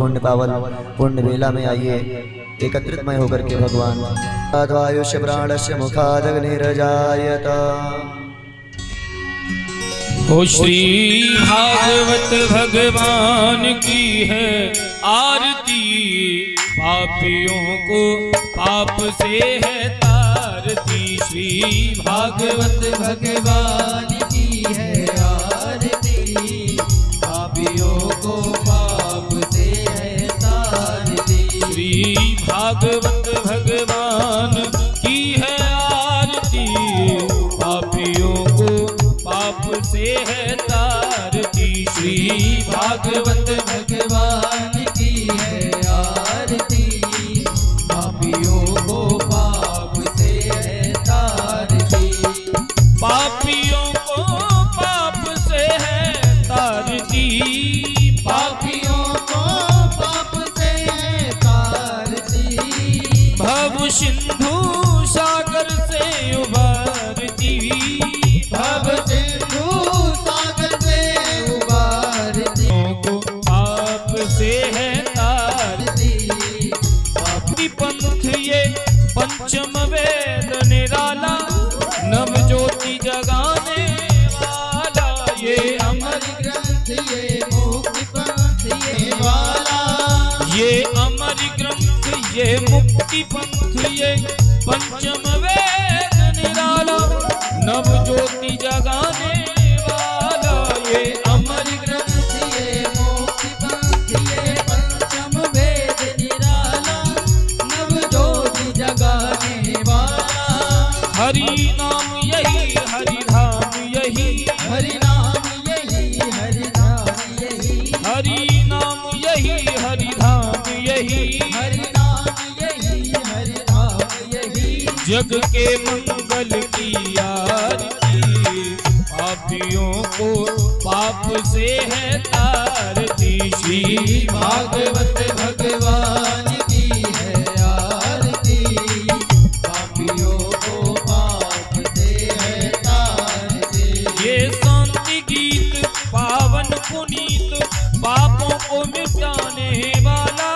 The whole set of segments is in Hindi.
पुण्य पावन पुण्य वेला में आइए एकत्रितमय होकर के भगवान आयुष्य प्राणस्य मुखादग्निर्जायत। ओ श्री भागवत भगवान की है आरती, पापियों को पाप से है तारती। श्री भागवत भगवान की है आरती, पापियों को पाप से है तारती। श्री भागवत भगवान की है आरती, पापियों को पाप से है तारती। श्री भागवत भगवान की है आरती, पापियों को पाप से है तारती। पापियों को पाप से है तारती, पापियों को पाप से है तारती। भव सिंधु सागर से उबारती, भव सिंधु सागर से उबारती। को पाप से है तारती। पापी पंथ ये पंचम वेद निराला, नव ज्योति जगाने वाला। ये अमर ग्रंथ ये मुक्ति पंथ ये वाला, ये अमर ग्रंथ ये मुक्ति पंथ ये पंचम वेद निराला, नव ज्योति जगाने वाला। ये अमर ग्रंथ ये मुक्ति पंथ ये पंचम वेद निराला, नव ज्योति जगाने वाला। हरि नाम यही हरि धाम यही, हरि नाम यही हरि धाम यही, हरि नाम यही हरि धाम यही, हरि नाम यही हरि धाम यही। जग के मंगल की आरती, पापियों को पाप से है तारती। श्री भागवत भगवान की है आरती, पापियों को पाप से है तारती। ये शांति गीत पावन पुनीत, पापों को मिटाने वाला,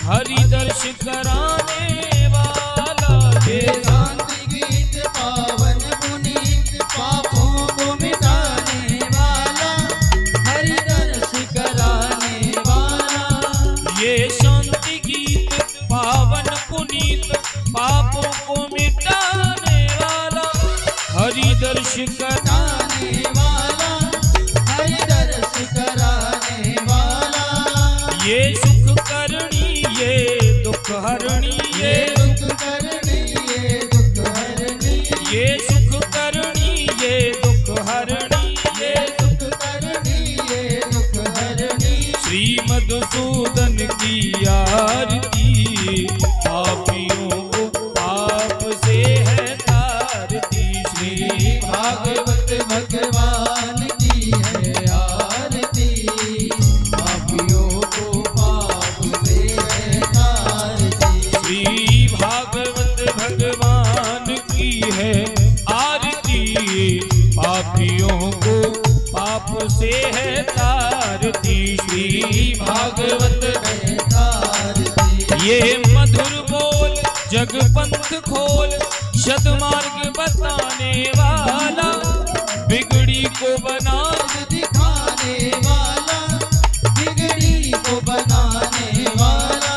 हरि दर्श कराने वाला। ये शांति गीत पावन पुनीत, पापों को मिटाने वाला, हरि दर्श कराने वाला। ये शांति गीत पावन पुनीत, पापों को मिटाने वाला, हरि दर्श कराने वाला, हरि दर्श कराने वाला। ये सुख करणी ये दुख हरणी, ये दुख करणी ये दुख हरणी, ये सुख करणी ये दुख हरणी, ये सुख करणी ये दुख हरणी। श्री मधुसूदन की आरती, पापियों को पाप से है तारती। श्री भागवत भगवान की है आरती, पापियों को पाप से है तारती। श्री भागवत भगवान की है आरती, पापियों को पाप से है तारती। श्री भागवत है तारती। ये मधुर बोल जग पंथ खोल, सद्मार्ग बताने वाला, बिगड़ी को बना दिखाने वाला, बिगड़ी को बनाने वाला।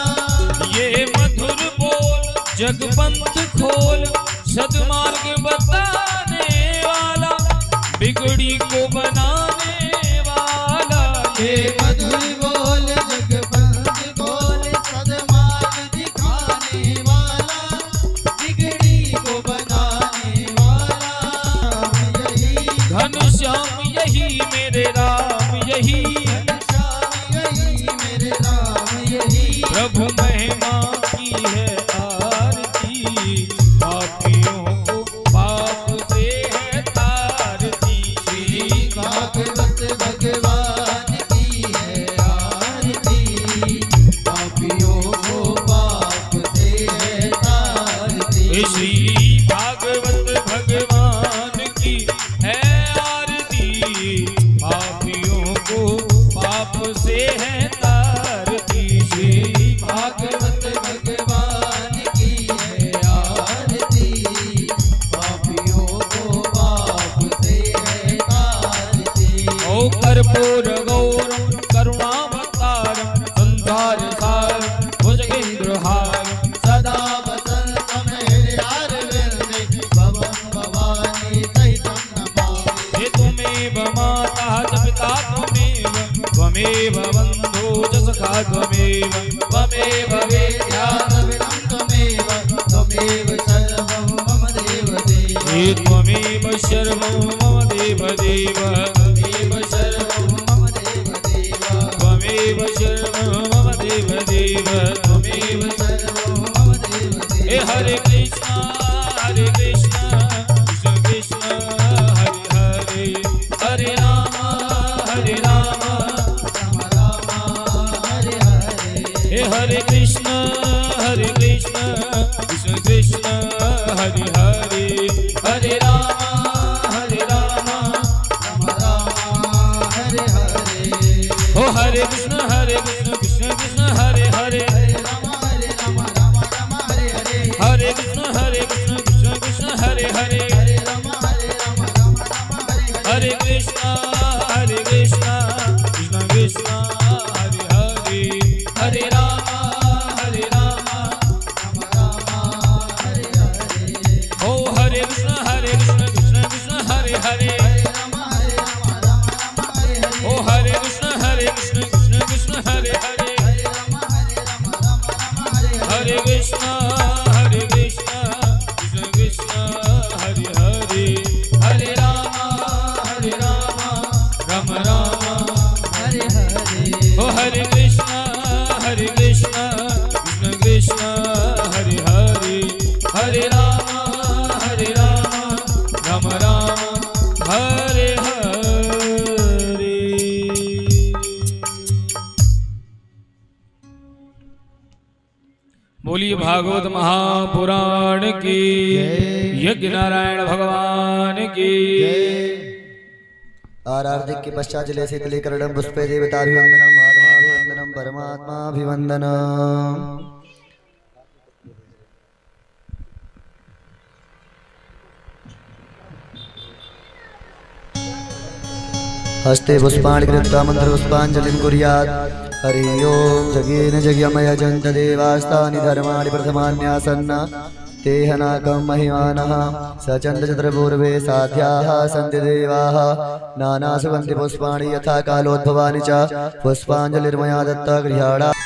ये मधुर बोल जग पंथ खोल, सद्मार्ग बताने वाला, बिगड़ी को बनाने वाला। ये मधुर बोल जग पंथ खोल, सद्मार्ग दिखाने वाला, बिगड़ी को बनाने वाला। घनश्याम यही मेरे राम यही, घनश्याम यही मेरे राम यही। प्रभु महिमा की है आरती, पापियों को पाप से है तारती। श्री भागवत भगवान की है आरती, पापियों को पाप से है तारती। श्री भागवत भगवान की है आरती, पापियों को पाप से है तारती। त्वमेव त्वमेव वेद्याद्रविणं त्वमेव त्वमेव सर्वं मम देवदेव हे त्वमेव सर्वं मम देवदेव त्वमेव सर्वं मम देवदेव त्वमेव सर्वं मम देवदेव त्वमेव सर्वं मम देवदेव हे हरे कृष्ण कृष्ण कृष्ण हरे हरे हरे राम राम हरे हरे हे हरे कृष्ण कृष्ण कृष्ण हरे हरे हरे राम राम हरे हरे हो हरे कृष्ण कृष्ण कृष्ण हरे हरे हरे राम राम हरे हरे हरे कृष्ण कृष्ण कृष्ण हरे हरे हरे राम राम हरे कृष्ण कृष्ण कृष्ण हरे हरे हरे राम राम हरे हरे हो हरे कृष्ण कृष्ण कृष्ण हरे हरे हो हरे कृष्ण कृष्ण कृष्ण हरे हरे हरे कृष्ण कृष्ण कृष्ण हरे हरे हरे राम राम हरे हरे हो हरे कृष्ण कृष्ण कृष्ण हरे हरे हरे राम राम हरे हरे। बोलिए भागवत महापुराण की, यज्ञ नारायण भगवान की। आरार्धिक के पश्चात जले से तलीकरणम पुष्पे देवताभिवंदनम आत्माभिवंदनम परमात्माभिवंदनम। हस्ते पुष्पाणि कृत्वा मंत्र पुष्पांजलिं कुर्यात्। हरि ओम जगेन जग्यमय जन्त देवास्तानि धर्माणि प्रथमान्यासन्न तेहनाकं महिमानः सचन्द चतुर्पूर्वे साध्याः सन्ति देवाः नानासुगन्धि पुष्पाणि यथा कालोद्भवानि च पुष्पाञ्जलिर्मया दत्ता गृह्णामि।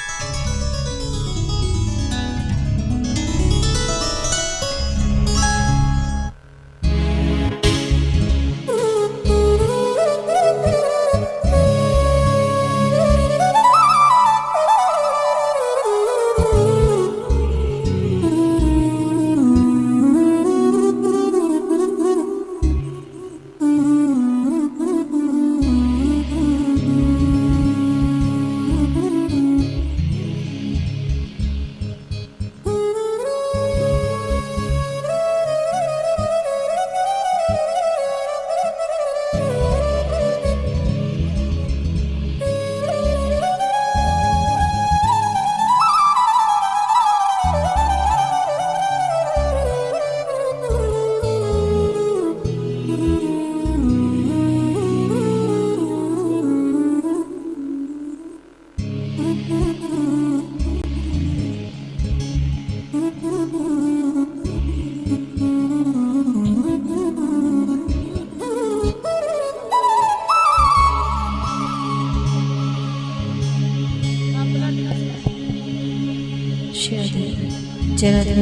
जय राधे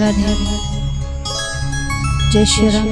राधे जय श्री राम।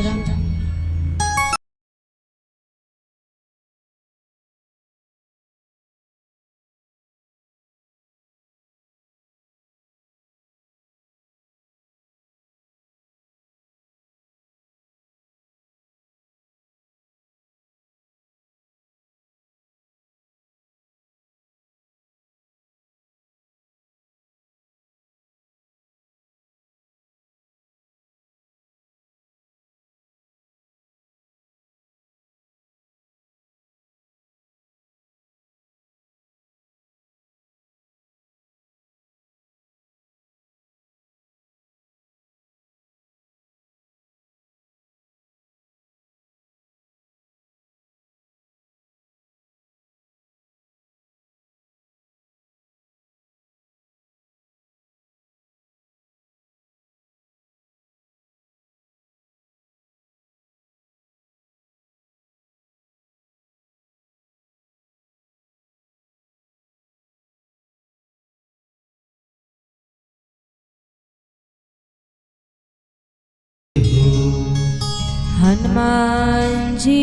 हनुमान जी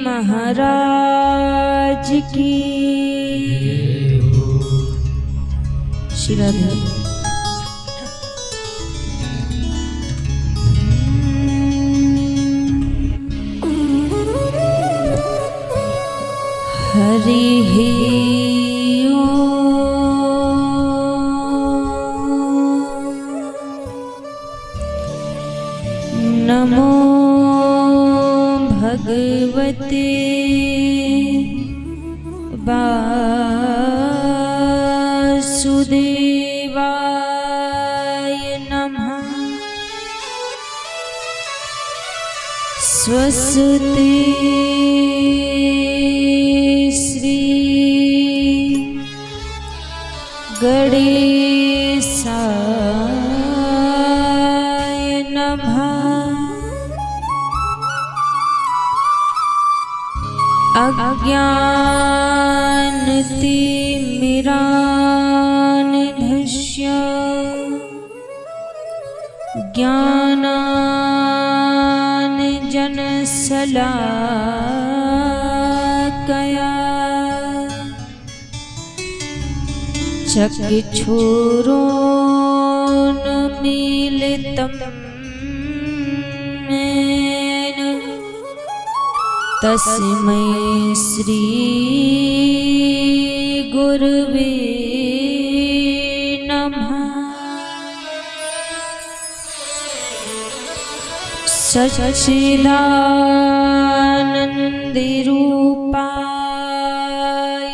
महाराज की श्री राधे। हरि नमो भगवते वासुदेवाय नमः। स्वस्ति श्री गणेशाय नमः। अज्ञानतिमिरान्धस्य ज्ञानाञ्जनशलाकया चक्षुरोन्मीलितं येन तस्मै श्री गुरुवे नमः। सच्चिदानन्दरूपाय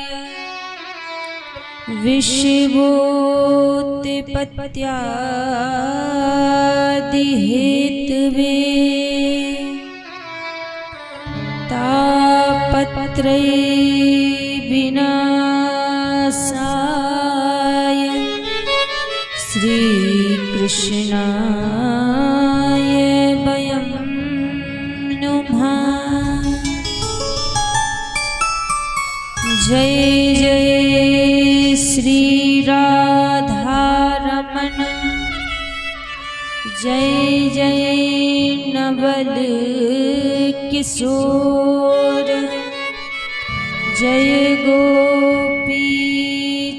विश्वोत्पत्त्यादिहेतवे तापत्रय विनाशाय श्रीकृष्णाय वयं नुमः। जय जय श्री राधारमण, जय जय नवल किशोर, जय गोपी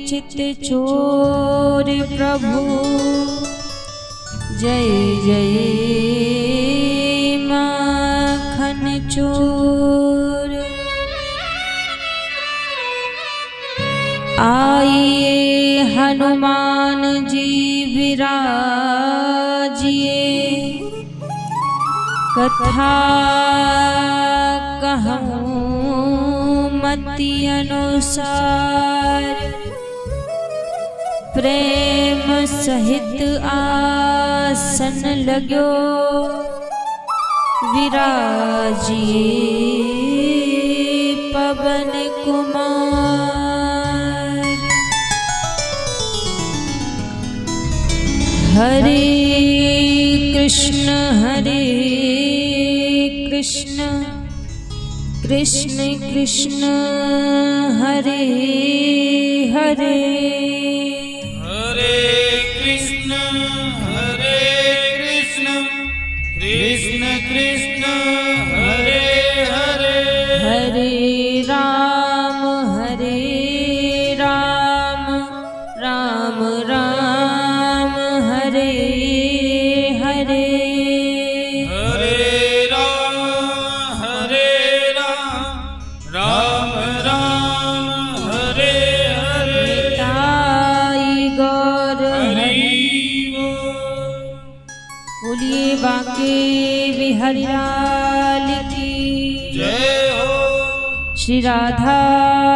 चित्तचोर प्रभु, जय जय माखन चोर। आइए हनुमान जी विराजिए, कथा कहूँ मति अनुसार। प्रेम सहित आसन लगो विराजिए पवन कुमार। हरे कृष्ण कृष्ण कृष्ण हरे हरे, हरे कृष्ण कृष्ण कृष्ण हरे हरे, हरे राम राम राम हरे हरे, हरे राम राम राम हरे हरे। ताई गौर हरि बोलिए बांके बिहारी लाल की जय हो, श्री राधा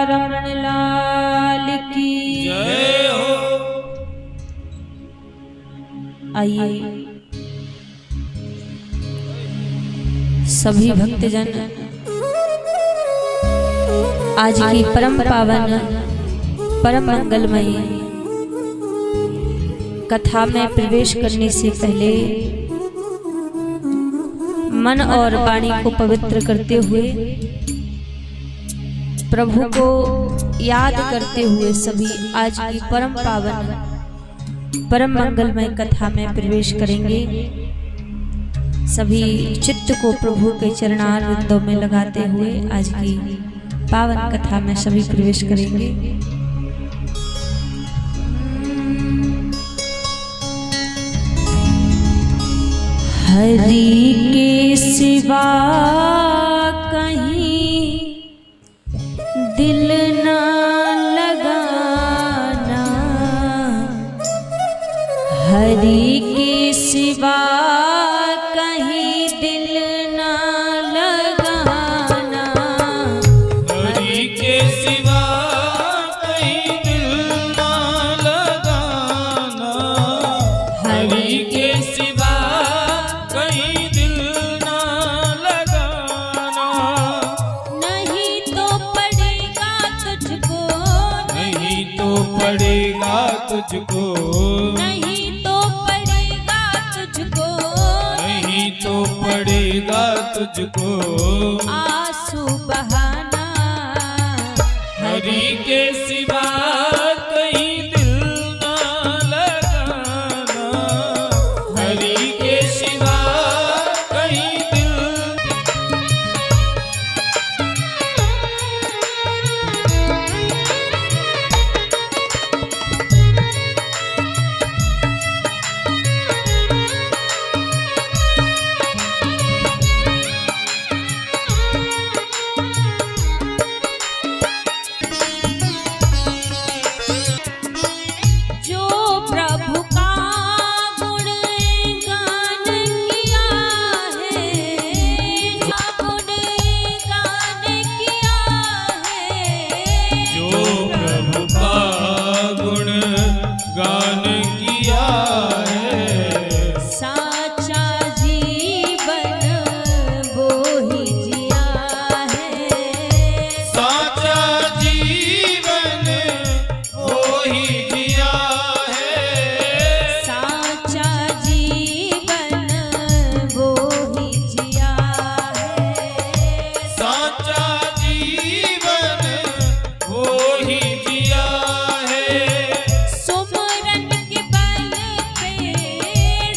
रमण लाल की जय हो। आइए सभी भक्तजन आज की परम पावन परम मंगलमय कथा में प्रवेश करने से पहले मन और वाणी को पवित्र करते हुए प्रभु को याद करते हुए सभी आज की परम पावन परम मंगलमय कथा में प्रवेश करेंगे। सभी चित्त को प्रभु के चरणारविंदों में लगाते हुए आज की पावन कथा में सभी प्रवेश करेंगे। हरि के सिवा कहीं दिल ना लगाना, हरि के सिवा कहीं दिल ना लगाना, हरि के सिवा कहीं दिल ना लगाना, हरि के सिवा कहीं दिल ना लगाना, नहीं तो पड़ेगा तुझको, नहीं तो पड़ेगा तुझको, नहीं तो पड़ेगा तुझको, नहीं तो पड़ेगा तुझको आंसू बहाना, हरि के सिवा कहीं दिल ना लगाना, हरि के सिवा कहीं दिल। जो प्रभु का गुणगान किया है, जो गुणगान किया है, जो प्रभु का गुण गान किया है, साचा जीवन वो ही जिया है, साचा जीवन वो ही जिया है, साचा जीवन वो ही जिया है, साचा जीवन वो ही जिया है, सुमरन के बल पे,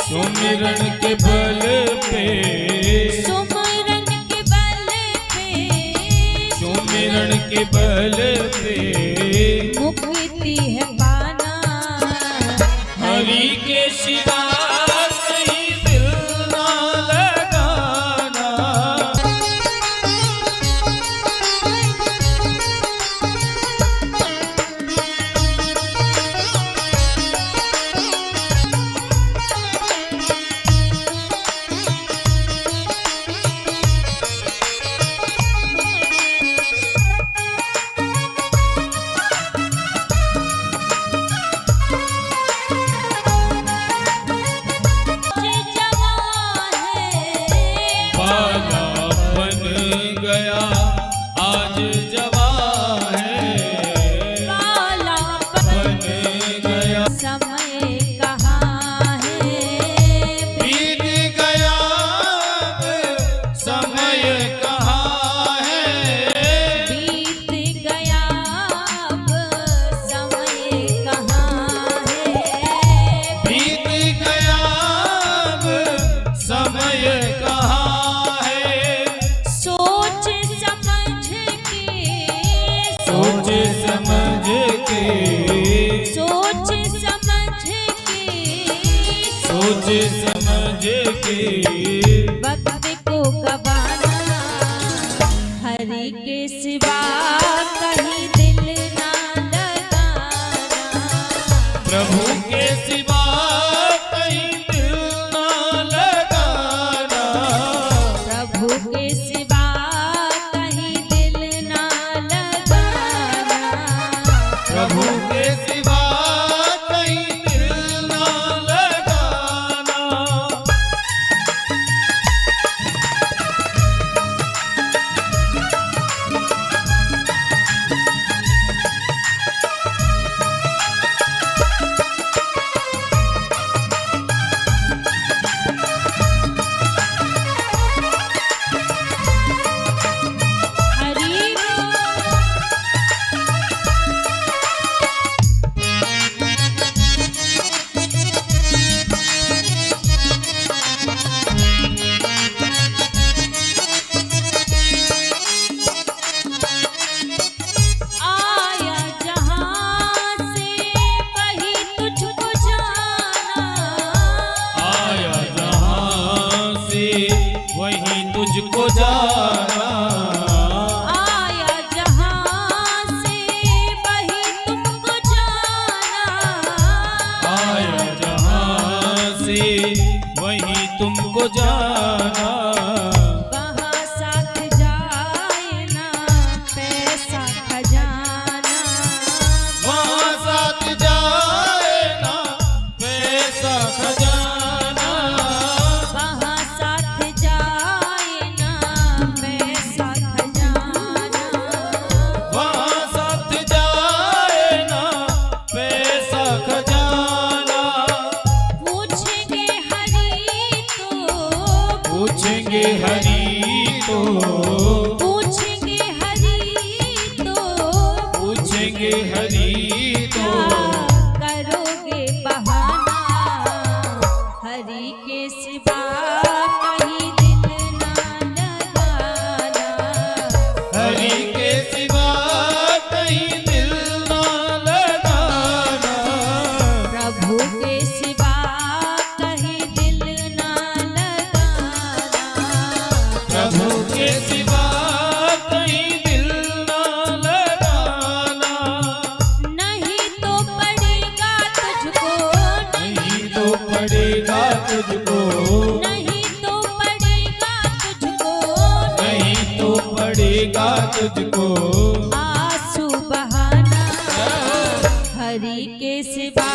सुमिरन के बल पे, सुमरन के बल पे, सुमिरन के बल पे मुक्ति है पाना, हरि के सिवा कहीं दिल ना लगाना, जे जवान है, बाला बन गया आज जवा है, काला बन गया समय कहाँ है, बीत गया अब समय कहाँ है, बीत गया अब समय कहाँ है, बीत गया अब समय कहाँ है, सोच समझ के, सोच समझ के, सोच समझ के, सोच समझ के वक्त को गवाना, हरि के सिवा कहीं दिल ना लगाना, प्रभु के सिवा कहीं दिल ना लगाना, प्रभु के सिवा कहीं दिल ना लगाना, प्रभु के सिवा कहीं दिल ना लगाना, तुमको जाना, आया जहां से वही तुमको जाना, आया जहां से वही तुमको जाना, वहाँ साथ जाए ना पैसा खजाना, वहाँ साथ जाए ना पैसा खजाना, वहाँ साथ जाए ना पैसा खजाना, वहाँ साथ जाए ना पैसा खजाना, पूछेंगे हरी तो, पूछेंगे हरी तो, पूछेंगे हरी तो, पूछेंगे हरी तो, क्या करोगे बहाना, हरि के सिवा कहीं दिल ना लगाना, हरि के सिवा कहीं दिल ना लगाना, प्रभु के सिवा कहीं दिल ना लगाना, प्रभु के सिवा कहीं दिल ना लगाना, नहीं तो पड़ेगा तुझको, नहीं तो पड़ेगा तुझको, नहीं तो पड़ेगा तुझको, नहीं तो पड़ेगा तुझको, आंसू बहाना, हरि के सिवा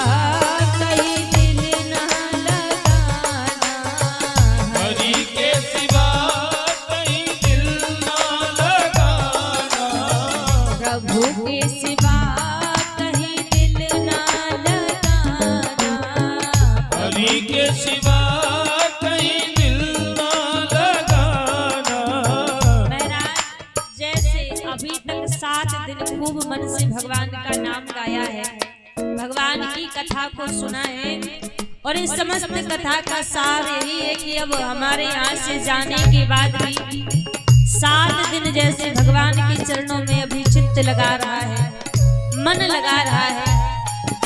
कहीं दिल ना लगाना, हरि के सिवा कहीं दिल ना लगाना, प्रभु के सिवा कहीं दिल ना लगाना, हरि के सिवा कहीं दिल ना लगाना। महाराज जैसे अभी तक 7 दिन खूब मन से भगवान का नाम गाया है, भगवान की कथा को सुना है, और इस समस्त कथा का सार यही है कि अब हमारे यहाँ से जाने के बाद भी 7 दिन जैसे भगवान के चरणों में अभी चित्त लगा रहा है, मन लगा रहा है,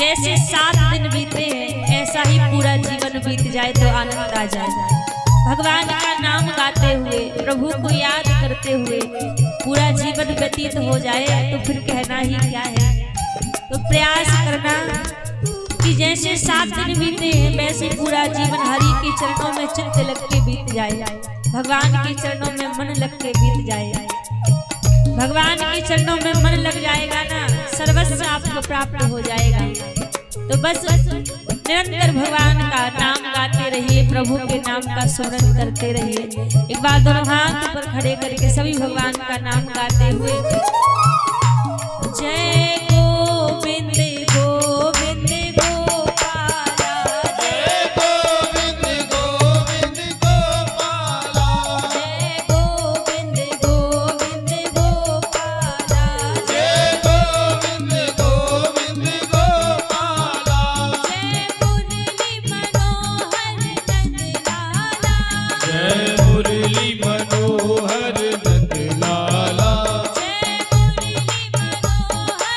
जैसे 7 दिन बीते हैं ऐसा ही पूरा जीवन बीत जाए तो आनंद आ जाए। भगवान का नाम गाते हुए, प्रभु को याद करते हुए पूरा जीवन व्यतीत हो जाए तो फिर कहना ही क्या है। तो प्रयास करना कि जैसे 7 दिन बीते हैं वैसे पूरा जीवन हरि के चरणों में चित्त लग के बीत जाए, भगवान के चरणों में मन लग के बीत जाए। भगवान के चरणों में मन लग जाएगा ना, सर्वस्व आपको प्राप्त हो जाएगा। तो बस निरंतर भगवान का नाम गाते रहिए, प्रभु के नाम का स्मरण करते रहिए। एक बार दोनों हाथ ऊपर खड़े करके सभी भगवान का नाम गाते हुए जय गोविंद गोविंद गोपाला, जय गोविंद गोविंद गोपाला, जय गोविंद गोविंद गोपाला, जय गोविंद गोविंद गोपाला, जय मुरली मनोहर नंदलाला, जय मुरली मनोहर नंदलाला, जय मुरली मनोहर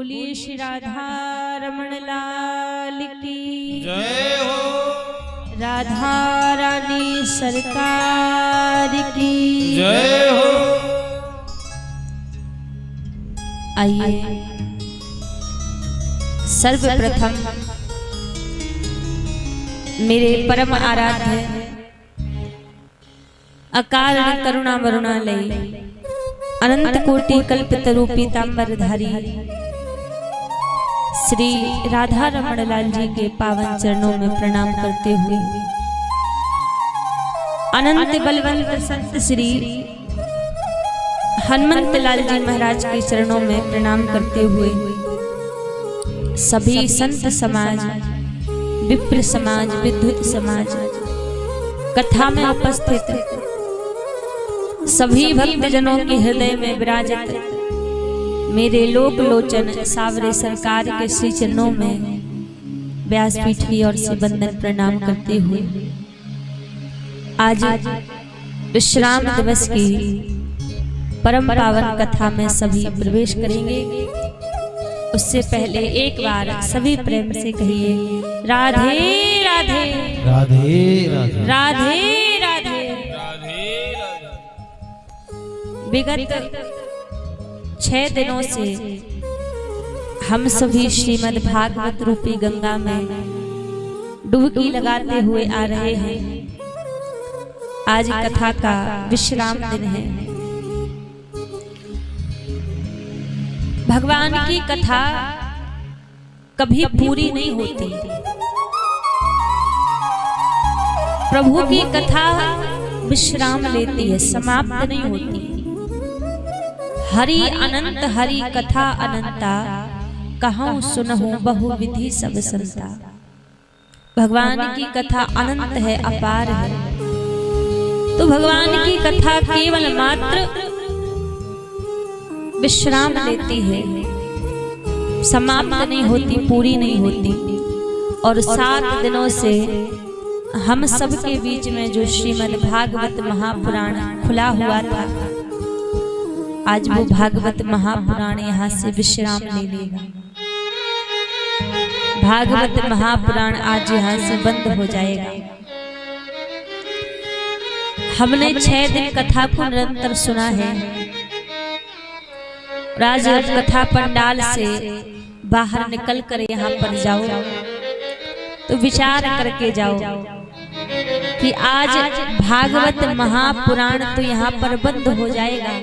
बोलिए श्री राधा रमण लाल की जय हो। राधा रानी सरकार की जय हो। आइए सर्वप्रथम मेरे परम आराध्य अकाल करुणा वरुणालय अनंत कोटि कल्पतरु पीतांबरधारी श्री राधा रमण लाल जी के पावन चरणों में प्रणाम करते हुए अनंत बलवंत संत श्री हनुमंत लाल जी महाराज के चरणों में प्रणाम करते हुए सभी संत समाज, विप्र समाज, विद्युत समाज, कथा में उपस्थित सभी भक्तजनों के हृदय में विराजित मेरे लोक लोचन सावरे सरकार के श्री चरणों में व्यासपीठ की ओर से वंदन प्रणाम करते हुए आज विश्राम दिवस की परम पावन कथा में सभी प्रवेश करेंगे। उससे पहले एक बार सभी प्रेम से कहिए राधे राधे राधे राधे राधे राधे। विगत 6 दिनों से हम सभी श्रीमद् भागवत रूपी गंगा में डुबकी लगाते हुए आ रहे हैं। आज कथा का विश्राम दिन है। भगवान की कथा कभी पूरी नहीं होती। प्रभु की कथा विश्राम लेती है, समाप्त नहीं होती। हरि अनंत हरि कथा अनंता, कहूँ सुनहु बहु विधि सब संता। भगवान की कथा अनंत है, अपार है। तो भगवान की कथा केवल मात्र विश्राम लेती है, समाप्त नहीं होती, पूरी नहीं होती। और 7 दिनों से हम सब के बीच में जो श्रीमद् भागवत महापुराण खुला हुआ था, आज वो भागवत महापुराण यहाँ से विश्राम ले लेगा। भागवत महापुराण आज यहाँ से बंद हो जाएगा। हमने 6 दिन कथा को निरंतर सुना है। राज कथा पंडाल से बाहर निकल कर यहाँ पर जाओ तो विचार करके जाओ कि आज भागवत महापुराण तो यहाँ पर बंद हो जाएगा,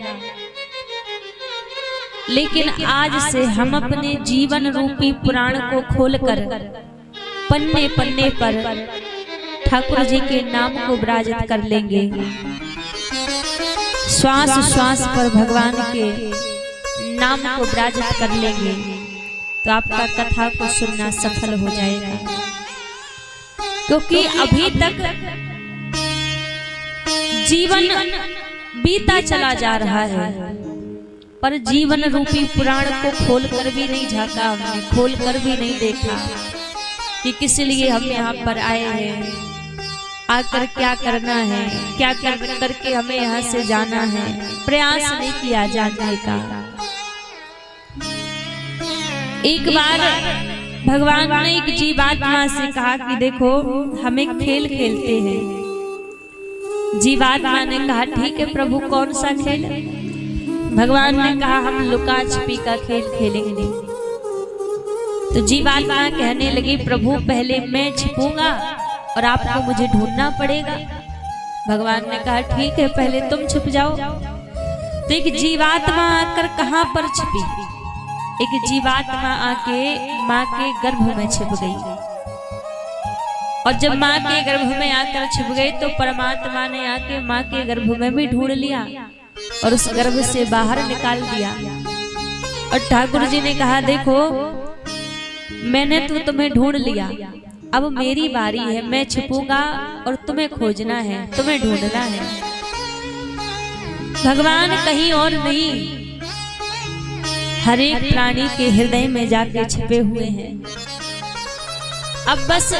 लेकिन आज से हम अपने जीवन रूपी पुराण को खोलकर पन्ने पन्ने पर ठाकुर जी के नाम को विराजित कर लेंगे। श्वास श्वास पर भगवान के नाम को विराजित कर लेंगे तो आपका कथा को सुनना सफल हो जाएगा। क्योंकि अभी तक जीवन बीता चला जा रहा है, पर जीवन रूपी पुराण को खोलकर भी नहीं झांका हमने, खोलकर भी नहीं देखा कि किस लिए हम यहाँ पर आए हैं, आकर क्या करना है, क्या करके हमें यहाँ से जाना है। प्रयास नहीं किया जानने का। एक बार भगवान ने एक जीवात्मा से कहा कि देखो हम एक खेल खेलते हैं। जीवात्मा ने कहा ठीक है प्रभु, कौन सा खेल? भगवान ने कहा हम लुका छिपी का खेल खेलेंगे। तो जीवात्मा कहने लगी प्रभु पहले मैं छिपूंगा और आपको मुझे ढूंढना पड़ेगा। भगवान ने कहा ठीक है पहले तुम छिप जाओ। तो एक जीवात्मा आकर कहां पर छिपी? एक जीवात्मा आके माँ के गर्भ में छिप गई। और जब माँ के गर्भ में आकर छिप गई तो परमात्मा ने आके माँ के गर्भ में भी ढूंढ लिया और उस गर्भ से बाहर निकाल दिया। और ठाकुर जी ने कहा देखो मैंने तो तुम्हें ढूंढ लिया, अब मेरी बारी है, मैं छिपूंगा और तुम्हें खोजना है, तुम्हें ढूंढना है। भगवान कहीं और नहीं, हर एक प्राणी के हृदय में जाके छिपे हुए हैं। अब बस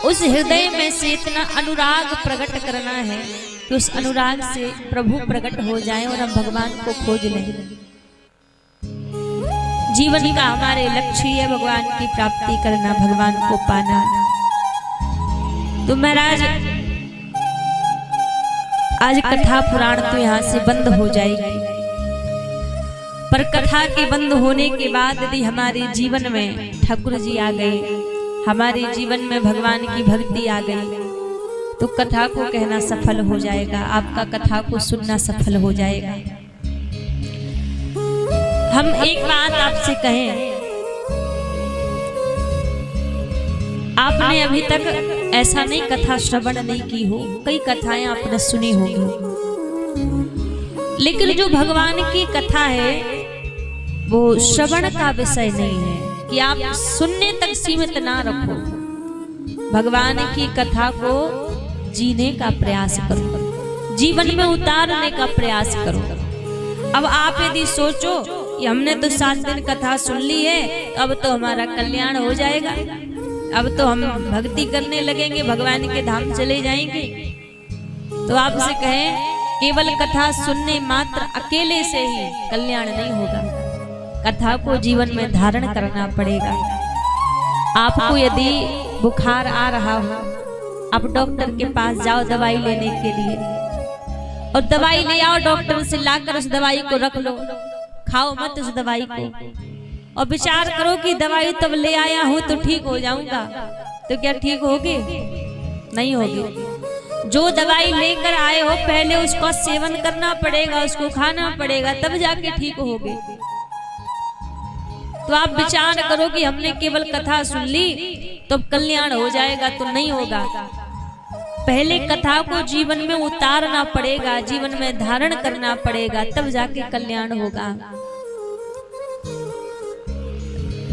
उस हृदय में से इतना अनुराग प्रकट करना है कि उस अनुराग से प्रभु प्रकट हो जाएं और हम भगवान को खोज लें। जीवन का हमारे लक्ष्य है भगवान की प्राप्ति करना, भगवान को पाना। तो महाराज आज कथा पुराण तो यहाँ से बंद हो जाएगी, पर कथा के बंद होने के बाद यदि हमारे जीवन में ठाकुर जी आ गए, हमारे जीवन में भगवान की भक्ति आ गई, तो कथा को कहना सफल हो जाएगा, आपका कथा को सुनना सफल हो जाएगा। हम एक बात आपसे कहें, आपने अभी तक ऐसा नहीं कथा श्रवण नहीं की हो, कई कथाएं आपने सुनी होंगी, लेकिन जो भगवान की कथा है वो श्रवण का विषय नहीं है कि आप सुनने तक सीमित ना रखो। भगवान की कथा को जीने का प्रयास करो, जीवन में उतारने का प्रयास करो। अब आप यदि सोचो कि हमने तो 7 दिन कथा सुन ली है, अब तो हमारा कल्याण हो जाएगा, अब तो हम भक्ति करने लगेंगे, भगवान के धाम चले जाएंगे, तो आपसे कहें केवल कथा सुनने मात्र अकेले से ही कल्याण नहीं होगा। कथा को जीवन में धारण करना पड़ेगा। आपको यदि बुखार आ रहा हो, आप डॉक्टर के पास जाओ दवाई लेने के लिए, और दवाई ले आओ, डॉक्टर से लाकर उस दवाई को रख लो, खाओ मत उस दवाई को, और विचार करो कि दवाई तब ले आया हूं तो ठीक हो जाऊंगा, तो क्या ठीक होगी? नहीं होगी। जो दवाई लेकर आए हो पहले उसका सेवन करना पड़ेगा, उसको खाना पड़ेगा, तब जाके ठीक होगे। तो आप विचार करो कि हमने केवल कथा सुन ली तो कल्याण हो जाएगा, तो नहीं होगा। पहले कथा को जीवन में उतारना पड़ेगा, जीवन में धारण करना पड़ेगा, तब जाके कल्याण होगा।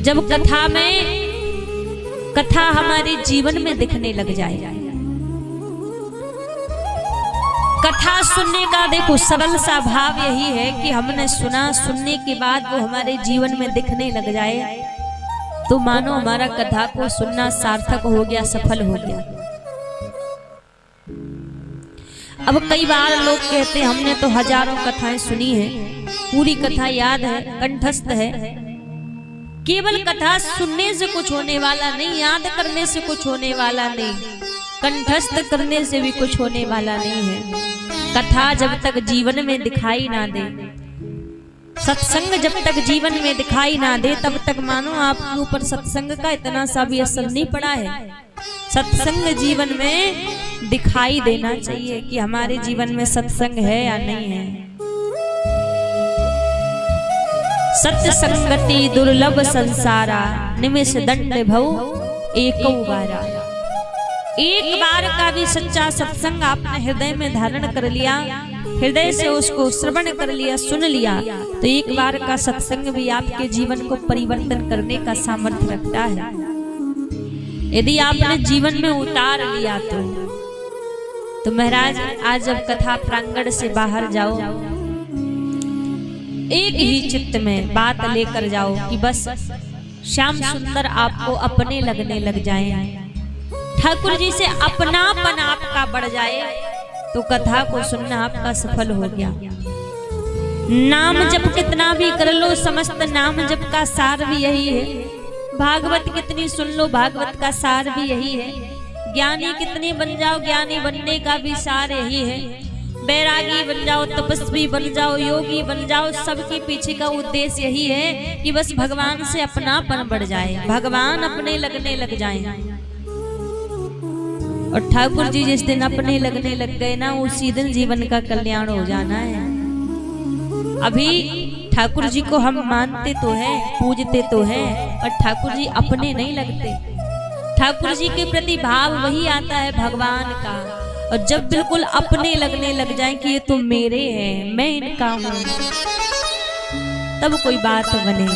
जब कथा हमारे जीवन में दिखने लग जाए, कथा सुनने का देखो सरल सा भाव यही है कि हमने सुना, सुनने के बाद वो हमारे जीवन में दिखने लग जाए, तो मानो हमारा कथा को सुनना सार्थक हो गया, सफल हो गया। अब कई बार लोग कहते हैं हमने तो हजारों कथाएं सुनी है, पूरी कथा याद है, कंठस्थ है। केवल कथा सुनने से कुछ होने वाला नहीं, याद करने से कुछ होने वाला नहीं, कंठस्थ करने से भी कुछ होने वाला नहीं है। कथा जब तक जीवन में दिखाई ना दे, सत्संग जब तक जीवन में दिखाई ना दे, तब तक मानो आपके ऊपर सत्संग का इतना सा भी असर नहीं पड़ा है। सत्संग जीवन में दिखाई देना चाहिए कि हमारे जीवन में सत्संग है या नहीं है। सत्संगति दुर्लभ संसारा, निमिष दंड भव एको बारा। एक बार का भी सच्चा सत्संग आपने हृदय में धारण कर लिया, हृदय से उसको श्रवण कर लिया, सुन लिया, तो एक बार का सत्संग भी आपके जीवन को परिवर्तन करने का सामर्थ्य रखता है। यदि आपने जीवन में उतार लिया तो महाराज आज जब कथा प्रांगण से बाहर जाओ, एक ही चित्त में बात लेकर जाओ कि बस श्याम सुंदर आपको अपने लगने लग जाए, ठाकुर जी से अपनापन आपका बढ़ जाए, तो कथा को सुनना आपका सफल हो गया। नाम जप कितना भी कर लो, समस्त नाम जप का सार भी यही है। भागवत कितनी सुन लो, भागवत का सार भी यही है। ज्ञानी कितने बन जाओ, ज्ञानी बनने का भी सार यही है। बैरागी बन जाओ, तपस्वी बन जाओ, योगी बन जाओ, सबके पीछे का उद्देश्य यही है कि बस भगवान से अपनापन बढ़ जाए, भगवान अपने लगने लग जाए। और ठाकुर जी जिस दिन अपने लगने लग गए ना, उसी दिन जीवन का कल्याण हो जाना है। अभी ठाकुर जी को हम मानते तो हैं, पूजते तो हैं, और ठाकुर जी अपने नहीं लगते। ठाकुर जी के प्रति भाव वही आता है भगवान का, और जब बिल्कुल अपने लगने लग जाए कि ये तो मेरे हैं, मैं इनका हूं, तब कोई बात बने।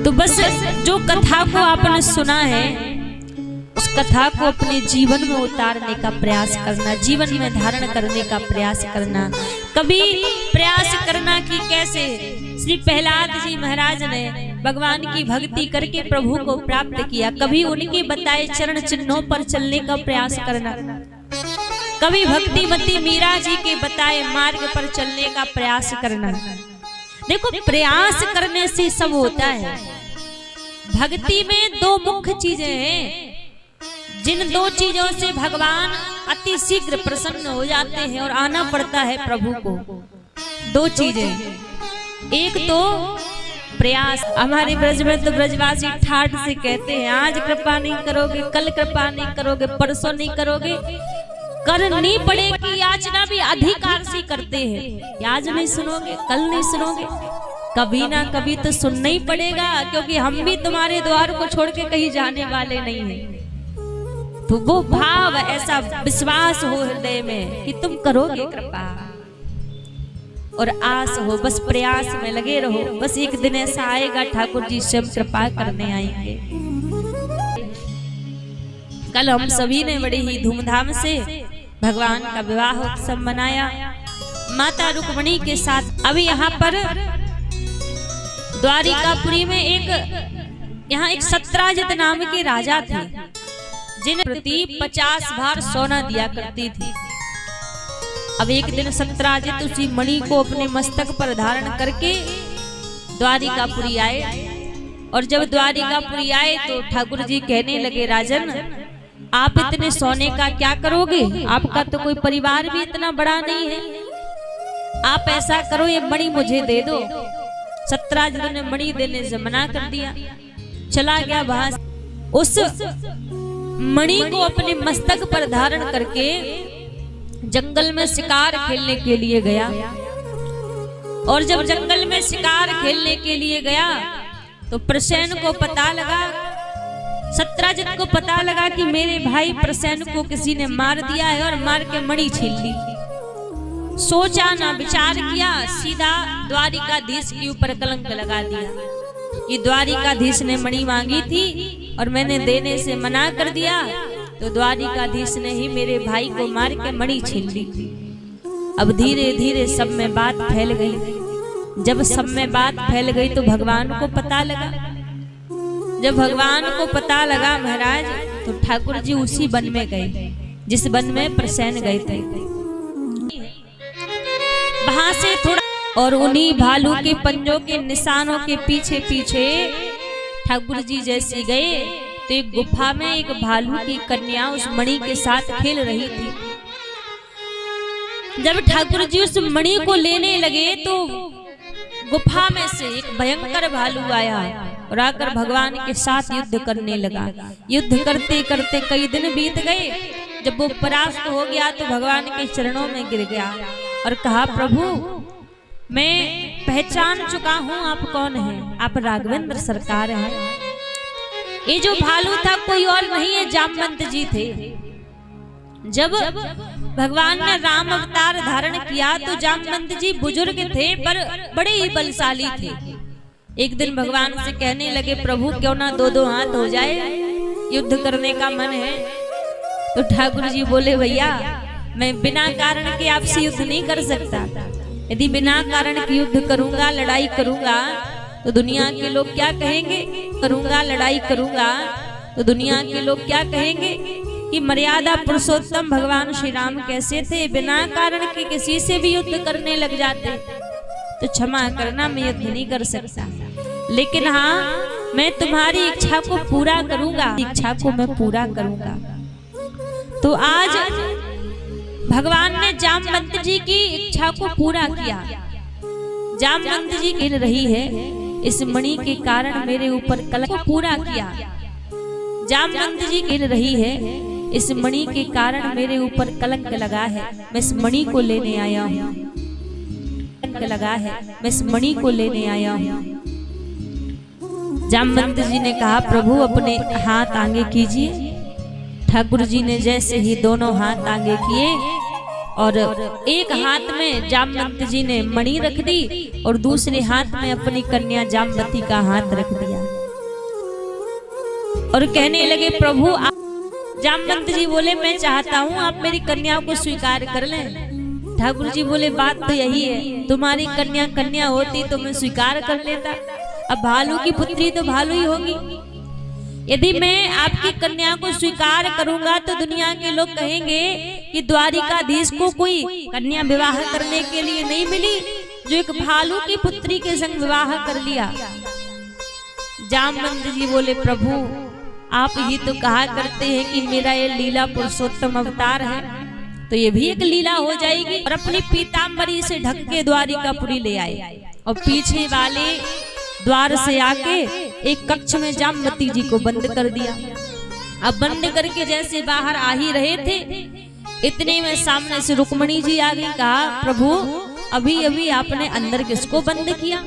तो बस जो कथा को आपने सुना है, उस कथा को अपने जीवन में उतारने का प्रयास करना, जीवन में धारण करने का प्रयास करना। कभी प्रयास करना कि कैसे श्री प्रहलाद जी महाराज ने भगवान की भक्ति करके प्रभु को प्राप्त किया, कभी उनके बताए चरण चिन्हों पर चलने का प्रयास करना, कभी भक्तिमती मीरा जी के बताए मार्ग पर चलने का प्रयास करना। देखो प्रयास करने से सब होता है। भक्ति में दो मुख्य चीजें हैं, जिन दो चीजों से भगवान अति शीघ्र प्रसन्न हो जाते हैं और आना पड़ता है प्रभु को। दो चीजें, एक तो प्रयास। हमारे ब्रज में तो ब्रजवासी ठाठ से कहते हैं आज कृपा नहीं करोगे, कल कृपा नहीं करोगे, परसों नहीं करोगे, करनी पड़ेगी। याचना भी अधिकार से करते हैं, आज नहीं सुनोगे, कल नहीं सुनोगे, कभी ना कभी तो सुनना ही पड़ेगा, क्योंकि हम भी तुम्हारे द्वार को छोड़ के कहीं जाने वाले नहीं हैं। तो वो भाव, ऐसा विश्वास हो हृदय में कि तुम करोगे कृपा, और आस हो, बस प्रयास में लगे रहो। बस एक दिन ऐसा आएगा ठाकुर जी स्वयं कृपा करने आएंगे। कल हम सभी ने बड़ी ही धूमधाम से भगवान का विवाह उत्सव मनाया माता रुक्मिणी के साथ। अभी यहाँ पर द्वारिकापुरी में एक सत्राजित नाम के राजा थे, जिन प्रति 50 भार सोना दिया करती थी। अब एक दिन सत्राजित उसी मणि को अपने मस्तक पर धारण करके द्वारिकापुरी आए, और जब द्वारिकापुरी आए तो ठाकुर जी कहने लगे, राजन आप इतने सोने का क्या करोगे? आपका तो कोई परिवार भी इतना बड़ा नहीं है, आप ऐसा करो ये मणि मुझे दे दो। सत्राजित ने मणि देने से मना कर दिया, चला गया वहां। उस मणि को अपने मस्तक पर धारण करके जंगल में शिकार खेलने के लिए गया, और जब जंगल में शिकार खेलने के लिए गया तो प्रसेन को पता लगा, सत्राजित को पता लगा कि मेरे भाई प्रसेन को किसी ने मार दिया है, और मार के मणि छीन ली। सोचा ना विचार किया, सीधा द्वारिकाधीश के ऊपर कलंक लगा दिया। ये द्वारिकाधीश ने मणि मांगी थी और मैंने देने से मना कर दिया, तो द्वारिकाधीश ने ही मेरे भाई को मार के मणि छीन ली। अब धीरे धीरे सब में बात फैल गई। जब सब में बात फैल गई तो भगवान को पता लगा। जब भगवान को पता लगा महाराज, तो ठाकुर जी उसी वन में गए जिस वन में प्रसेन गए थे। वहां से थोड़ा और उन्हीं भालू के पंजों के निशानों के पीछे पीछे ठाकुर जी जैसे गए तो एक गुफा में एक भालू की कन्या उस मणि के साथ खेल रही थी। जब ठाकुर जी उस मणि को लेने लगे तो गुफा में से एक भयंकर भालू आया और आकर भगवान के साथ युद्ध करने लगा। युद्ध करते करते कई दिन बीत गए। जब वो परास्त हो गया तो भगवान के चरणों में गिर गया और कहा, प्रभु मैं पहचान चुका हूँ आप कौन हैं, आप राघवेंद्र सरकार हैं। ये जो भालू था कोई और नहीं है, जामवंत जी थे। जब भगवान ने राम अवतार धारण किया तो जामवंत जी बुजुर्ग थे पर बड़े ही बलशाली थे। एक दिन भगवान से कहने लगे, प्रभु क्यों ना दो दो हाथ हो जाए, युद्ध करने का मन है। तो ठाकुर जी बोले, भैया मैं बिना कारण के आपसे युद्ध नहीं कर सकता। यदि बिना कारण के युद्ध करूंगा, लड़ाई करूंगा तो दुनिया के लोग क्या कहेंगे, करूंगा लड़ाई करूंगा तो दुनिया के लोग क्या कहेंगे कि मर्यादा पुरुषोत्तम भगवान श्री राम कैसे थे, बिना कारण के किसी से भी युद्ध करने लग जाते। तो क्षमा करना, मैं युद्ध नहीं कर सकता, लेकिन हाँ मैं तुम्हारी इच्छा को पूरा करूंगा, इच्छा को मैं पूरा करूंगा। तो आज भगवान ने जामवंत जी की इच्छा को पूरा किया। जामवंत जी गिर रही है, इस मणि के कारण मेरे ऊपर कलंक को पूरा किया। जामवंत जी गिर रही है, इस मणि के कारण मेरे ऊपर कलंक लगा है, मैं इस मणि को लेने आया हूँ। कलंक लगा है, मैं इस मणि को लेने आया हूँ। जामवंत जी ने कहा, प्रभु अपने हाथ आगे कीजिए। ठाकुर जी ने जैसे ही दोनों हाथ आगे किए और एक हाथ में जामवंत जी ने मणि रख दी और दूसरे हाथ में अपनी कन्या जामवती का हाथ रख दिया और कहने लगे, प्रभु जामवंत जी बोले, मैं चाहता हूँ आप मेरी कन्या को स्वीकार कर लें। ठाकुर जी बोले, बात तो यही है, तुम्हारी कन्या कन्या होती तो मैं स्वीकार कर लेता, अब भालू की पुत्री तो भालू ही होगी। यदि मैं आपकी कन्या को स्वीकार करूंगा तो दुनिया के लोग कहेंगे कि द्वारिकाधीश को कोई कन्या विवाह करने के लिए नहीं मिली, जो एक भालू की पुत्री के संग विवाह कर लिया। जामवंत जी बोले प्रभु आप ये तो कहा करते हैं कि मेरा ये लीला पुरुषोत्तम अवतार है, तो ये भी एक लीला हो जाएगी। और अपनी पीतांबरी से ढक के द्वारिकापुरी ले आए और पीछे वाले द्वार से आके एक कक्ष में जामवती जी को बंद कर दिया। अब बंद करके जैसे बाहर आ ही रहे थे, इतने में सामने से रुक्मणी जी आ गई। कहा प्रभु अभी अभी आपने अंदर किसको बंद किया?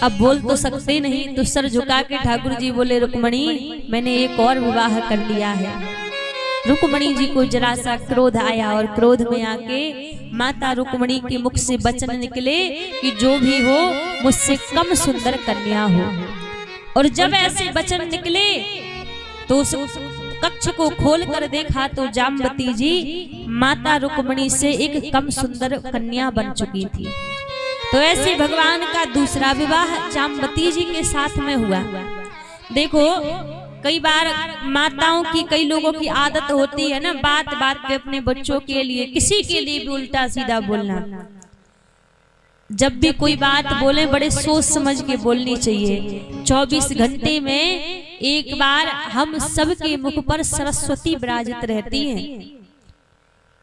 अब बोल तो सकते नहीं, तो सर झुका के ठाकुर जी बोले रुक्मणी मैंने एक और विवाह कर लिया है। रुक्मणी जी को जरा सा क्रोध आया और क्रोध में आके माता रुक्मणी के मुख से वचन निकले कि जो भी हो मुझसे कम सुंदर कन्या हो। और जब ऐसे वचन निकले तो उस कक्ष को खोल कर देखा तो जामवती जी माता रुक्मणी से एक कम सुंदर कन्या बन चुकी थी। तो ऐसे भगवान का दूसरा विवाह जामवती जी के साथ में हुआ। देखो कई बार माताओं की, कई लोगों की आदत होती है ना बात बात पे अपने बच्चों के लिए, किसी के लिए भी उल्टा सीधा बोलना। जब भी कोई बात बोले बड़े सोच समझ के बोलनी चाहिए। 24 घंटे में एक बार हम सबके मुख पर सरस्वती विराजित रहती हैं,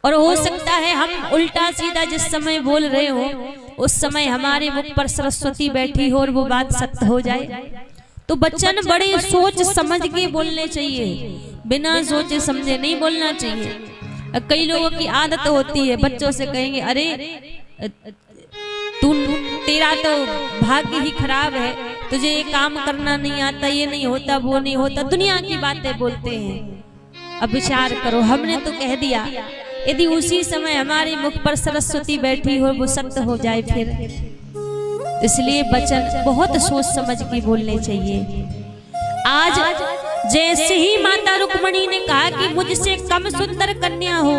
और हो सकता है हम उल्टा सीधा जिस समय बोल रहे हो उस समय हमारे मुख पर सरस्वती बैठी हो और वो बात सत्य हो जाए। तो बच्चन बड़े सोच समझ के बोलने चाहिए, बिना सोचे समझे नहीं बोलना चाहिए। कई लोगों की आदत होती है बच्चों से कहेंगे अरे तू तेरा तो भाग्य ही खराब है, तुझे ये काम करना नहीं आता, ये नहीं होता, वो नहीं होता, दुनिया की बातें बोलते हैं। अब विचार करो, हमने तो कह दिया, यदि उसी समय हमारे मुख पर सरस्वती बैठी हो वो सत्य हो जाए फिर। इसलिए बच्चन बहुत सोच समझ के बोलने चाहिए। आज जैसे ही माता रुक्मणी ने कहा कि मुझसे कम सुंदर कन्या हो,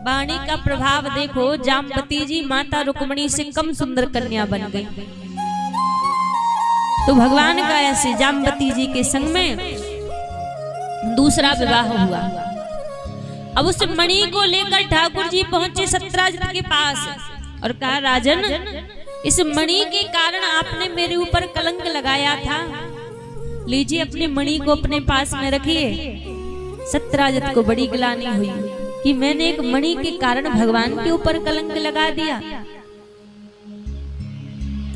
वाणी का प्रभाव देखो, जामवती जी माता रुक्मणी से कम सुंदर कन्या बन गई। तो भगवान का ऐसे जामवती जी के संग में दूसरा विवाह हुआ। अब उस मणि को लेकर ठाकुर जी पहुंचे सत्राजित के पास और कहा राजन इस मणि के कारण आपने मेरे ऊपर कलंक लगाया था, लीजिए अपनी मणि को अपने पास में रखिए। सत्राजित को बड़ी ग्लानि हुई कि मैंने एक मणि के कारण भगवान के ऊपर कलंक लगा दिया।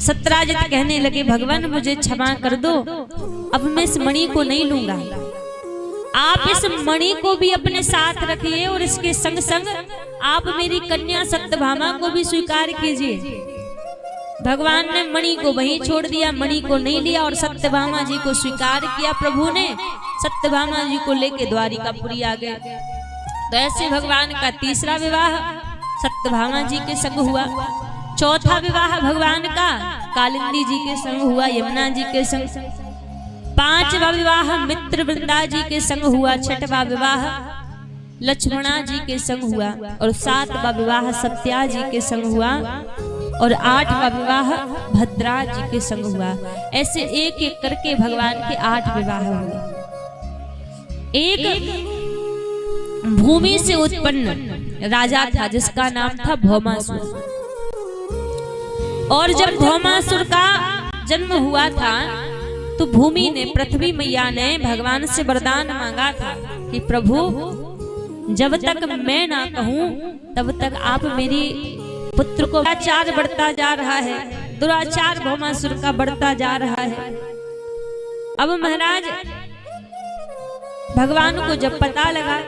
सत्राजित कहने लगे भगवान मुझे क्षमा कर दो, अब मैं इस मणि को नहीं लूंगा। आप इस मणि को भी अपने साथ रखिए और इसके संग संग आप मेरी कन्या सत्यभामा को भी स्वीकार कीजिए। भगवान ने मणि को वहीं छोड़ दिया, मणि को नहीं लिया और सत्यभामा जी को स्वीकार किया। प्रभु ने सत्यभामा जी को लेके द्वारिकापुरी आ गए। तो ऐसे भगवान का तीसरा विवाह सत्यभामा जी के संग हुआ। चौथा विवाह भगवान का कालिंदी जी के संग हुआ, यमुना जी के संग। पांचवा विवाह मित्र वृंदा जी के संग हुआ। छठवा विवाह लक्ष्मणा जी के संग हुआ और सातवा विवाह सत्या जी के संग हुआ और आठवां विवाह भद्रा जी के संग हुआ। ऐसे एक एक करके भगवान के 8 विवाह हुए। एक भूमि से उत्पन्न राजा था जिसका नाम था भौमासुर, और जब भौमासुर का जन्म हुआ था तो भूमि ने, पृथ्वी मैया ने भगवान से वरदान मांगा था कि प्रभु जब तक मैं ना कहूं तब तक आप मेरी पुत्र को, दुराचार बढ़ता जा रहा है, दुराचार भौमासुर का बढ़ता जा रहा है। अब महाराज भगवान को जब पता लगा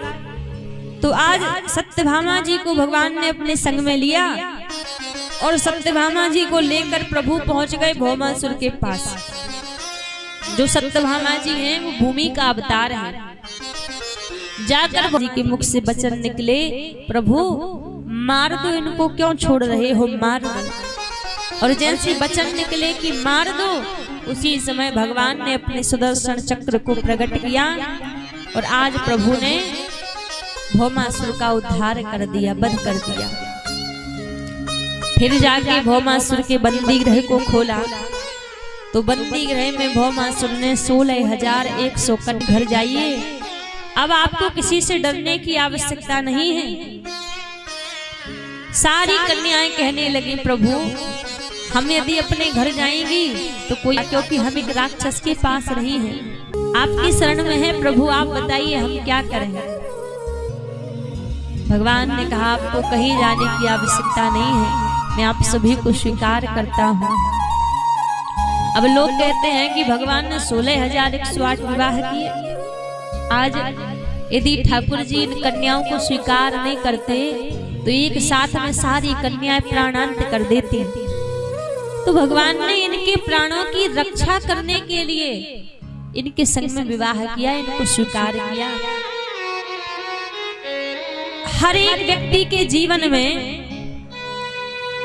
तो आज सत्यभामा जी को भगवान ने अपने संग में लिया और सत्यभामा जी को लेकर प्रभु पहुंच गए भौमासुर के पास। जो सत्यभामा जी हैं वो भूमि का अवतार है। जाकर जी के मुख से वचन निकले प्रभु मार दो इनको, क्यों छोड़ रहे हो, मार दो। और जैसे वचन निकले कि मार दो, उसी समय भगवान ने अपने सुदर्शन चक्र को प्रकट किया और आज प्रभु ने भौमासुर का उद्धार कर दिया, वध कर दिया। फिर जाके भौमासुर के बंदी गृह को खोला तो बंदी गृह में भौमासुर ने 16,100 कन घर जाइए, अब आपको किसी से डरने की आवश्यकता नहीं है। सारी कन्याएं कहने लगी प्रभु हम यदि अपने घर जाएंगी तो कोई, क्योंकि हम एक राक्षस के पास रही हैं, आपकी शरण में है प्रभु, आप बताइए हम क्या करें। भगवान ने कहा आपको कहीं जाने की आवश्यकता नहीं है, मैं आप सभी को स्वीकार करता हूँ। अब लोग कहते हैं कि भगवान ने 16,108 विवाह किए। आज यदि ठाकुर जी इन कन्याओं को स्वीकार नहीं करते तो एक साथ में सारी कन्याएं प्राणांत कर देती। तो भगवान ने इनके प्राणों की रक्षा करने के लिए इनके संग में विवाह किया, इनको स्वीकार किया। हर एक व्यक्ति के जीवन में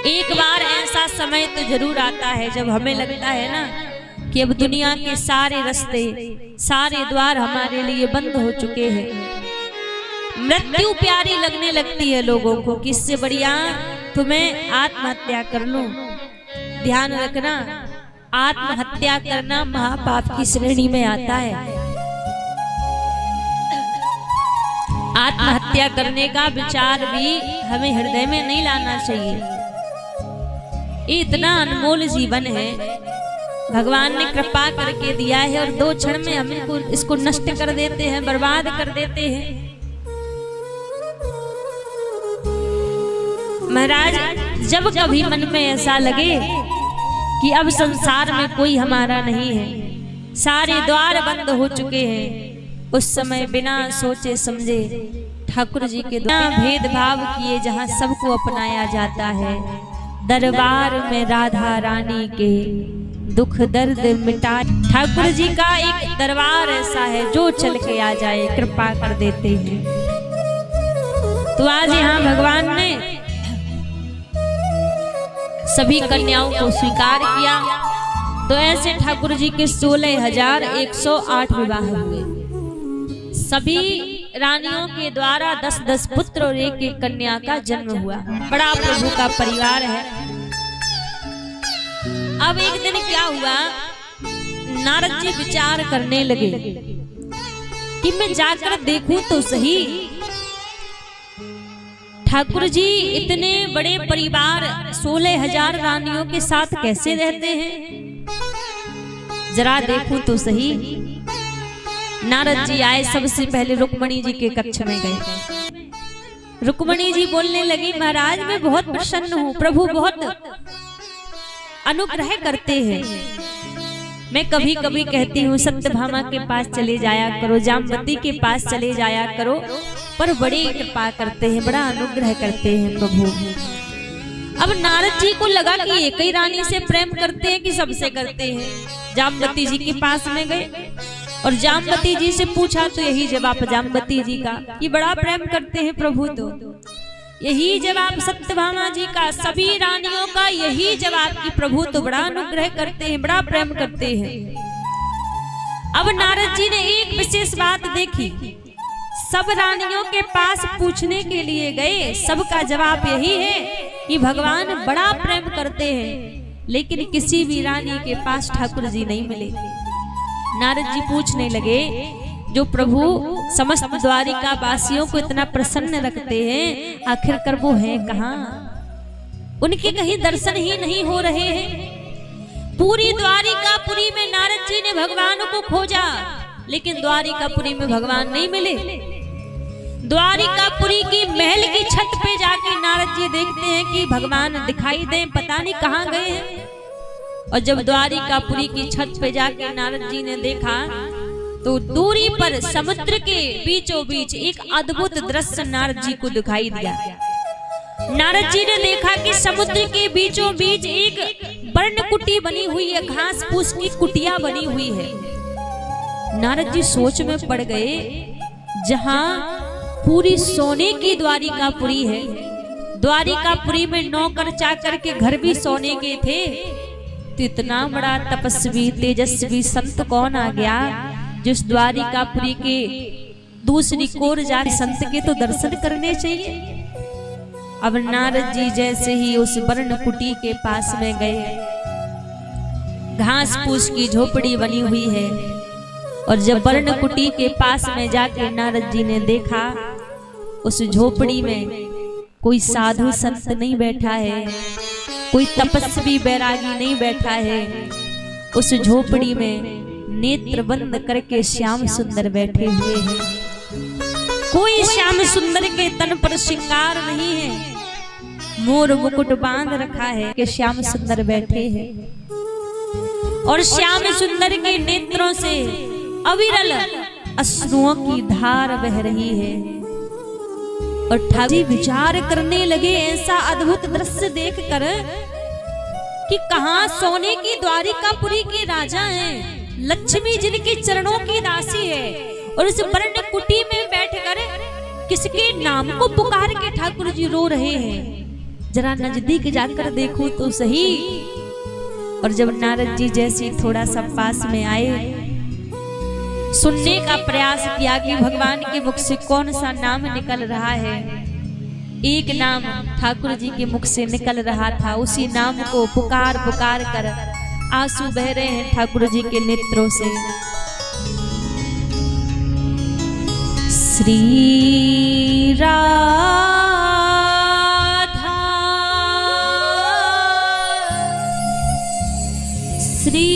एक बार ऐसा समय तो जरूर आता है जब हमें लगता है ना कि अब दुनिया के सारे रास्ते, सारे द्वार हमारे लिए बंद हो चुके हैं। मृत्यु प्यारी लगने लगती है लोगों को कि इससे बढ़िया तुम्हें आत्महत्या कर लो। ध्यान रखना, आत्महत्या करना महापाप की श्रेणी में आता है। आत्महत्या करने का विचार भी हमें हृदय में नहीं लाना चाहिए। ये इतना अनमोल जीवन है, भगवान ने कृपा करके दिया है और 2 क्षण में हम इसको नष्ट कर देते हैं, बर्बाद कर देते हैं। महाराज जब कभी मन में ऐसा लगे कि अब संसार में कोई हमारा नहीं है, सारे द्वार बंद हो चुके हैं, उस समय बिना सोचे समझे ठाकुर जी के द्वारा भेदभाव किए जहाँ सबको अपनाया जाता है, दरबार में राधा रानी के दुख दर्द मिटा। ठाकुर जी का एक दरबार ऐसा है जो चल के आ जाए कृपा कर देते हैं। तो आज यहाँ भगवान ने सभी कन्याओं को स्वीकार किया। तो ऐसे ठाकुर जी के 16,108 विवाह हुए। सभी रानियों के द्वारा 10-10 पुत्र और 1-1 कन्या का जन्म हुआ। बड़ा प्रभु का परिवार है। अब एक दिन क्या हुआ, नारद जी विचार करने लगे कि मैं जाकर देखूं तो सही ठाकुर जी इतने बड़े परिवार 16,000 रानियों के साथ कैसे रहते हैं, जरा देखूं तो सही। नारद जी आए, सबसे पहले रुक्मणी जी के कक्ष में गए। रुक्मणी जी बोलने लगी, महाराज मैं बहुत प्रसन्न हूँ, प्रभु बहुत अनुग्रह करते हैं। मैं कभी कभी कहती हूँ सत्यभामा के पास चले जाया करो, जामवती के पास चले जाया करो, पर बड़ी कृपा करते हैं, बड़ा अनुग्रह करते हैं प्रभु। अब नारद जी को लगा कि एक ही रानी से प्रेम करते हैं कि सबसे करते हैं। जामवती जी के पास में गए और जामवती जी से पूछा तो यही जवाब जामवती जी का कि बड़ा प्रेम करते हैं प्रभु। तो यही जवाब सत्यभामा जी का, सभी रानियों का यही जवाब कि प्रभु तो बड़ा अनुग्रह करते हैं, बड़ा प्रेम करते हैं। अब नारद जी ने एक विशेष बात देखी, सब रानियों के पास पूछने के लिए गए, सबका जवाब यही है कि भगवान बड़ा प्रेम करते हैं, लेकिन किसी भी रानी के पास ठाकुर जी नहीं मिले। नारद जी पूछने लगे, जो प्रभु समस्त द्वारिका वासियों को इतना प्रसन्न रखते हैं, आखिरकार वो हैं कहाँ? उनके कहीं दर्शन ही नहीं हो रहे हैं। पूरी द्वारिकापुरी में नारद जी ने भगवान को खोजा, लेकिन द्वारिकापुरी में भगवान नहीं मिले। द्वारिकापुरी की महल की छत पे जाके नारद जी देखते हैं कि भगवान दिखाई दे, पता नहीं कहाँ गए हैं। और जब द्वारिकापुरी की छत पे जाके नारद जी ने देखा तो दूरी पर समुद्र के बीचों बीच एक अद्भुत दृश्य नारद जी को दिखाई दिया। नारद जी ने देखा कि समुद्र के बीचों बीच एक वर्ण कुटी बनी हुई है, घास फूस की कुटिया बनी हुई है। नारद जी सोच में पड़ गए, जहां पूरी सोने की द्वारिकापुरी है, द्वारिकापुरी में नौकर चाकर के घर भी सोने के थे, तो इतना बड़ा तपस्वी तेजस्वी संत कौन आ गया जिस द्वारिकापुरी के दूसरी कोर जाके संत के तो दर्शन करने चाहिए। अब नारद जी जैसे ही उस वर्ण कुटी के पास में गए, घास फूस की झोपड़ी बनी हुई है, और जब वर्ण कुटी के पास में जाके नारद जी ने देखा उस झोपड़ी में कोई साधु संत नहीं बैठा है, कोई तपस्वी बैरागी नहीं बैठा है। उस झोपड़ी में नेत्र बंद करके श्याम सुंदर बैठे हुए हैं। कोई श्याम सुंदर के तन पर श्रृंगार नहीं है, मोर मुकुट बांध रखा है कि श्याम सुंदर बैठे हैं। और श्याम सुंदर के नेत्रों से अविरल अश्रुओं की धार बह रही है। और ठाकुर जी विचार करने लगे ऐसा अद्भुत दृश्य देखकर कि कहां सोने की द्वारिकापुरी के राजा हैं, लक्ष्मी जिनके चरणों की दासी है, और उस वर्ण कुटी में बैठकर किसके नाम को पुकार के ठाकुर जी रो रहे हैं। जरा नजदीक जाकर देखो तो सही। और जब नारद जी जैसे थोड़ा सा पास में आए, सुनने का प्रयास किया कि भगवान के मुख से कौन सा नाम निकल रहा है। एक नाम ठाकुर जी के मुख से निकल रहा था, उसी नाम को पुकार पुकार कर आंसू बह रहे हैं ठाकुर जी के नेत्रों से। श्री राधा श्री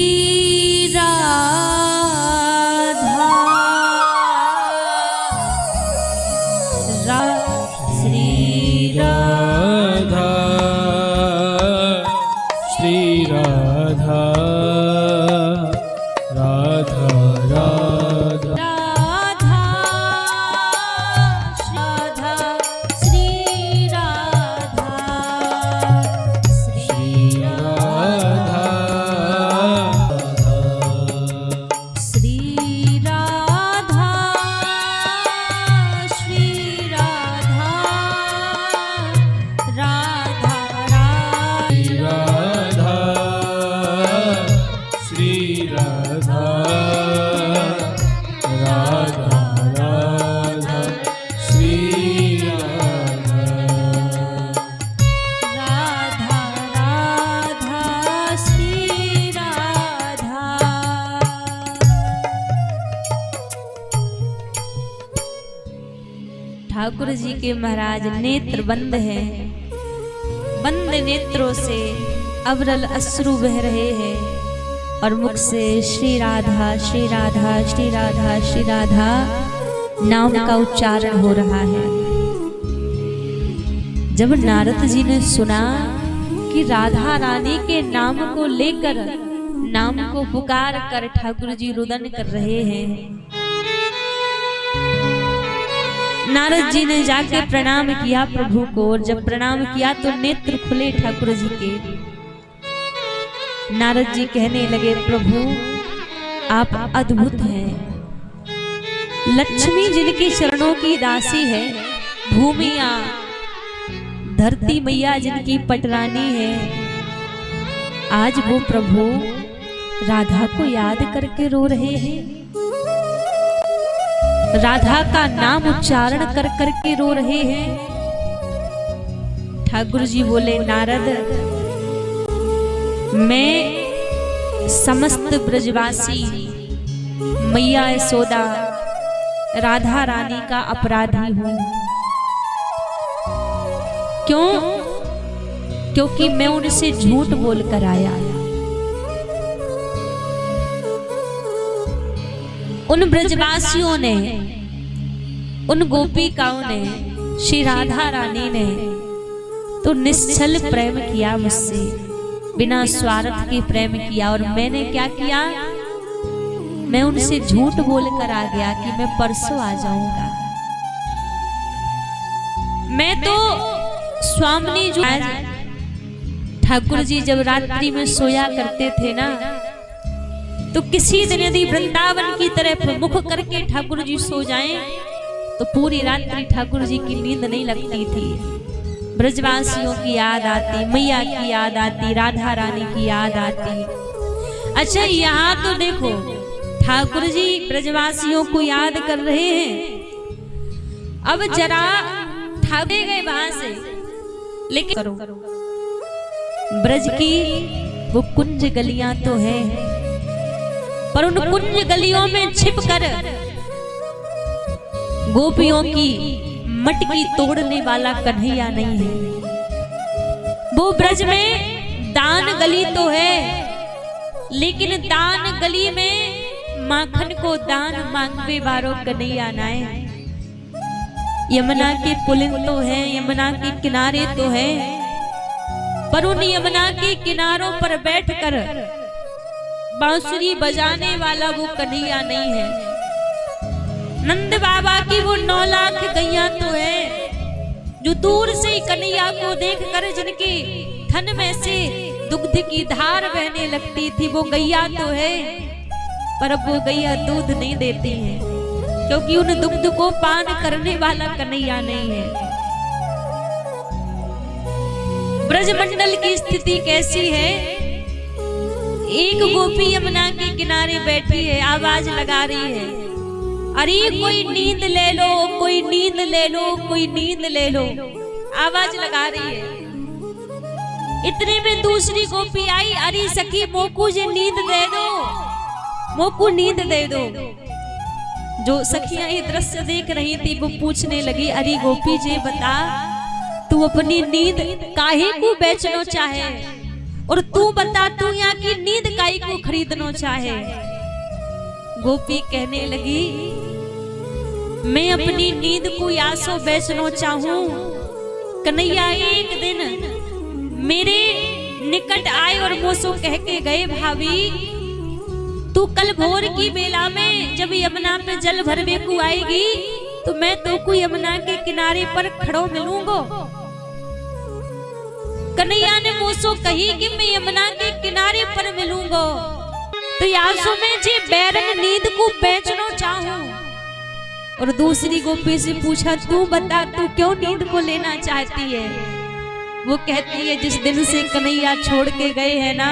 ठाकुर जी के महाराज नेत्र बंद हैं, बंद नेत्रों से अविरल अश्रु बह रहे हैं और मुख से श्री राधा श्री राधा श्री राधा श्री राधा नाम का उच्चारण हो रहा है। जब नारद जी ने सुना कि राधा रानी के नाम को लेकर, नाम को पुकार कर ठाकुर जी रुदन कर रहे हैं, नारद जी ने जाके प्रणाम किया प्रभु को। और जब प्रणाम किया तो नेत्र खुले ठाकुर जी के। नारद जी कहने लगे, प्रभु आप अद्भुत हैं। लक्ष्मी जिनकी चरणों की दासी है, भूमिया धरती मैया जिनकी पटरानी है, आज वो प्रभु राधा को याद करके रो रहे हैं, राधा का नाम उच्चारण कर करके रो रहे हैं। ठाकुर जी बोले, नारद मैं समस्त ब्रजवासी मैया यशोदा राधा रानी का अपराधी हूं। क्यों? क्योंकि मैं उनसे झूठ बोलकर आया। उन ब्रजवासियों ने, उन गोपिकाओं ने, श्री राधा रानी ने तो निश्चल प्रेम किया मुझसे, बिना स्वार्थ के प्रेम किया। और मैंने क्या किया? मैं उनसे झूठ बोलकर आ गया कि मैं परसों आ जाऊंगा। मैं तो स्वामिनी जो ठाकुर जी जब रात्रि में सोया करते थे ना, तो किसी दिन यदि वृंदावन की तरफ मुख करके ठाकुर जी सो जाएं तो पूरी रात्रि ठाकुर जी की नींद नहीं लगती थी। ब्रजवासियों की याद आती, मैया की याद आती, राधा रानी की याद आती। अच्छा, यहाँ तो देखो ठाकुर जी ब्रजवासियों को याद कर रहे हैं। अब जरा ठाकुर गए वहां से, लेकिन करो ब्रज की वो कुंज गलियां तो है, पर उन कुंज गलियों में छिपकर गोपियों की मटकी तोड़ने वाला कन्हैया नहीं है। वो ब्रज में दान गली तो है, लेकिन दान गली में माखन को दान मांगवे वारो कन्हैया नाय। यमुना के पुलिन तो है, यमुना के किनारे तो है, पर उन यमुना के किनारों पर बैठकर बांसुरी बजाने वाला वो कन्हैया नहीं है। नंद बाबा की वो 9 लाख गैया तो है, जो दूर से ही कन्हैया को देखकर जिनके थन में से दुग्ध की धार बहने लगती थी, वो गैया तो है, पर अब वो गैया दूध नहीं देती है, क्योंकि उन दुग्ध को पान करने वाला कन्हैया नहीं है। ब्रजमंडल की स्थिति कैसी है? एक गोपी यमुना के किनारे बैठी है, आवाज लगा रही है, अरे कोई नींद ले लो, कोई नींद ले लो, कोई नींद ले लो, आवाज लगा रही है। इतने में दूसरी गोपी आई, अरे सखी मोकू जे नींद दे दो, मोकू नींद दे दो। जो सखियां ये दृश्य देख रही थी वो पूछने लगी, अरे गोपी जी बता, तू अपनी नींद काहे को बेचना चाहे, और तू बता तू यहाँ की नींद काहे को खरीदना चाहे। गोपी कहने लगी, मैं अपनी नींद को यासो बेचना चाहूं। कन्हैया एक दिन मेरे निकट आए और मुझसे कह के गए, भाभी तू कल भोर की बेला में जब यमुना पे जल भरवे को आएगी तो मैं तो को यमुना के किनारे पर खड़ो मिलूंगा। कन्हैया ने मुझसे कही कि मैं यमुना के किनारे पर मिलूंगा, तो यासो में जी बैरन नींद को बेचना चाहूं। और दूसरी गोपी से पूछा, तू बता तू क्यों नींद को लेना चाहती है। वो कहती है, जिस दिन से कन्हैया छोड़ के गए हैं ना,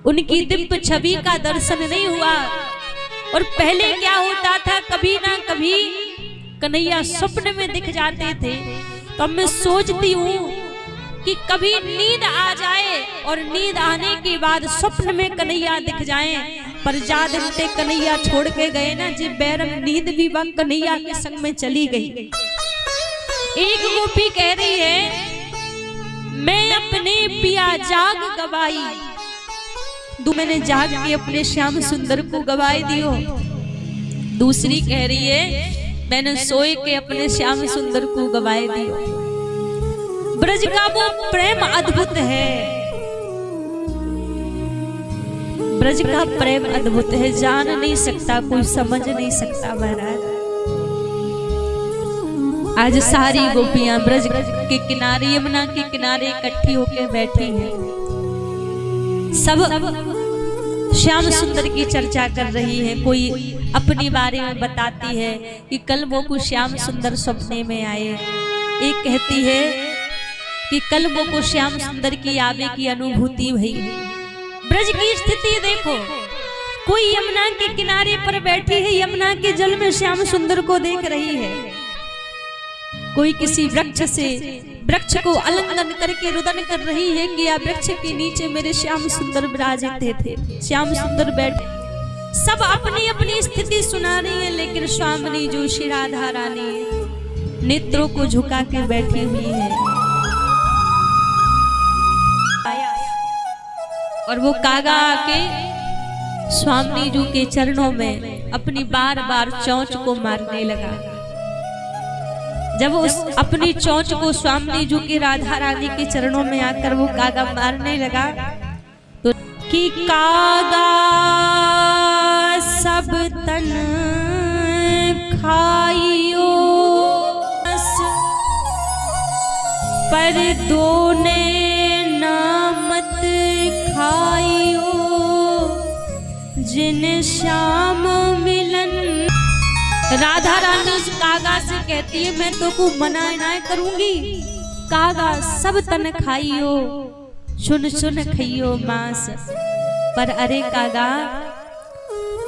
उनकी दिव्य छवि का दर्शन नहीं हुआ। और पहले क्या होता था, कभी ना कभी कन्हैया स्वप्न में दिख जाते थे, तो मैं सोचती हूँ कि कभी नींद आ जाए और नींद आने के बाद स्वप्न में कन्हैया दिख जाएं, पर जा दिन से कन्हैया छोड़ के गए ना, जी बैरम नींद भी वह कन्हैया के संग में चली गई। एक गोपी कह रही है, मैं अपने पिया जाग गवाई, तू मैंने जाग के अपने श्याम सुंदर को गवाई दियो। दूसरी कह रही है, मैंने सोए के अपने श्याम सुंदर को गवाए दियो। ब्रज का वो प्रेम अद्भुत है, ब्रज का प्रेम अद्भुत है, जान नहीं सकता कोई, समझ नहीं सकता महाराज। आज सारी गोपियां ब्रज के किनारे, यमुना के किनारे इकट्ठी होकर बैठी हैं, सब श्याम सुंदर की चर्चा कर रही है। कोई अपने बारे में बताती है कि कल वो को श्याम सुंदर सपने में आए। एक कहती है कि कल वो को श्याम सुंदर की आवे की अनुभूति हुई। ब्रज की स्थिति देखो, कोई यमुना के किनारे पर बैठी है, यमुना के जल में श्याम सुंदर को देख रही है। कोई किसी वृक्ष को आलिंगन करके रुदन कर रही है कि या वृक्ष के नीचे मेरे श्याम सुंदर विराजते थे, श्याम सुंदर बैठे। सब अपनी अपनी स्थिति सुना रही है, लेकिन स्वामिनी जो श्री राधा रानी नेत्रों को झुका के बैठी हुई है। और वो कागा आके स्वामी जी के चरणों में अपनी बार बार चोंच को मारने लगा। जब उस अपनी चोंच को स्वामी जी के राधा रानी के चरणों में आकर वो कागा मारने लगा, तो कि कागा सब तन खाइयो पर दोने नामत खाइयो जिन श्याम मिलन। राधा रानी उस कागा से कहती है, मैं तो को मना ना करूंगी, कागा सब तन खाइयो सुन सुन खइयो मांस, पर अरे कागा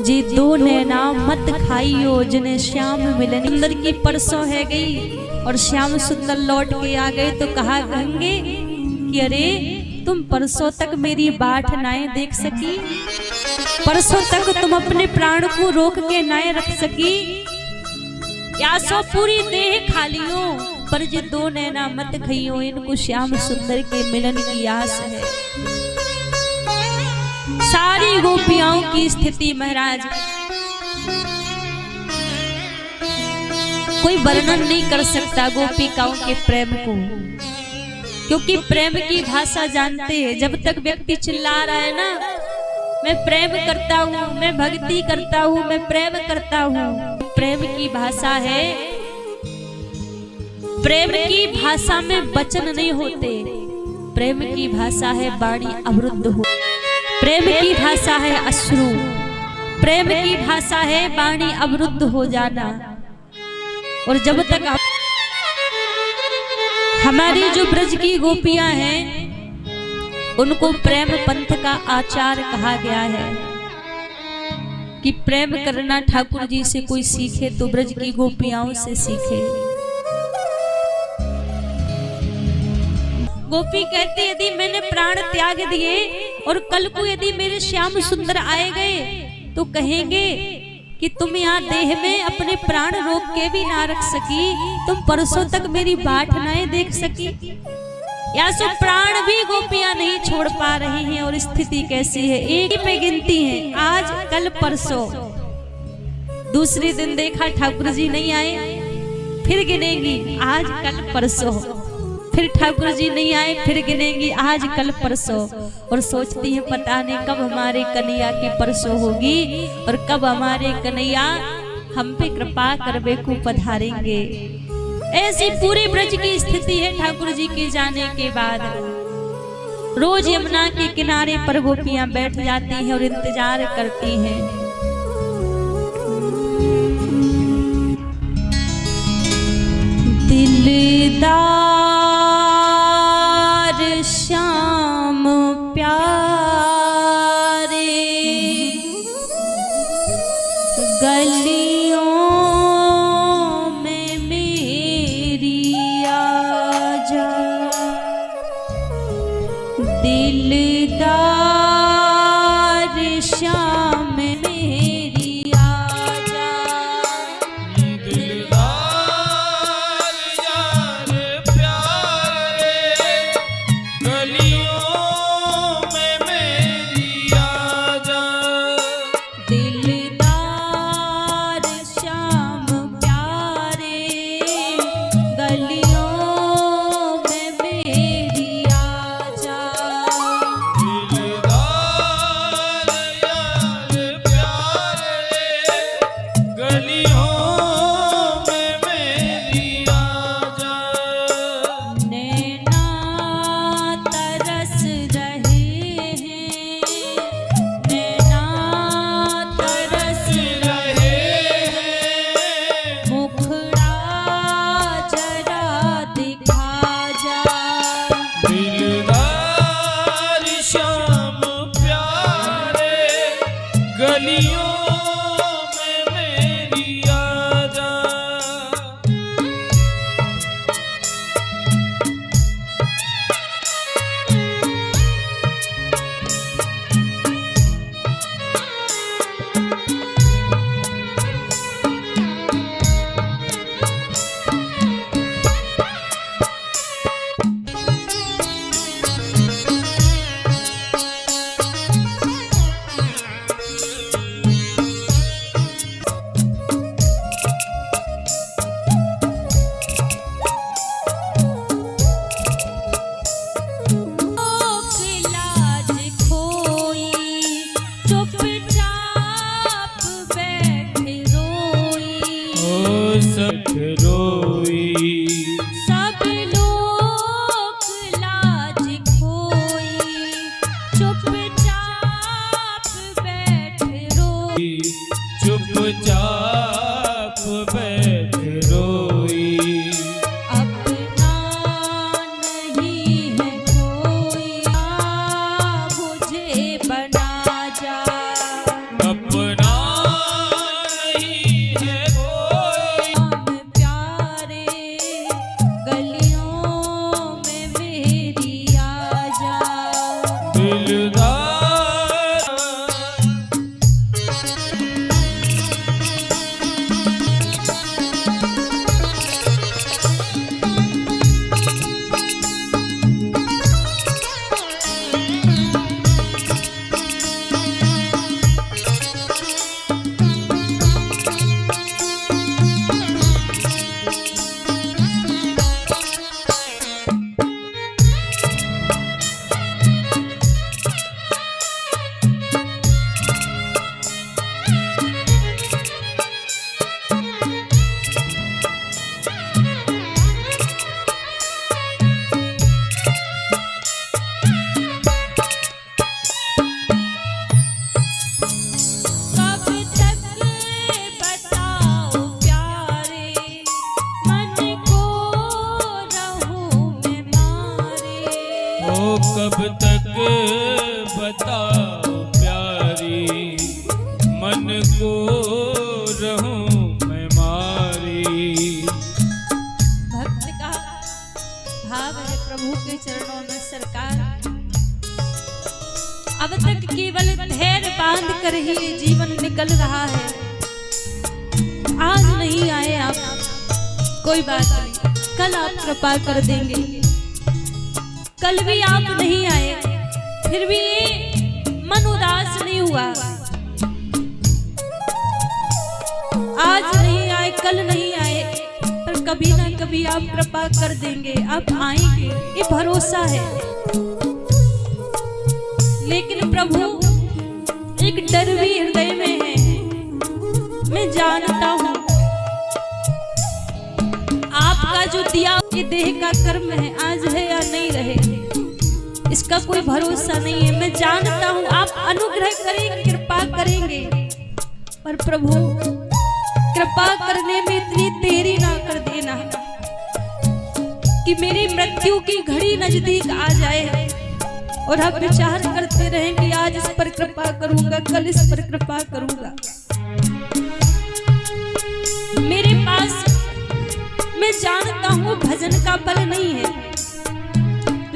जी दो नैना मत खाइयो जिन्हें श्याम मिलन। सुंदर की परसों है गई और श्याम सुंदर लौट के आ गए तो कहा कहेंगे कि अरे तुम परसों तक मेरी बाट नाए देख सकी, परसों तक तुम अपने प्राण को रोक के नाए रख सकी। या सो पूरी देह खालियो पर जे दो नैना मत खइयो, इनको श्याम सुंदर के मिलन की आस है। सारी गोपियाओं की स्थिति महाराज कोई वर्णन नहीं कर सकता गोपिकाओं के प्रेम को, क्योंकि प्रेम की भाषा जानते हैं। जब तक व्यक्ति चिल्ला रहा है ना, मैं प्रेम करता हूँ, मैं भक्ति करता हूँ, मैं प्रेम करता हूँ, प्रेम की भाषा है। प्रेम की भाषा में वचन नहीं होते, प्रेम की भाषा है वाणी अवरुद्ध हो, प्रेम की भाषा है अश्रु, प्रेम की भाषा है वाणी अवरुद्ध हो जाना। और जब तक हमारी जो ब्रज की गोपियां हैं उनको प्रेम पंथ का आचार कहा गया है कि प्रेम करना ठाकुर जी से कोई सीखे तो ब्रज की गोपियाओं से सीखे। गोपी कहती यदि मैंने प्राण त्याग दिए और कल को यदि मेरे श्याम सुंदर आए गए तो कहेंगे कि तुम यहाँ देह में अपने प्राण रोक के भी ना रख सकी, तुम परसों तक मेरी बाट नहीं देख सकी। या सो प्राण भी गोपियां नहीं छोड़ पा रही हैं। और स्थिति कैसी है, एक ही पे गिनती है, आज कल परसों। दूसरे दिन देखा ठाकुर जी नहीं आए, फिर गिनेंगी आज कल परसों, फिर ठाकुर जी नहीं आए, फिर गिनेंगी आज कल परसों। और सोचती है पता नहीं कब हमारे कन्हैया की परसों होगी और कब हमारे कन्हैया हम पे कृपा करवे को पधारेंगे। ऐसी पूरी ब्रज की स्थिति है ठाकुर जी के जाने के बाद। रोज यमुना के किनारे पर गोपियां बैठ जाती हैं और इंतजार करती हैं। दिलदार श्याम प्यारे गलियों में मेरी आजा, दिलदार श्याम मेरी आजा, दिलदार यार प्यारे गलियों में मेरी आजा, दिलदार मन को रहूं मैं मारी। भक्त का भाव है प्रभु के चरणों में सरकार, अब तक केवल धैर्य बांध कर ही ये जीवन निकल रहा है। आज नहीं आए आप, कोई बात नहीं, कल आप कृपा कर देंगे। कल भी आप नहीं आए, फिर भी ये मन उदास नहीं हुआ। आज नहीं आए, कल नहीं आए, पर कभी ना कभी आप कृपा कर देंगे, आप आएंगे, ये भरोसा है। लेकिन प्रभु एक डर भी हृदय में है। मैं जानता हूं आपका जो दिया ये देह का कर्म है, आज है या नहीं रहे, इसका कोई भरोसा नहीं है। मैं जानता हूं आप अनुग्रह करेंगे, कृपा करेंगे, पर प्रभु कृपा करने में इतनी देरी ना कर देना कि मेरी मृत्यु की घड़ी नजदीक आ जाए और आप विचार करते रहें कि आज इस पर कृपा करूंगा, कल इस पर कृपा करूंगा। मेरे पास, मैं जानता हूं भजन का बल नहीं है,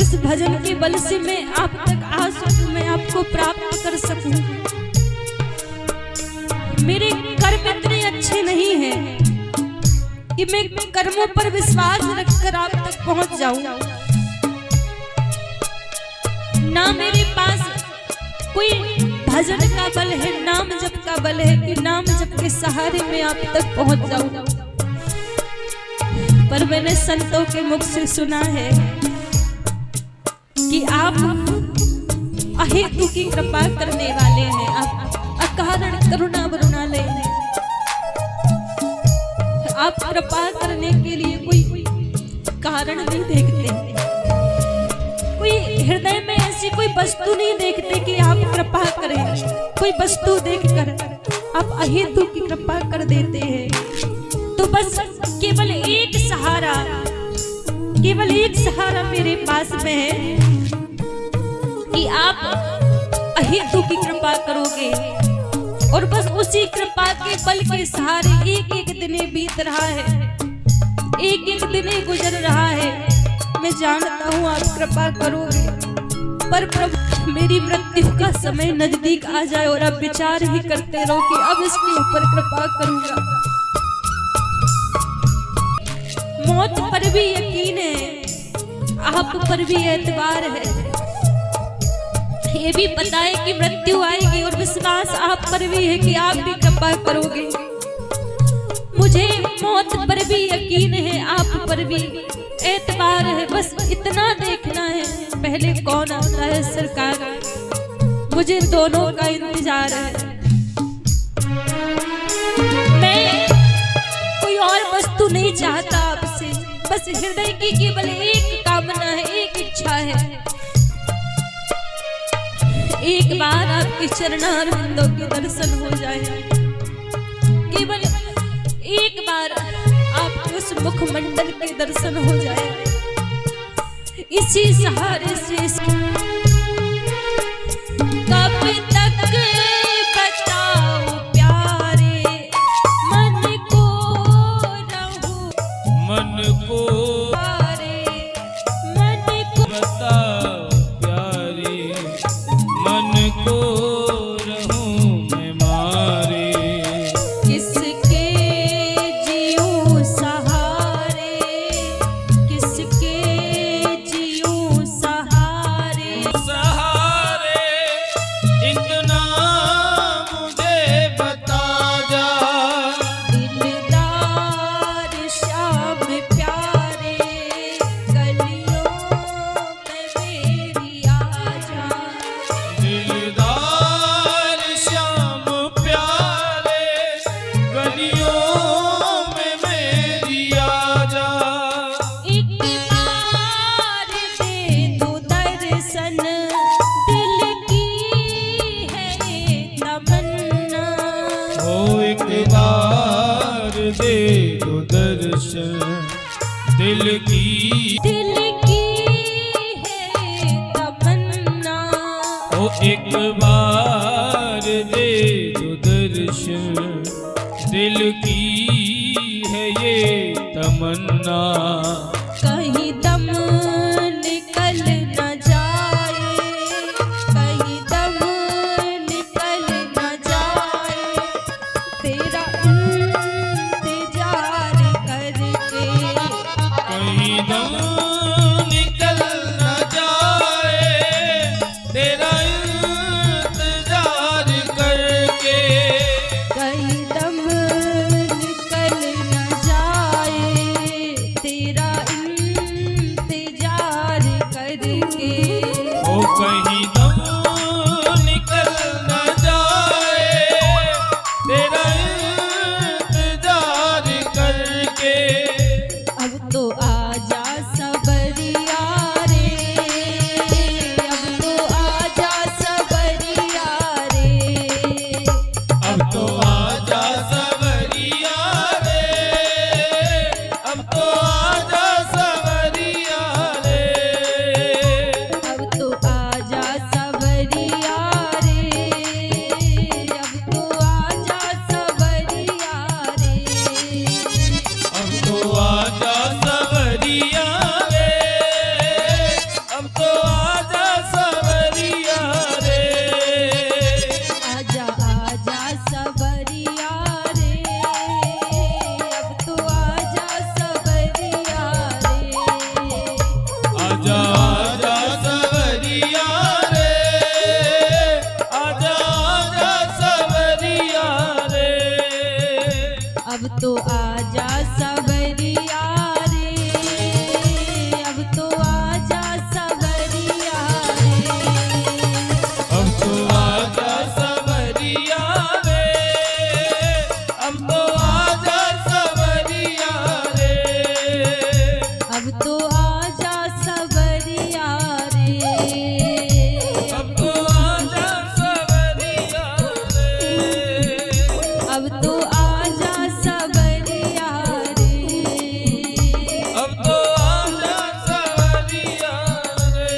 इस भजन के बल से मैं आप तक आ सकूं, मैं आपको प्राप्त कर सकूं। मेरे कर्म इतने अच्छे नहीं हैं कि मैं कर्मों पर विश्वास रखकर आप तक पहुंच जाऊं। ना मेरे पास कोई भजन का बल है, नाम जप का बल है कि नाम जप के सहारे में आप तक पहुंच जाऊं। पर मैंने संतों के मुख से सुना है कि आप अहेतु की कृपा करने वाले हैं, आप अकारण करुणा वरुणालय हैं। आप कृपा करने के लिए कोई कारण नहीं देखते, कोई हृदय में ऐसी कोई वस्तु नहीं देखते कि आप कृपा करें। कोई वस्तु देखकर आप अहेतु की कृपा कर देते हैं। तो बस केवल एक सहारा, केवल एक सहारा मेरे पास में है कि आप अहेतु की कृपा करोगे, और बस उसी कृपा के बल के सहारे एक एक दिन बीत रहा है, एक एक दिन गुजर रहा है। मैं जानता हूँ आप कृपा करोगे, पर प्रभु मेरी मृत्यु का समय नजदीक आ जाए और आप विचार ही करते रहो कि अब इसके ऊपर कृपा करूंगा। मौत पर भी यकीन है, आप पर भी एतबार है, ये भी पता है कि मृत्यु आएगी, और विश्वास आप पर भी है कि आप भी कृपा करोगे। मुझे मौत पर भी यकीन है, आप पर भी एतबार है, बस इतना देखना है पहले कौन आता है सरकार। मुझे दोनों का इंतजार है। मैं कोई और वस्तु नहीं चाहता आपसे, बस हृदय की केवल एक कामना है, एक इच्छा है, एक बार आपके चरणारविंदों के दर्शन हो जाए, केवल एक बार आपके उस मुखमंडल के दर्शन हो जाए। इसी सहारे से कब तक बताओ प्यारे, मन को रहूं, मन को प्यारे, मन को बताओ प्यारे, मन को रहूं मैं मारे। किसके जियूं सहारे, किसके जियूं सहारे, सहारे इतना मुझे बता जा, दिलदार श्याम प्यारे, गलियों में मेरी आजा। दिलदार श्याम प्यारे, गलियों में मेरी आजा। एक बार दे दो दर्शन, दिल की है तमन्ना। ओ एक बार दे दो दर्शन, दिल की दिल की है तमन्ना। ओ एक बार दे दो दर्शन, दिल की है ये तमन्ना। कहीं दम निकल न जाए, कहीं दम निकल न जाए, तेरा इंतजार करके। कहीं दम निकल न जाए तेरा इंतजार करके। कहीं दम निकल न जाए, तेरा इंतजार करके। ओ कहीं दम निकल न जाए तेरा इंतजार करके। अब तो आजा सबरिया रे, अब तो आजा सबरिया रे। अब तो आजा सवरिया रे, अब तो आजा सवरिया रे। अब तो आजा सबरिया रे, अब तो आजा सबरिया रे। अब तो आजा सवरिया रे, अब तो आजा सवरिया रे। आजा आजा सबरिया रे, अब तो आजा सबरिया रे। आजा आजा सवरिया रे, आजा आजा सवरिया रे। अब तो आजा सबरिया रे, अब तो आजा सबरिया रे। अब तो आजा सवरिया रे, अब तो आजा सवरिया रे। अब तो आजा सबरिया रे, अब तो आजा सवरिया रे। अब तो आजा सबरिया रे। अब तो आजा सवरिया रे।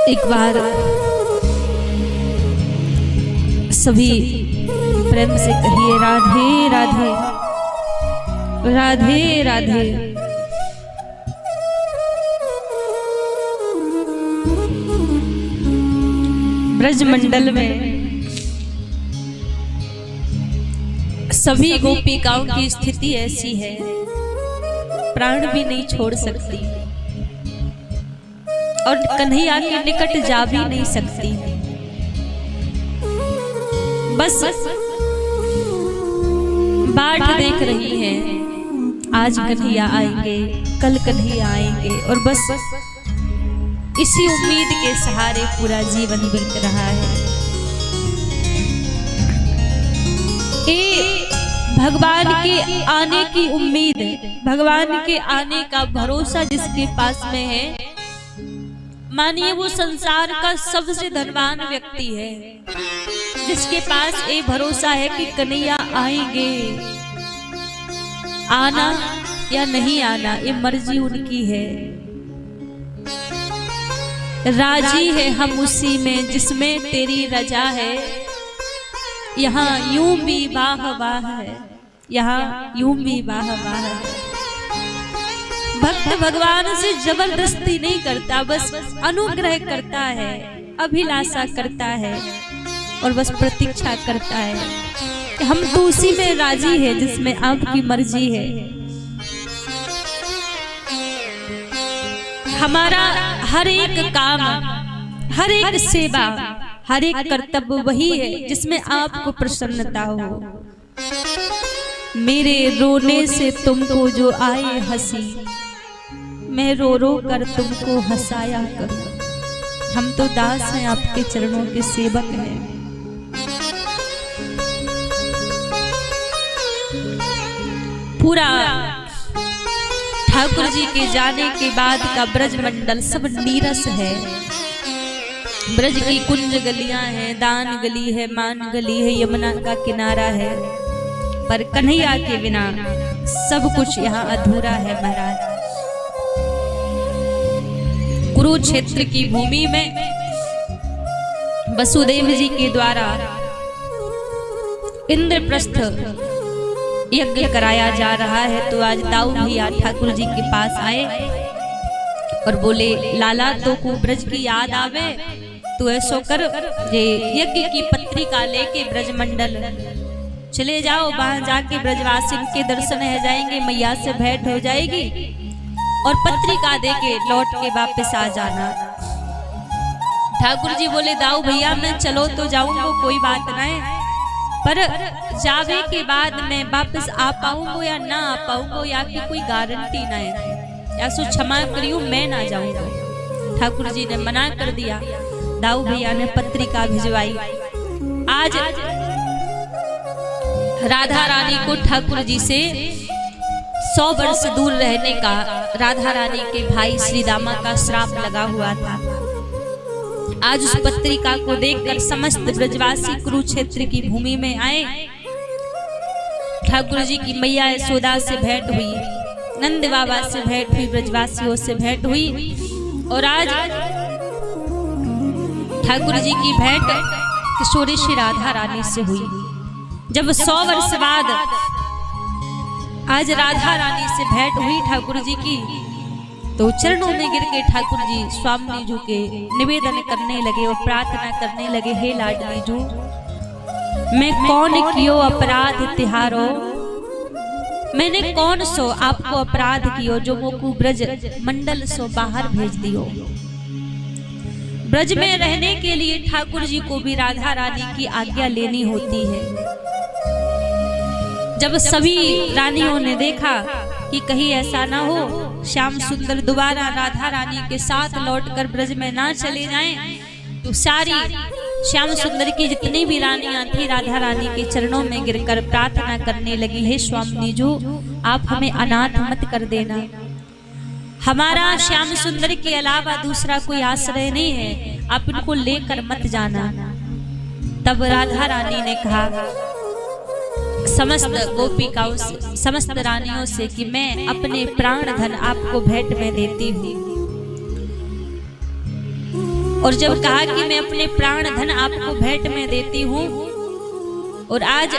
एक बार सभी प्रेम से कहिए राधे राधे, राधे राधे। ब्रजमंडल में सभी गोपिकाओं की स्थिति ऐसी है, प्राण भी नहीं छोड़ सकती और कन्हैया के निकट जा भी नहीं सकती। बस बाट देख रही है, आज कन्हैया आएंगे, कल कन्हैया आएंगे, और बस इसी उम्मीद के सहारे पूरा जीवन बीत रहा है। ये भगवान के आने की उम्मीद, भगवान के आने का भरोसा जिसके पास में है, मानिए वो संसार का सबसे धनवान व्यक्ति है, जिसके पास ये भरोसा है कि कन्हैया आएंगे। आना या नहीं आना ये मर्जी उनकी है। राजी है हम उसी में जिसमें तेरी रजा है। यहाँ यूं भी वाह वाह है, यहाँ यूं भी वाह वाह है। भक्त भगवान से जबरदस्ती नहीं करता, बस अनुग्रह करता है, अभिलाषा करता है और बस प्रतीक्षा करता है कि हम तो उसी में राजी है जिसमें आपकी मर्जी है। हमारा हर एक काम, हर एक सेवा, हर एक कर्तव्य वही है जिसमें आपको प्रसन्नता हो। मेरे रोने से तुमको जो आए हंसी, मैं रो रो कर तुमको हंसाया करूं। हम तो दास हैं, आपके चरणों के सेवक हैं। पूरा ठाकुर जी के जाने के बाद का ब्रजमंडल सब नीरस है। ब्रज की कुंज गलियां हैं, दान गली है, मान गली है, यमुना का किनारा है, पर कन्हैया के बिना सब कुछ यहाँ अधूरा है महाराज। कुरुक्षेत्र की भूमि में वसुदेव जी के द्वारा इंद्रप्रस्थ यज्ञ कराया जा रहा है। तो आज दाऊ भैया ठाकुर जी के पास आए और बोले, लाला तो को ब्रज की याद आवे, तो ऐसो कर ये यज्ञ की पत्रिका लेके ब्रजमंडल चले जाओ, वहां जाके ब्रजवासी के दर्शन हो जाएंगे, मैया से भेंट हो जाएगी, और पत्रिका देके लौट के वापस आ जाना। ठाकुर जी बोले, दाऊ भैया मैं चलो तो जाऊंगा, कोई बात नहीं, पर जावे के बाद मैं वापस आ पाऊंगा या ना आ पाऊंगा या की कोई गारंटी नहीं, या सो क्षमा करियो मैं ना जाऊंगा। ठाकुर जी ने मना कर दिया। दाऊ भैया ने पत्रिका भिजवाई। आज राधा रानी को ठाकुर जी से 100 वर्ष दूर रहने का राधा रानी के भाई श्री दामा का श्राप लगा हुआ था। आज उस पत्रिका को देखकर समस्त ब्रजवासी कुरुक्षेत्र की भूमि में आए। ठाकुर जी की मैया यशोदा से भेंट हुई, नंद बाबा से भेंट हुई, ब्रजवासियों से भेंट हुई, और आज ठाकुर जी की भेंट किशोरी श्री राधा रानी से हुई। जब 100 वर्ष बाद आज राधा रानी से भेंट हुई ठाकुर जी की, तो चरणों में गिर के ठाकुर जी स्वामी जी के निवेदन करने लगे और प्रार्थना करने लगे, हे लाडली जू, मैं कौन कियो अपराध तिहारो, मैंने कौन सो आपको अपराध कियो जो मोकू ब्रज मंडल सो बाहर भेज दियो। ब्रज में रहने के लिए ठाकुर जी को भी राधा रानी की आज्ञा लेनी होती है। जब सभी रानियों ने देखा कि कहीं ऐसा ना हो श्याम सुंदर दोबारा राधा रानी के साथ लौटकर ब्रज में ना चले जाएं, तो सारी श्याम सुंदर की जितनी भी रानियां थी राधा रानी के चरणों में गिरकर प्रार्थना करने लगी, हे स्वामी जी आप हमें अनाथ मत कर देना, हमारा श्याम सुंदर के अलावा दूसरा कोई आश्रय नहीं है, आप इनको लेकर मत जाना। तब राधा रानी ने कहा समस्त गोपिकाओं से, समस्त रानियों से कि मैं अपने प्राण धन आपको भेंट में देती हूँ। और जब कहा कि मैं अपने प्राण धन आपको भेंट में देती हूँ, और आज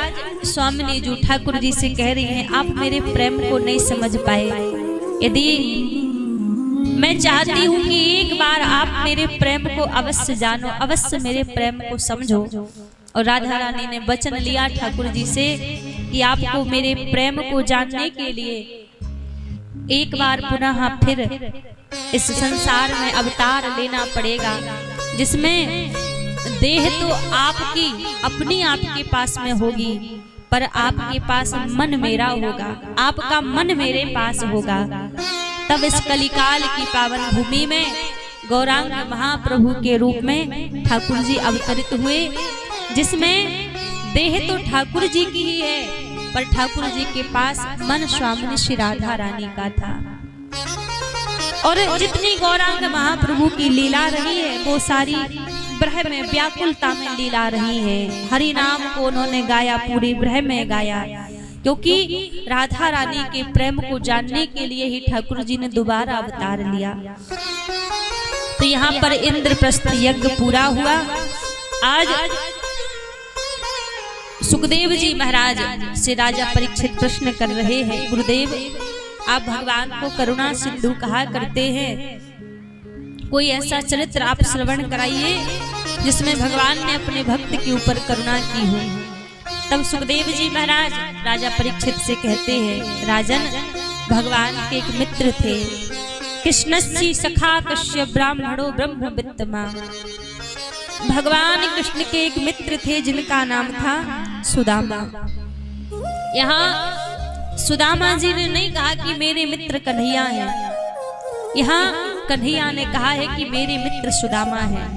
स्वामिनी जी ठाकुर जी से कह रही हैं आप मेरे प्रेम को नहीं समझ पाए, यदि मैं चाहती हूँ कि एक बार आप मेरे प्रेम को अवश्य जानो, अवश्य मेरे प्रेम को समझो। और राधा रानी ने वचन लिया ठाकुर जी से कि आपको मेरे प्रेम को जानने के लिए एक बार पुनः फिर इस संसार में अवतार लेना पड़ेगा, जिसमें देह तो आपकी अपनी आपके पास में होगी, पर आपके पास मन मेरा होगा, आपका मन मेरे पास होगा। तब इस कलिकाल की पावन भूमि में गौरांग महाप्रभु के रूप में ठाकुर जी अवतरित हुए, जिसमें देह तो ठाकुर जी की ही है, पर ठाकुर जी के पास मन स्वामी श्री राधा रानी का था। और जितनी गौरांग महाप्रभु की लीला रही है वो सारी ब्रह्म में व्याकुलता में लीला रही है। हरि नाम को उन्होंने गाया, पूरी ब्रह्म में गाया, क्योंकि राधा रानी के प्रेम को जानने के लिए ही ठाकुर जी ने दोबारा अवतार लिया। तो यहाँ पर इंद्रप्रस्थ यज्ञ पूरा हुआ। आज सुखदेव जी महाराज से राजा परीक्षित प्रश्न कर रहे हैं, गुरुदेव आप भगवान को करुणा सिंधु कहा करते हैं, कोई ऐसा चरित्र आप श्रवण कराइए जिसमें भगवान ने अपने भक्त के ऊपर करुणा की हो। तब सुखदेव जी महाराज राजा परीक्षित से कहते हैं, राजन भगवान के एक मित्र थे, कृष्णस्य सखा कश्यप ब्राह्मणो ब्रह्म वित्तमा। भगवान कृष्ण के एक मित्र थे जिनका नाम था सुदामा। यहाँ सुदामा जी ने नहीं कहा कि मेरे मित्र कन्हैया हैं, यहाँ कन्हैया ने कहा है कि मेरे मित्र सुदामा हैं।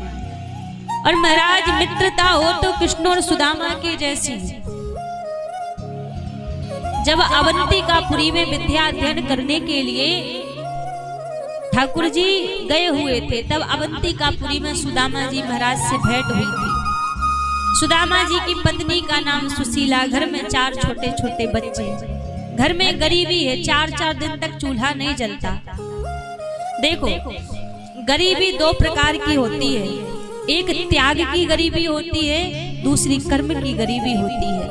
और महाराज मित्रता हो तो कृष्ण और सुदामा के जैसी। जब अवंतिकापुरी में विद्या अध्ययन करने के लिए ठाकुर जी गए हुए थे, तब अवंतिकापुरी में सुदामा जी महाराज से भेंट हुई थी। सुदामा जी की पत्नी का नाम सुशीला, घर में 4 छोटे छोटे बच्चे, घर में गरीबी है, 4-4 दिन तक चूल्हा नहीं जलता। देखो, गरीबी 2 प्रकार की होती है, एक त्याग की गरीबी होती है, दूसरी कर्म की गरीबी होती है।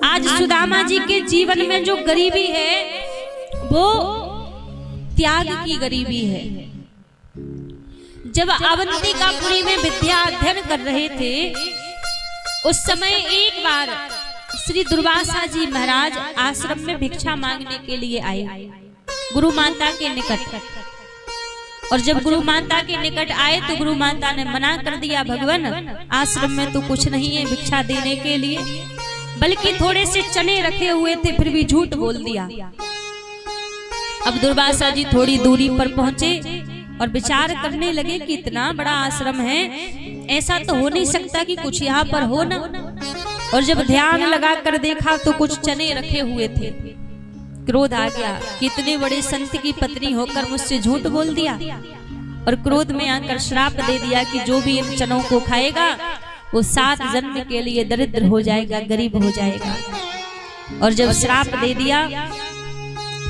आज सुदामा जी के जीवन में जो गरीबी है वो त्याग की गरीबी है। जब अवंतिकापुरी में विद्या अध्ययन कर रहे थे, उस समय एक बार श्री दुर्वासा जी महाराज आश्रम में भिक्षा मांगने के लिए आए गुरु माता के निकट। और जब गुरु माता के निकट आए तो गुरु माता ने मना कर दिया, भगवान आश्रम में तो कुछ नहीं है भिक्षा देने के लिए, बल्कि थोड़े से चने रखे हुए थे, फिर भी झूठ बोल दिया। अब दुर्वासा जी थोड़ी दूरी पर पहुंचे और विचार करने लगे कि इतना बड़ा आश्रम है, ऐसा तो हो नहीं सकता कि कुछ यहाँ पर हो ना। और जब ध्यान लगा कर देखा तो कुछ चने रखे हुए थे। क्रोध आ गया कि इतने बड़े संत की पत्नी होकर मुझसे झूठ बोल दिया, और क्रोध में आकर श्राप दे दिया कि जो भी इन चनों को खाएगा वो 7 जन्म के लिए दरिद्र हो जाएगा, गरीब हो जाएगा। और जब श्राप दे दिया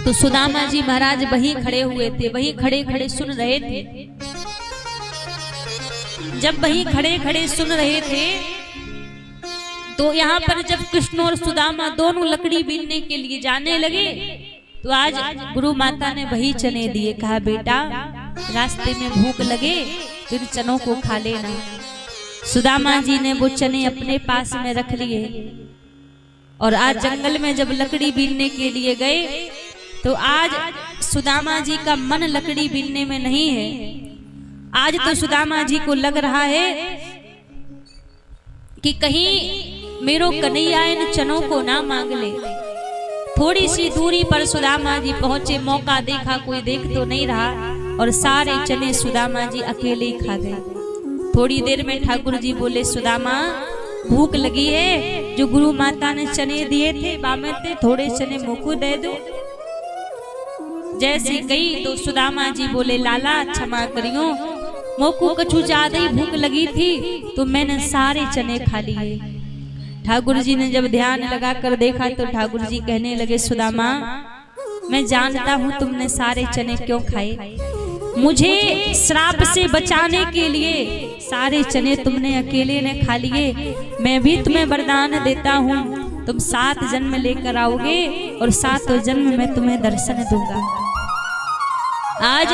तो सुदामा जी महाराज वहीं खड़े हुए थे, वहीं खड़े खड़े सुन रहे थे। जब वहीं खड़े खड़े सुन रहे थे तो यहाँ पर जब कृष्ण और सुदामा दोनों लकड़ी बीनने के लिए जाने लगे तो आज गुरु माता ने वही चने दिए, कहा बेटा रास्ते में भूख लगे तो इन चनों को खा लेना। सुदामा जी ने वो चने अपने पास में रख लिए, और आज जंगल में जब लकड़ी बीनने के लिए गए तो आज सुदामा जी का मन लकड़ी बीनने में नहीं है। आज तो सुदामा जी को लग रहा है कि कहीं मेरो कन्हैया इन चनों को ना मांग ले। थोड़ी सी दूरी पर सुदामा जी पहुंचे, मौका देखा कोई देख तो नहीं रहा, और सारे चने सुदामा जी अकेले ही खा गए। थोड़ी देर में ठाकुर जी बोले, सुदामा भूख लगी है, जो गुरु माता ने चने दिए थे बामे थे, थोड़े चने मुझको दे दो। जैसे गई तो सुदामा जी बोले, लाला क्षमा करियो, मोकू कछु ज्यादा ही भूख लगी थी तो मैंने सारे चने खा लिए। ठाकुर जी ने जब ध्यान लगा कर देखा तो ठाकुर जी कहने लगे, सुदामा मैं जानता हूँ तुमने सारे चने क्यों खाए, मुझे श्राप से बचाने के लिए सारे चने तुमने अकेले ने खा लिए। मैं भी तुम्हें वरदान देता हूँ, तुम 7 जन्म लेकर आओगे और 7 जन्म में तुम्हें दर्शन दूंगा। आज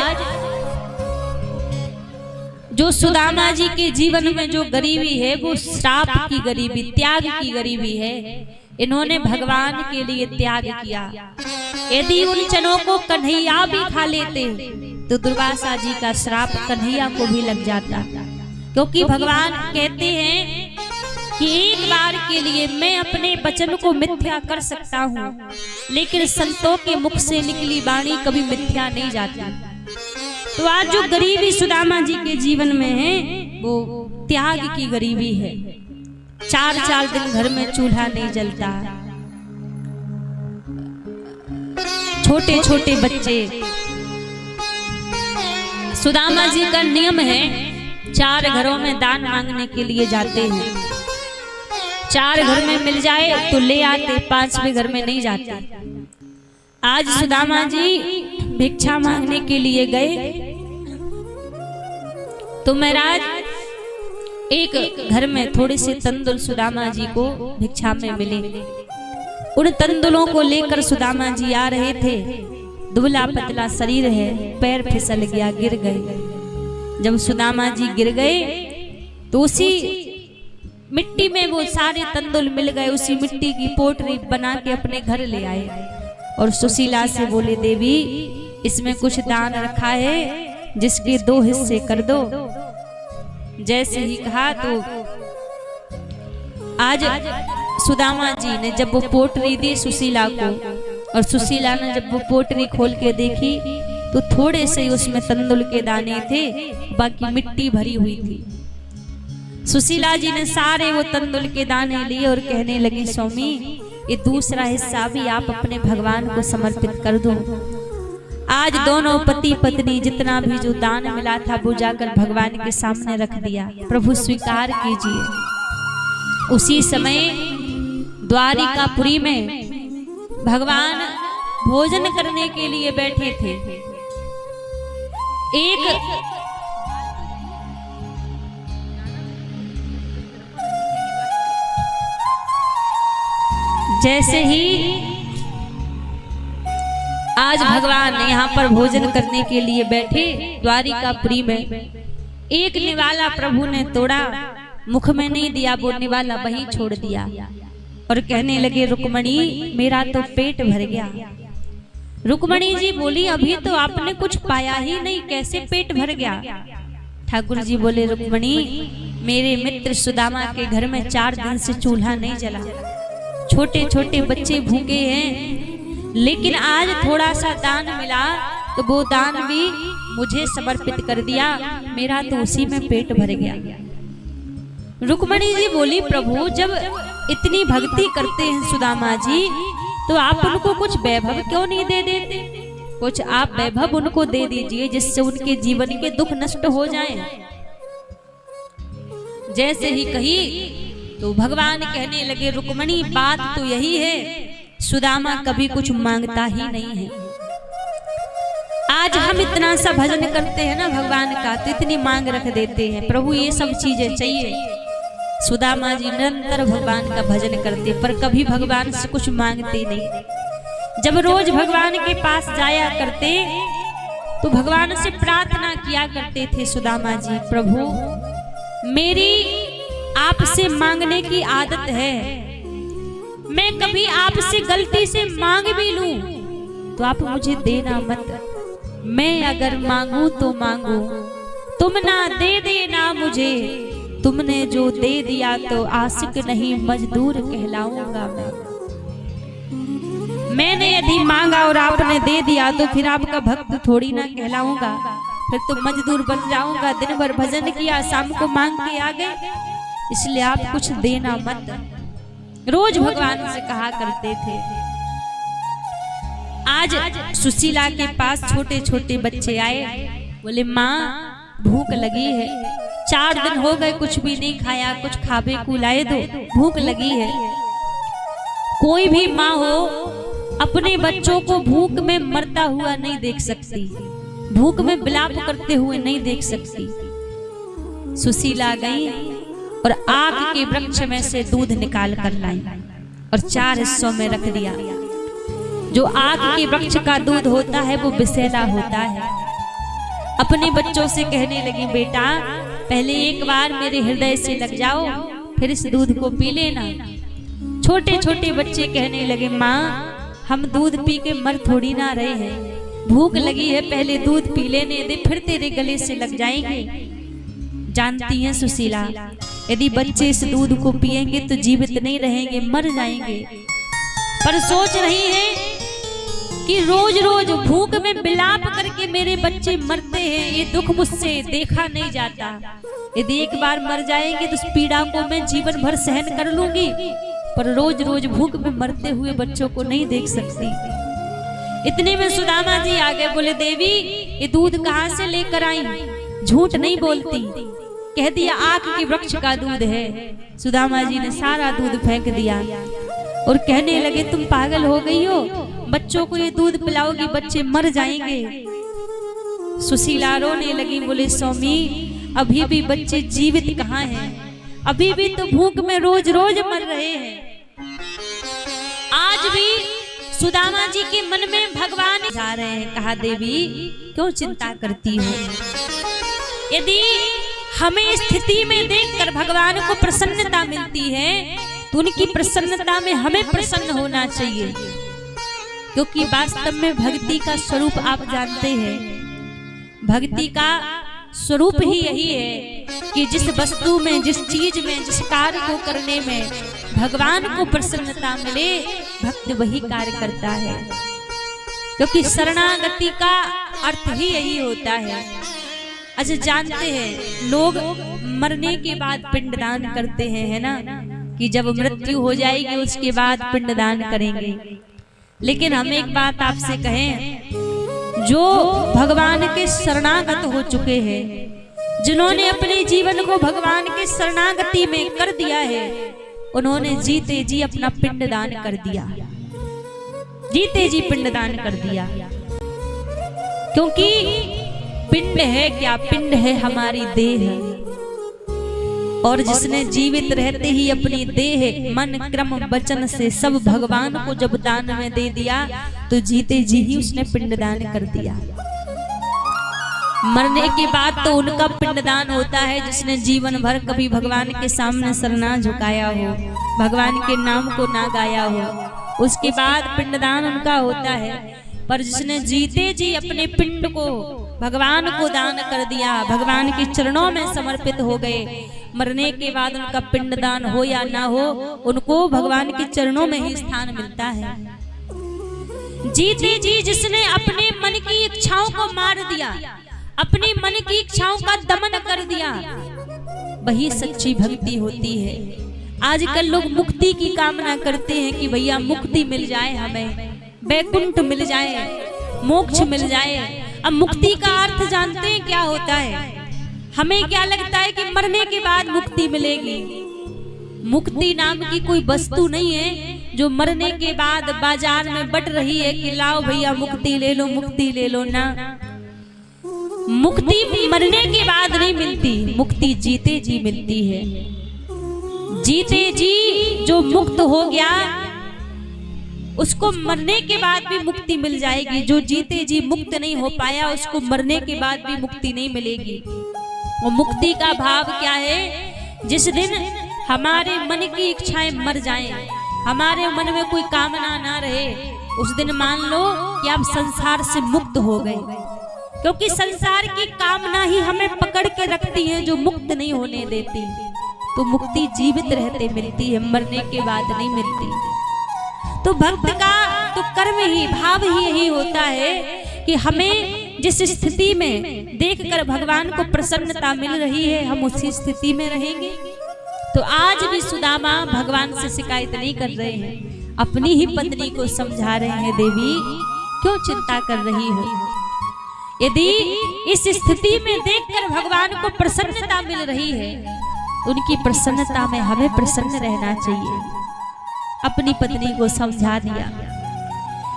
जो सुदामा जी के जीवन में जो गरीबी है वो श्राप की गरीबी, त्याग की गरीबी है। इन्होंने भगवान के लिए त्याग किया। यदि उन चनों को कन्हैया भी खा लेते तो दुर्वासा जी का श्राप कन्हैया को भी लग जाता, क्योंकि भगवान कहते हैं कि एक बार के लिए मैं अपने वचन को मिथ्या कर सकता हूँ, लेकिन संतों के मुख से निकली वाणी कभी मिथ्या नहीं जाती। तो आज जो गरीबी सुदामा जी के जीवन में है वो त्याग की गरीबी है। 4-4 दिन घर में चूल्हा नहीं जलता, छोटे छोटे बच्चे। सुदामा जी का नियम है 4 घरों में दान मांगने के लिए जाते हैं, 4 घर में मिल जाए तो ले आते, 5वें घर में नहीं जाते। आज सुदामा जी भिक्षा मांगने के लिए गए तो महाराज एक घर में थोड़े से तंदुल सुदामा जी को भिक्षा में मिले। उन तंदुलों को लेकर सुदामा जी आ रहे थे। दुबला पतला शरीर है, पैर फिसल गया, गिर गए। जब सुदामा जी गिर गए तो उसी मिट्टी में वो सारे तंदुल मिल गए। उसी मिट्टी की पोटली बना के अपने घर ले आए और सुशीला से बोले, देवी इसमें कुछ दान रखा है, जिसके 2 हिस्से कर दो। जैसे ही कहा तो आज सुदामा जी ने जब वो पोटली दी सुशीला को, और सुशीला ने जब वो पोटली खोल के देखी तो थोड़े से उसमें तंदुल के दाने थे, बाकी मिट्टी भरी हुई थी। सुशीला जी ने सारे वो तंदुल के दाने लिए और कहने लगी, स्वामी ये दूसरा हिस्सा भी आप अपने भगवान को समर्पित कर दो। आज दोनों पति पत्नी जितना भी जो दान मिला था वो जाकर भगवान के सामने रख दिया। प्रभु स्वीकार कीजिए। उसी समय द्वारिकापुरी में भगवान भोजन करने के लिए बैठे थे। एक जैसे ही आज भगवान यहाँ पर भोजन करने के लिए बैठे द्वारिकापुरी में, एक निवाला प्रभु ने तोड़ा, मुख में नहीं दिया, वो निवाला वहीं छोड़ दिया और कहने लगे रुक्मणी मेरा तो पेट भर गया। रुक्मणी जी बोली अभी तो आपने कुछ पाया ही नहीं, कैसे पेट भर गया? ठाकुर जी बोले रुक्मणी मेरे मित्र सुदामा के घर में 4 दिन से चूल्हा नहीं जला, छोटे छोटे बच्चे भूखे हैं, लेकिन आज थोड़ा सा दान मिला तो वो दान भी मुझे समर्पित कर दिया, मेरा तो उसी में पेट भर गया। रुक्मणी जी बोली प्रभु जब इतनी भक्ति करते हैं सुदामा जी तो आप उनको कुछ वैभव क्यों नहीं दे देते? कुछ आप वैभव उनको दे दीजिए जिससे उनके जीवन के दुख नष्ट हो जाएं। जैसे ही कही तो भगवान कहने लगे रुक्मणी बात तो यही है, सुदामा कभी कुछ मांगता ही नहीं है। आज हम इतना सा भजन करते हैं ना भगवान का तो इतनी मांग रख देते हैं, प्रभु ये सब चीजें चाहिए। सुदामा जी निरंतर भगवान का भजन करते पर कभी भगवान से कुछ मांगते नहीं। जब रोज भगवान के पास जाया करते तो भगवान से प्रार्थना किया करते थे सुदामा जी, प्रभु मेरी आपसे मांगने की आदत है, मैं कभी आपसे गलती से मांग भी लूं तो आप मुझे देना मत, मैं अगर मांगू तो मांगू, तुम ना दे देना मुझे, तुमने जो दे दिया तो आशिक नहीं मजदूर कहलाऊंगा मैंने यदि मांगा और आपने दे दिया तो फिर आपका भक्त थोड़ी ना कहलाऊंगा, फिर तो मजदूर बन जाऊंगा। दिन भर भजन किया, शाम को मांग के आ गए, इसलिए आप कुछ देना मत, रोज भगवान से कहा करते थे। आज सुशीला के पास छोटे छोटे बच्चे आए, बोले माँ भूख लगी है, 4 दिन हो गए कुछ भी नहीं खाया, कुछ खावे को लाए दो, भूख लगी है। कोई भी माँ हो अपने बच्चों को भूख में मरता हुआ नहीं देख सकती, भूख में विलाप करते हुए नहीं देख सकती। सुशीला गई और आग के वृक्ष में से दूध निकाल कर लाई और 4 हिस्सों में रख दिया। जो आग के वृक्ष का दूध होता है वो विषैला होता है। अपने बच्चों से कहने लगी बेटा पहले एक बार मेरे हृदय से लग जाओ, फिर इस दूध को पी लेना। छोटे छोटे बच्चे कहने लगे माँ हम दूध पी के मर थोड़ी ना रहे हैं, भूख लगी है, पहले दूध पी लेने दे, फिर तेरे गले से लग जाएंगे। जानती हैं सुशीला यदि बच्चे इस दूध को पिएंगे तो जीवित नहीं रहेंगे, मर जाएंगे, पर सोच रही है कि रोज रोज भूख में विलाप करके मेरे बच्चे मरते हैं, ये दुख मुझसे देखा नहीं जाता। यदि एक बार मर जाएंगे तो उस पीड़ा को मैं जीवन भर सहन कर लूंगी, पर रोज रोज भूख में मरते हुए बच्चों को नहीं देख सकती। इतने में सुदामा जी आ गए, बोले देवी ये दूध कहाँ से लेकर आई? झूठ नहीं बोलती, कह दिया आग के वृक्ष का दूध है। सुदामा जी ने सारा दूध फेंक दिया और कहने लगे तुम पागल हो गई हो, बच्चों को ये दूध पिलाओगी बच्चे मर जाएंगे। सुशीला रोने लगी, बोले स्वामी अभी भी बच्चे जीवित कहाँ हैं, अभी भी तो भूख में रोज रोज मर रहे हैं। आज भी सुदामा जी के मन में भगवान जा रहे हैं। कहा देवी क्यों चिंता करती हो, यदि हमें स्थिति में देखकर भगवान को प्रसन्नता मिलती है तो उनकी प्रसन्नता में हमें प्रसन्न होना चाहिए, क्योंकि वास्तव में भक्ति का स्वरूप आप जानते हैं। भक्ति का स्वरूप ही यही है कि जिस वस्तु में, जिस चीज में, जिस कार्य को करने में भगवान को प्रसन्नता मिले, भक्त वही कार्य करता है, क्योंकि शरणागति का अर्थ ही यही होता है। अच्छा जानते हैं लोग मरने के बाद पिंडदान करते हैं, है ना, कि जब मृत्यु हो जाएगी उसके बाद पिंडदान करेंगे। लेकिन हम एक बात आपसे कहें, जो भगवान के शरणागत हो चुके हैं, जिन्होंने अपने जीवन को भगवान के शरणागति में कर दिया है, उन्होंने जीते जी अपना पिंडदान कर दिया, जीते जी पिंडदान कर दिया। क्योंकि पिंड है क्या? पिंड है हमारी देह, और जिसने जीवित रहते ही अपनी देह मन क्रम वचन से सब भगवान को जब दान में दे दिया, तो जीते जी ही उसने पिंडदान कर दिया। मरने के बाद तो उनका पिंडदान होता है जिसने जीवन भर कभी भगवान के सामने सर ना झुकाया हो, भगवान के नाम को ना गाया हो, उसके बाद पिंडदान उनका होता है। पर जिसने जीते जी अपने पिंड को भगवान को दान कर दिया, भगवान के चरणों में समर्पित हो गए, मरने के बाद उनका पिंडदान हो या ना हो, उनको भगवान के चरणों में ही स्थान मिलता है। जीते जी जिसने अपने मन की इच्छाओं को मार दिया, अपनी मन की इच्छाओं का दमन कर दिया, वही सच्ची भक्ति होती है। आजकल लोग मुक्ति की कामना करते हैं कि भैया मुक्ति मिल जाए, हमें वैकुंठ मिल जाए, मोक्ष मिल जाए। अब मुक्ति का अर्थ जानते हैं क्या होता है? हमें क्या लगता है कि मरने के बाद मुक्ति मिलेगी। मुक्ति नाम की कोई वस्तु नहीं है जो मरने के बाद बाजार में बट रही है कि लाओ भैया मुक्ति ले लो, मुक्ति ले लो। ना, मुक्ति मरने के बाद नहीं मिलती, मुक्ति जीते जी मिलती है। जीते जी जो मुक्त हो गया उसको मरने के बाद भी मुक्ति मिल जाएगी। जो जीते जी मुक्त नहीं हो पाया उसको मरने के बाद भी मुक्ति नहीं मिलेगी। और मुक्ति का भाव क्या है? जिस दिन हमारे मन की इच्छाएं मर जाएं, हमारे मन में कोई कामना ना रहे, उस दिन मान लो कि आप संसार से मुक्त हो गए। क्योंकि संसार की कामना ही हमें पकड़ के रखती है, जो मुक्त नहीं होने देती। तो मुक्ति जीवित रहते मिलती है, मरने के बाद नहीं मिलती। तो भक्त का तो कर्म ही, भाव ही यही होता है कि हमें जिस स्थिति में देखकर भगवान को प्रसन्नता मिल रही है, हम उसी स्थिति में रहेंगे। तो आज भी सुदामा भगवान से शिकायत नहीं कर रहे हैं, अपनी ही पत्नी को समझा रहे हैं, देवी क्यों चिंता कर रही हो? यदि इस स्थिति में देखकर भगवान को प्रसन्नता मिल रही है, तो उनकी प्रसन्नता में हमें प्रसन्न रहना चाहिए। अपनी पत्नी को समझा दिया,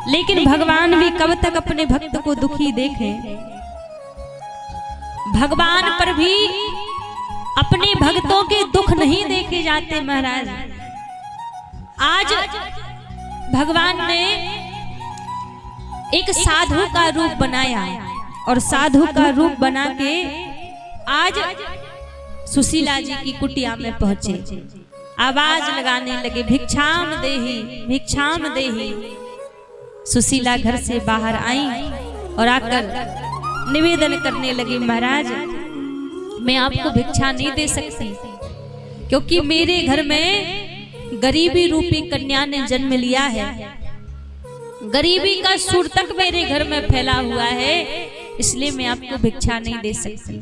लेकिन भगवान भी कब तक अपने भक्त को दुखी देखें? भगवान पर भी अपने भक्तों के दुख नहीं देखे जाते महाराज। आज भगवान ने एक साधु का रूप बनाया, और साधु का रूप बना के आज सुशीला जी की कुटिया में पहुंचे। आवाज लगाने लगे, भिक्षाम देहि, भिक्षाम देहि। सुशीला घर से बाहर आई और आकर निवेदन करने लगी, महाराज मैं आपको भिक्षा नहीं दे सकती, क्योंकि मेरे घर में गरीबी रूपी कन्या ने जन्म लिया है। गरीबी का सूरतक मेरे घर में फैला हुआ है, इसलिए मैं आपको भिक्षा नहीं दे सकती।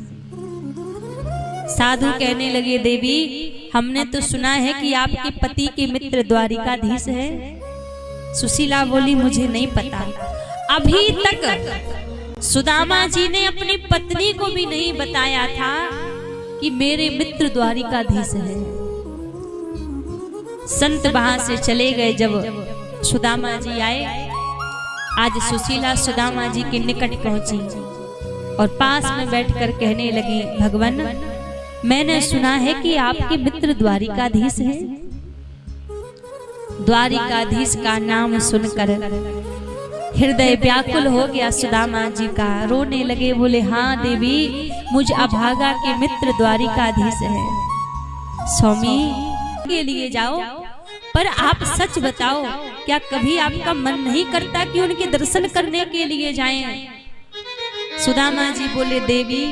साधु कहने लगे, देवी हमने तो सुना है कि आपके पति के मित्र द्वारिकाधीश है। सुशीला बोली, मुझे नहीं पता। अभी तक सुदामा जी ने अपनी पत्नी को भी नहीं बताया था कि मेरे मित्र द्वारिकाधीश है। संत वहां से चले गए। जब सुदामा जी आए, आज सुशीला सुदामा जी के निकट पहुंची और पास में बैठकर कहने लगी, भगवान मैंने सुना है कि आपके मित्र द्वारिकाधीश हैं। द्वारिकाधीश का नाम सुनकर हृदय व्याकुल हो गया सुदामा जी का, रोने लगे। बोले, हाँ देवी, मुझ अभागा के मित्र द्वारिकाधीश है। स्वामी के लिए जाओ, पर आप सच बताओ, क्या कभी आपका मन नहीं करता कि उनके दर्शन करने के लिए जाएं? सुदामा जी बोले, देवी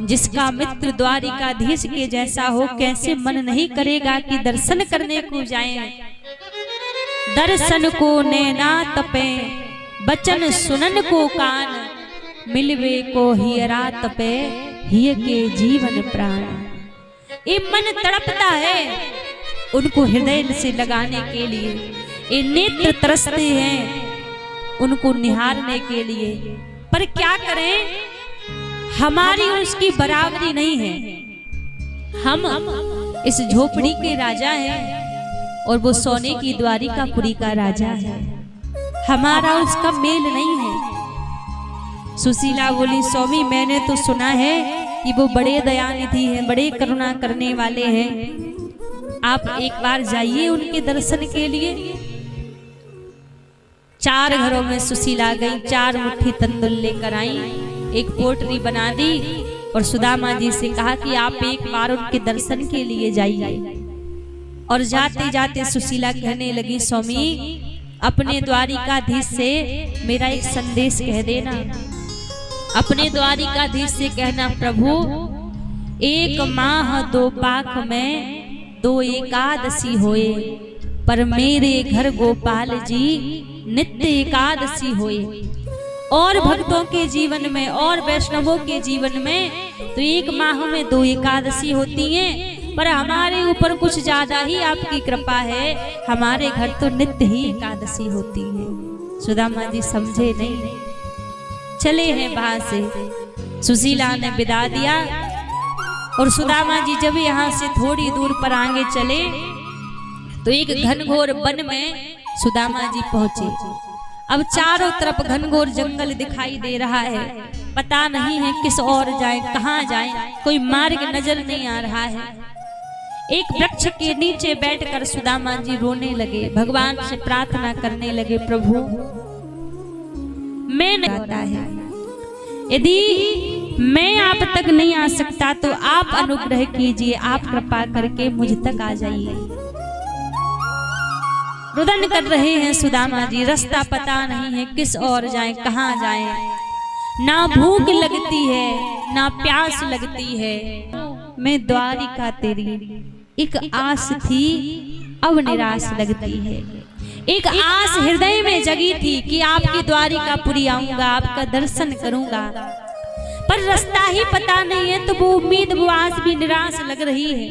जिसका मित्र द्वारिकाधीश के जैसा हो, कैसे मन नहीं करेगा कि दर्शन करने को जाएं? दर्शन को नैना तपे, बचन सुनन को कान, मिलवे को हियरा तपे, हिय के जीवन प्राण। ये मन तड़पता है उनको हृदय से लगाने के लिए, ये नेत्र तरसते हैं उनको निहारने के लिए, पर क्या करें, हमारी और उसकी बराबरी नहीं है। हम इस झोपड़ी के राजा हैं और वो सोने की द्वारिकापुरी का राजा है। हमारा उसका मेल नहीं है। सुशीला बोली, स्वामी मैंने तो सुना है कि वो बड़े दयानिधि हैं, बड़े करुणा करने वाले हैं। आप एक बार जाइए उनके दर्शन के लिए। 4 घरों में सुशीला गई, 4 मुट्ठी तंदुल लेकर आई, एक पोटरी बना दी और सुदामा जी से कहा कि आप एक बार उनके दर्शन के लिए जाइए। और जाते जाते सुशीला कहने लगी, स्वामी अपने द्वारिकाधीश से मेरा एक संदेश कह देना। अपने द्वारिकाधीश से कहना, प्रभु 1 माह 2 पाख में 2 एकादशी होए, पर मेरे घर गोपाल जी नित्य एकादशी होए। और भक्तों के जीवन में और वैष्णवों के जीवन में तो 1 माह में 2 एकादशी होती हैं, पर हमारे ऊपर कुछ ज्यादा ही आपकी कृपा है, हमारे घर तो नित्य ही एकादशी होती है। सुदामा जी समझे नहीं, चले हैं वहां से। सुशीला ने विदा दिया और सुदामा जी जब यहाँ से थोड़ी दूर पर आगे चले तो एक घनघोर वन में सुदामा जी पहुंचे। अब चारों तरफ घनघोर जंगल दिखाई दे रहा है, पता नहीं है किस ओर जाए, कहाँ जाए, कोई मार्ग नजर नहीं आ रहा है। एक वृक्ष के नीचे बैठकर सुदामा जी रोने लगे, भगवान से प्रार्थना करने लगे, प्रभु मैं नहीं आता है, यदि मैं आप तक नहीं आ सकता तो आप अनुग्रह कीजिए, आप कृपा करके मुझ तक आ जाइए। रुदन कर रहे हैं सुदामा जी, रास्ता पता नहीं है किस ओर जाएं, कहाँ जाएं, ना भूख लगती है ना प्यास लगती है। मैं द्वारिका तेरी एक आस थी अब निराश लगती है। एक आस हृदय में जगी थी कि आपकी द्वारिकापुरी आऊंगा, आपका दर्शन करूंगा, पर रास्ता ही पता नहीं है, तो वो उम्मीद वो आस भी निराश लग रही है।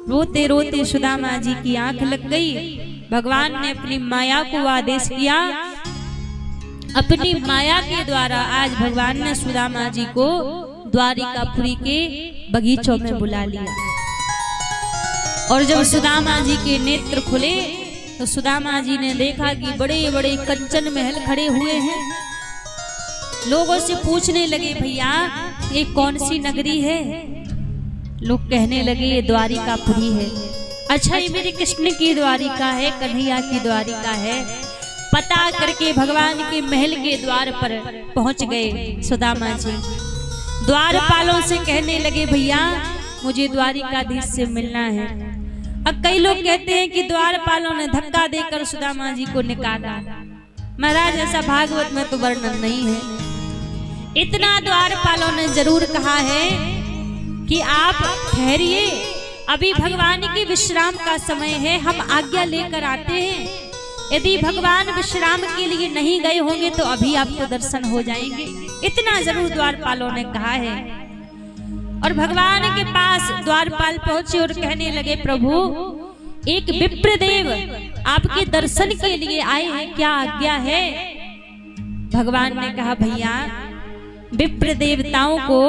रोते रोते सुदामा जी की आंख लग गई। भगवान ने अपनी माया को आदेश किया, अपनी माया के द्वारा आज भगवान ने सुदामा जी को द्वारिकापुरी के बगीचों में बुला लिया। और जब सुदामा जी के नेत्र खुले तो सुदामा जी ने देखा कि बड़े बड़े कंचन महल खड़े हुए हैं। लोगों से पूछने लगे, भैया ये कौन सी नगरी है? लोग कहने लगे ये द्वारिकापुरी है। अच्छा, ये मेरे कृष्ण की द्वारिका है, कन्हैया की द्वारिका है। पता करके भगवान के महल के द्वार पर पहुंच गए सुदामा जी। द्वारपालों से कहने लगे, भैया मुझे द्वारिकाधीश से मिलना है। अब कई लोग कहते हैं कि द्वारपालों ने धक्का देकर सुदामा जी को निकाला। महाराज ऐसा भागवत में तो वर्णन नहीं है। इतना द्वारपालों ने जरूर कहा है कि आप ठहरिए, अभी भगवान के विश्राम का समय है, हम आज्ञा लेकर आते हैं। यदि भगवान विश्राम के लिए नहीं गए होंगे तो अभी आपको दर्शन हो जाएंगे। इतना जरूर द्वारपालों ने कहा है। और भगवान के पास द्वारपाल पहुंचे और कहने लगे, प्रभु एक विप्रदेव आपके दर्शन के लिए आए हैं, क्या आज्ञा है? भगवान ने कहा, भैया विप्र देवताओं को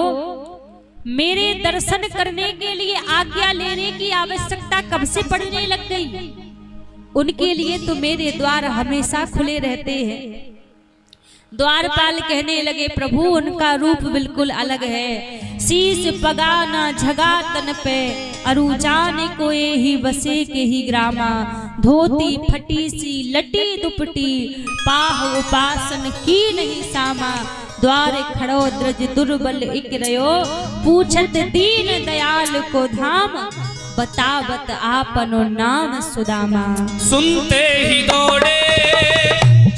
मेरे दर्शन करने के लिए आज्ञा लेने की आवश्यकता कब से पड़ने लग गई? उनके लिए तो मेरे द्वार हमेशा खुले रहते हैं। द्वारपाल कहने लगे, प्रभु उनका रूप बिल्कुल अलग है। शीश पगाना झगा तन पे, अरु जाने को ही बसे के ही ग्रामा। धोती फटी सी लटी दुपटी, पाह उपासन की नहीं सामा। द्वार खड़ो द्रज दुर्बल इक रयो, पूछत दीन दयाल को धाम। बतावत आपनो नाम सुदामा। सुनते ही दौड़े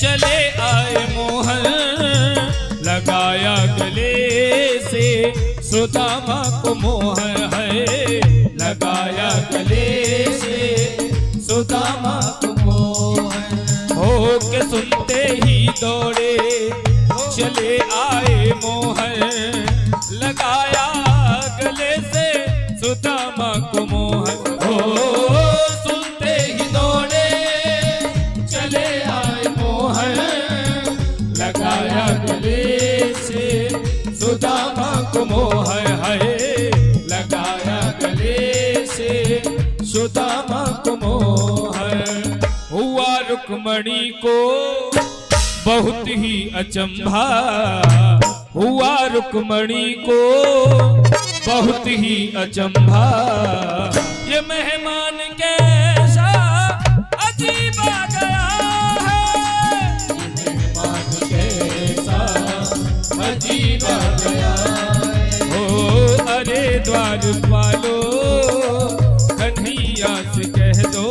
चले आए मोहन, लगाया गले से सुदामा को मोहन है। लगाया गले से सुदामा को मोहन हो के सुनते ही दौड़े चले आए मोहन। लगाया गले से सुदामा को मोहन हो, सुनते ही दौड़े चले आए मोहन। लगाया गले रुक्मणी को बहुत ही अचंभा हुआ, रुक्मणी को बहुत ही अचंभा। ये मेहमान कैसा अजीब आ गया है, ये मेहमान कैसा अजीब आ गया है। ओ अरे द्वारपालो कन्हैया से कह दो,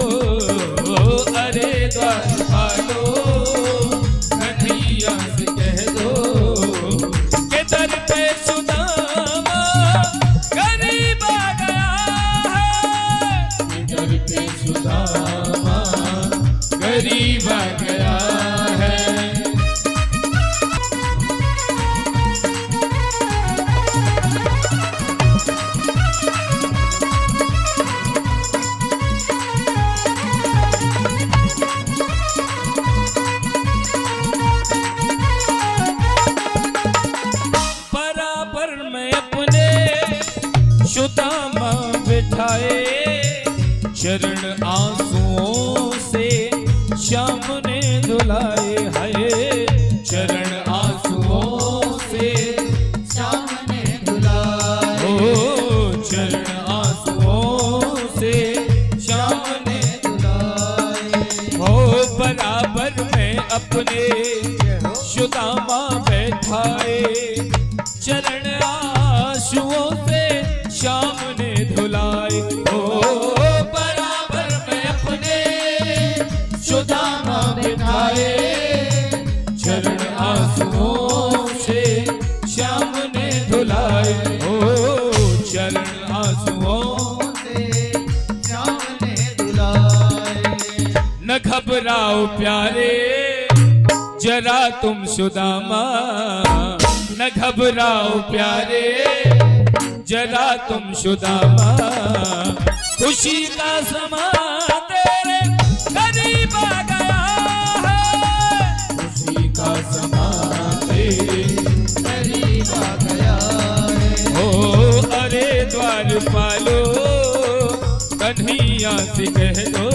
अरे द्वारपालो कन्हैया से कह दो के दर पे सुदामा गरीब आ गया है, के दर पे सुदामा गरीब आ गया है। सुदामा बिठाए चरण आंसुओं से श्याम ने धुलाए, है चरण आंसुओं से श्याम ने धुलाए, ओ चरण आंसुओं से श्याम ने धुलाए। हो बराबर में अपने सुदामा बैठाए चरण आंसुओं से श्याम ने धुलाए, ओ बराबर में अपने सुदामा बिठाए चरण आंसुओं से श्याम ने धुलाए, ओ चरण आंसुओं से श्याम ने धुलाए। न घबराओ प्यारे जरा तुम सुदामा, न घबराओ प्यारे जरा तुम सुदामा, खुशी का समा तेरे करीब आ गया है, खुशी का समा तेरे करीब आ गया है। ओ अरे द्वारपालो कन्हैया से कह दो,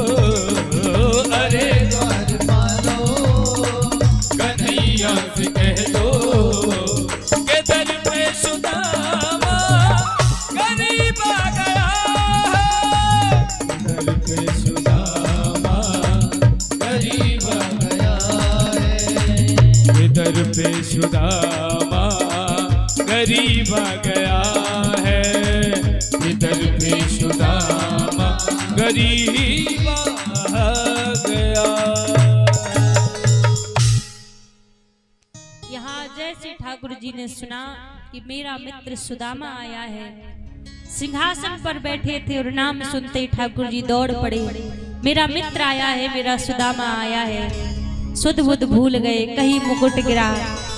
अरे द्वारपालो कन्हैया से कह दो के दर पे सुदामा गरीब आ गया है, दर पे सुदामा गरीब आ गया है, दर पे सुदामा गरीब आ गया है, दर पे सुदामा गरीब आ गया। यहाँ जैसे ठाकुर जी ने सुना कि मेरा मित्र सुदामा आया है, सिंहासन पर बैठे थे और नाम सुनते ही ठाकुर जी दौड़ पड़े, मेरा मित्र आया है, मेरा सुदामा आया है। सुध बुध भूल गए, कहीं मुकुट गिरा,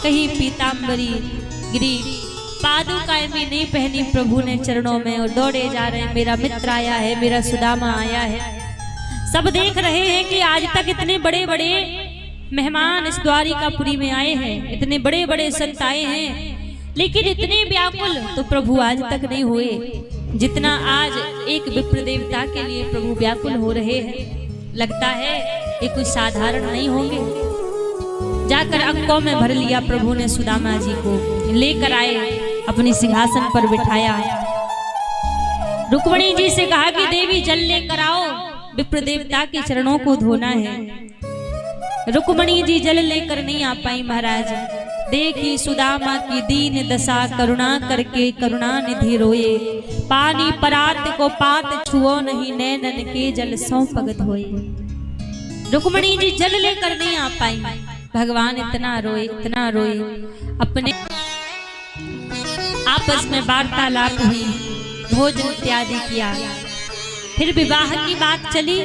कहीं पीताम्बरी गिरी, पादुकाएं भी नहीं पहनी प्रभु ने चरणों में और दौड़े जा रहे हैं, मेरा मित्र आया है, मेरा सुदामा आया है। सब देख रहे हैं कि आज तक इतने बड़े बड़े मेहमान इस द्वारिकापुरी में आए हैं, इतने बड़े बड़े संत आए हैं, लेकिन इतने व्याकुल तो प्रभु आज तक नहीं हुए जितना आज एक विप्र देवता के लिए प्रभु व्याकुल हो रहे हैं। लगता है ये कुछ साधारण नहीं होंगे। जाकर अंकों में भर लिया प्रभु ने सुदामा जी को, लेकर आए अपने सिंहासन पर बिठाया। रुक्मणी जी से कहा कि देवी जल लेकर आओ, विप्र देवता के चरणों को धोना है। रुक्मणी जी जल लेकर नहीं आ पाई महाराज। देखी सुदामा की दीन दशा, करुणा करके करुणा निधि रोए। पानी परात को पात छुओ नहीं, नैनन के जल सौ पगत होए। रुक्मणी जी जल लेकर नहीं आ पाई। भगवान इतना रोए, इतना रोए। अपने आपस में वार्तालाप हुई, भोजन इत्यादि किया। फिर विवाह की बात चली।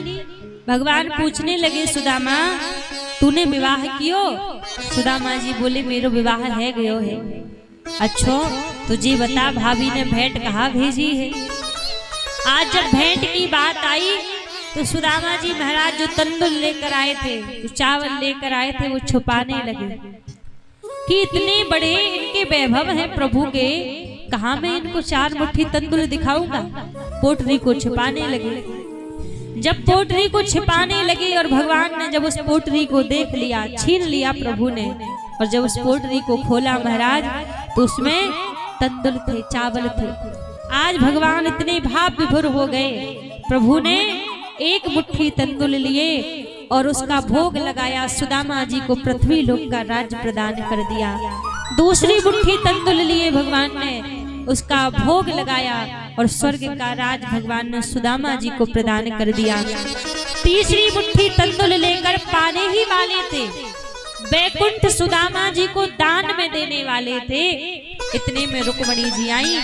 भगवान पूछने लगे सुदामा तूने विवाह कियो? सुदामा जी बोले मेरो विवाह है गयो है। अच्छो तुझे बता भाभी ने भेंट कहाँ भेजी है? आज जब भेंट की बात आई तो सुदामा जी महाराज जो तंदुल लेकर आए थे, जो चावल लेकर आए थे, वो छुपाने लगे कि इतने बड़े इनके वैभव हैं प्रभु के, कहाँ मैं इनको 4 मुट्ठी तंदुल दिखाऊंगा। पोटरी को छुपाने लगे। जब पोटरी को छिपाने लगे और भगवान ने जब उस पोटरी को देख लिया, छीन लिया प्रभु ने, और जब उस पोटरी को खोला महाराज तो उसमें तंदुल थे, चावल थे। आज भगवान इतने भाव विभोर हो गए, प्रभु ने एक मुट्ठी तंदुल लिए और उसका भोग लगाया, सुदामा जी को पृथ्वी लोक का राज्य प्रदान कर दिया। दूसरी मुट्ठी तंदुल लिए भगवान ने उसका भोग लगाया और स्वर्ग का राज भगवान ने सुदामा जी को प्रदान कर दिया। तीसरी मुट्ठी तंदुल लेकर पाने ही वाले थे, बैकुंठ सुदामा जी को दान में देने वाले थे। इतने में रुक्मणी जी आई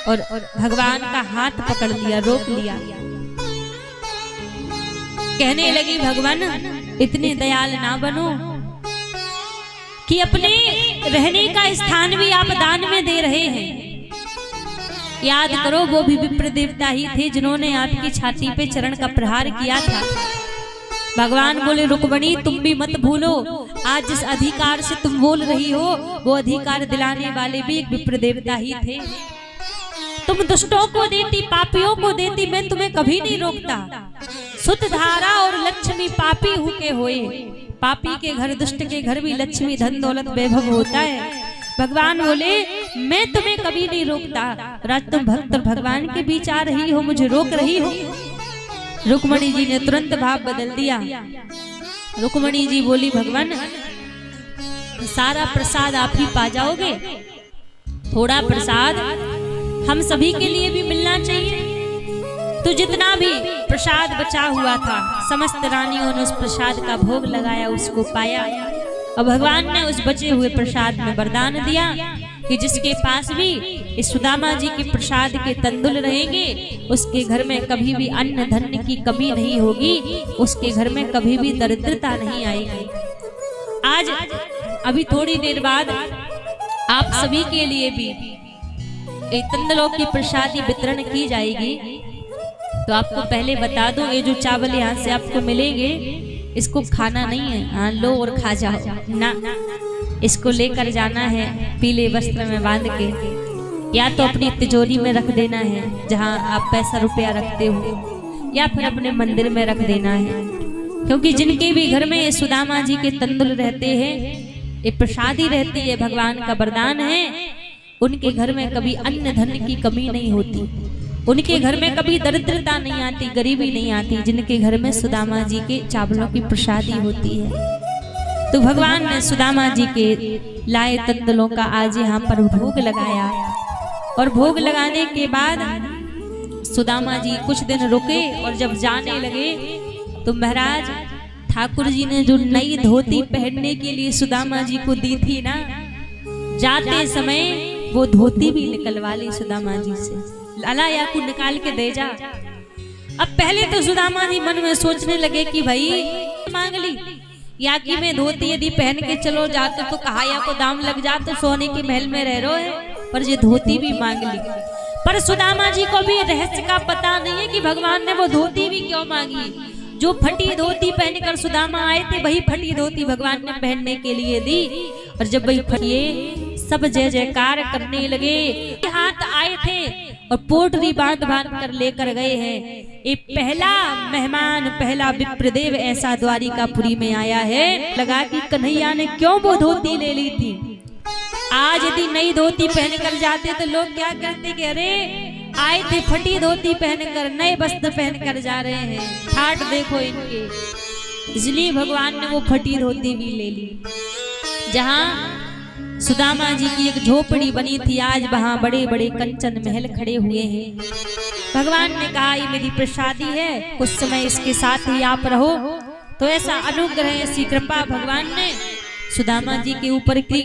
और भगवान का हाथ पकड़ लिया, रोक लिया। कहने लगी भगवान इतने दयाल ना बनो कि अपने रहने का स्थान भी आप दान में दे रहे हैं। याद करो वो भी विप्र देवता ही थे जिन्होंने आपकी छाती पे चरण का प्रहार किया था। भगवान बोले रुक्मणी तुम भी मत भूलो, आज जिस अधिकार से तुम बोल रही हो वो अधिकार दिलाने वाले भी एक विप्र देवता ही थे। तुम दुष्टों को देती, पापियों को देती, मैं तुम्हें कभी नहीं रोकता। सुत धारा और लक्ष्मी पापी हुके होए, पापी के घर, दुष्ट के घर भी लक्ष्मी धन दौलत वैभव होता है। भगवान बोले मैं तुम्हें कभी नहीं रोकता, राज तुम भक्त और भगवान के बीच आ रही हो, मुझे रोक रही हो। रुक्मणी जी ने तुरंत भाव बदल दिया। रुक्मणी जी बोली भगवान सारा प्रसाद आप ही पा जाओगे, थोड़ा प्रसाद हम सभी के लिए भी मिलना चाहिए। तो जितना भी प्रसाद बचा हुआ था समस्त रानियों ने उस प्रसाद का भोग लगाया, उसको पाया। और भगवान ने उस बचे हुए प्रसाद में वरदान दिया कि जिसके पास भी इस सुदामा जी के प्रसाद के तंदुल रहेंगे उसके घर में कभी भी अन्न धन की कमी नहीं होगी, उसके घर में कभी भी दरिद्रता नहीं आएगी। आज अभी थोड़ी देर बाद आप सभी के लिए भी तंदुलों की प्रसादी वितरण की जाएगी। तो आपको पहले बता दूं ये जो चावल यहाँ से आपको मिलेंगे इसको खाना नहीं है, हाँ लो और खा जाओ ना, इसको लेकर जाना है पीले वस्त्र में बांध के, या तो अपनी तिजोरी में रख देना है जहाँ आप पैसा रुपया रखते हो, या फिर अपने मंदिर में रख देना है। क्योंकि जिनके भी घर में ये सुदामा जी के तंदुल रहते हैं, ये प्रसादी रहती है, भगवान का वरदान है, उनके घर में कभी अन्न धन की कमी नहीं होती, उनके घर में कभी दरिद्रता नहीं आती, गरीबी नहीं आती, जिनके घर में सुदामा जी के चावलों की प्रसादी होती है। तो भगवान ने सुदामा जी के लाए तंदुलों का आज यहाँ पर भोग लगाया। और भोग लगाने के बाद सुदामा जी कुछ दिन रुके और जब जाने लगे तो महाराज ठाकुर जी ने जो नई धोती पहनने के लिए सुदामा जी को दी थी ना, जाते समय वो धोती भी निकलवा ली सुदामा जी से, लाला या को निकाल के दे जा। अब पहले तो सुदामा जी मन में सोचने लगे कि भाई मांग ली या कि मैं धोती यदि पहन के चलो जाते तो कहा या को दाम लग जाते, सोने के महल में रह रहे है, पर ये धोती भी मांग ली। पर सुदामा जी को भी रहस्य का पता नहीं है कि भगवान ने वो धोती भी क्यों मांगी। जो फटी धोती पहनकर सुदामा आए थे वही फटी धोती भगवान ने पहनने के लिए दी। और जब वही फटिए सब जय जयकार करने लगे, हाथ आए थे और पोटली बांध बांध कर लेकर गए हैं। ये पहला मेहमान, पहला विप्रदेव ऐसा द्वारिकापुरी में आया है, लगा कि कन्हैया ने क्यों वो धोती ले ली थी। आज यदि नई धोती पहनकर जाते तो लोग क्या करते कि अरे आए थे फटी धोती पहनकर, नए वस्त्र पहनकर जा रहे हैं, ठाट देखो इनके। इसलिए भगवान ने वो फटी धोती भी ले ली। जहाँ सुदामा जी की एक झोपड़ी बनी थी, आज वहां बड़े बड़े कंचन महल खड़े हुए हैं। भगवान ने कहा ये मेरी प्रसादी है, कुछ समय इसके साथ ही आप रहो। तो ऐसा अनुग्रह, ऐसी कृपा भगवान ने सुदामा जी के ऊपर की।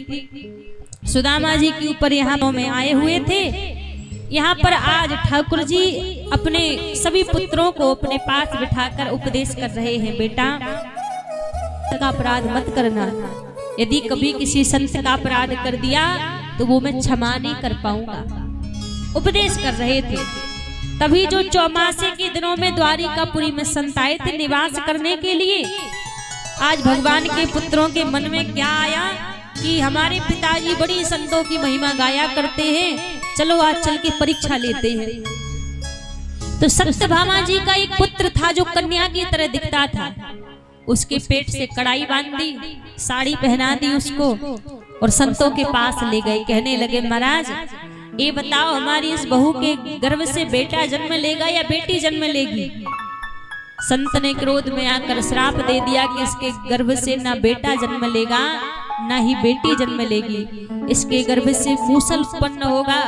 सुदामा जी के ऊपर यहाँ में आए हुए थे। यहाँ पर आज ठाकुर जी अपने सभी पुत्रों को अपने पास बिठाकर उपदेश कर रहे हैं, बेटा का अपराध मत करना, यदि कभी किसी संत का अपराध कर दिया तो वो मैं क्षमा नहीं कर पाऊंगा। उपदेश कर रहे थे। तभी जो चौमासे के दिनों में द्वारिकापुरी में संत आए थे निवास करने के लिए, आज भगवान के पुत्रों के मन में क्या आया कि हमारे पिताजी बड़ी संतों की महिमा गाया करते हैं, चलो आज चल के परीक्षा लेते हैं। तो सत्यभामा जी का एक पुत्र था जो कन्या की तरह दिखता था। उसके पेट से कड़ाई बांध दी, साड़ी पहना दी उसको और संतों के पास ले गए। कहने लगे महाराज ये बताओ हमारी इस बहू के गर्भ से बेटा जन्म लेगा या बेटी जन्म लेगी। संत ने क्रोध में आकर श्राप दे दिया कि इसके गर्भ से ना बेटा जन्म लेगा ना ही बेटी जन्म लेगी। इसके गर्भ से मूसल उत्पन्न होगा,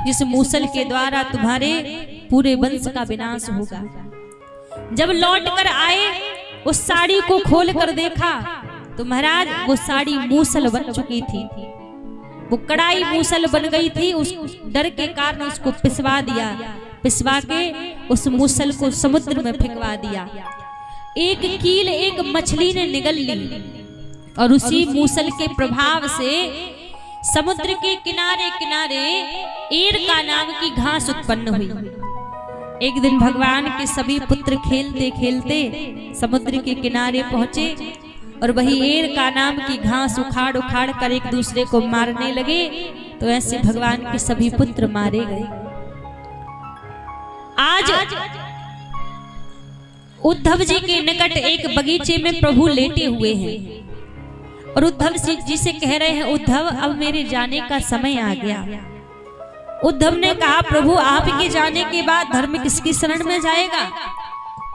जिस मूसल के द्वारा तुम्हारे पूरे वंश का विनाश होगा। जब लौट कर आए उस साड़ी को खोल कर देखा तो महाराज वो साड़ी मूसल बन चुकी थी, वो कड़ाई मूसल बन गई थी। उस डर के कारण उसको पिसवा दिया, पिसवा के उस मूसल को समुद्र में फेंकवा दिया। एक कील एक मछली ने निगल ली और उसी मूसल के प्रभाव से समुद्र के किनारे किनारे एरका नाम की घास उत्पन्न हुई। एक दिन भगवान के सभी पुत्र खेलते खेलते समुद्र के किनारे पहुंचे और वही एरका नाम की घास उखाड़ उखाड़ कर एक दूसरे को मारने लगे। तो ऐसे भगवान के सभी पुत्र मारे गए। आज उद्धव जी के निकट एक बगीचे में प्रभु लेटे हुए हैं और उद्धव जी से कह रहे हैं उद्धव अब मेरे जाने का समय आ गया। उद्धव ने कहा प्रभु आपके जाने के बाद धर्म किसकी शरण में जाएगा।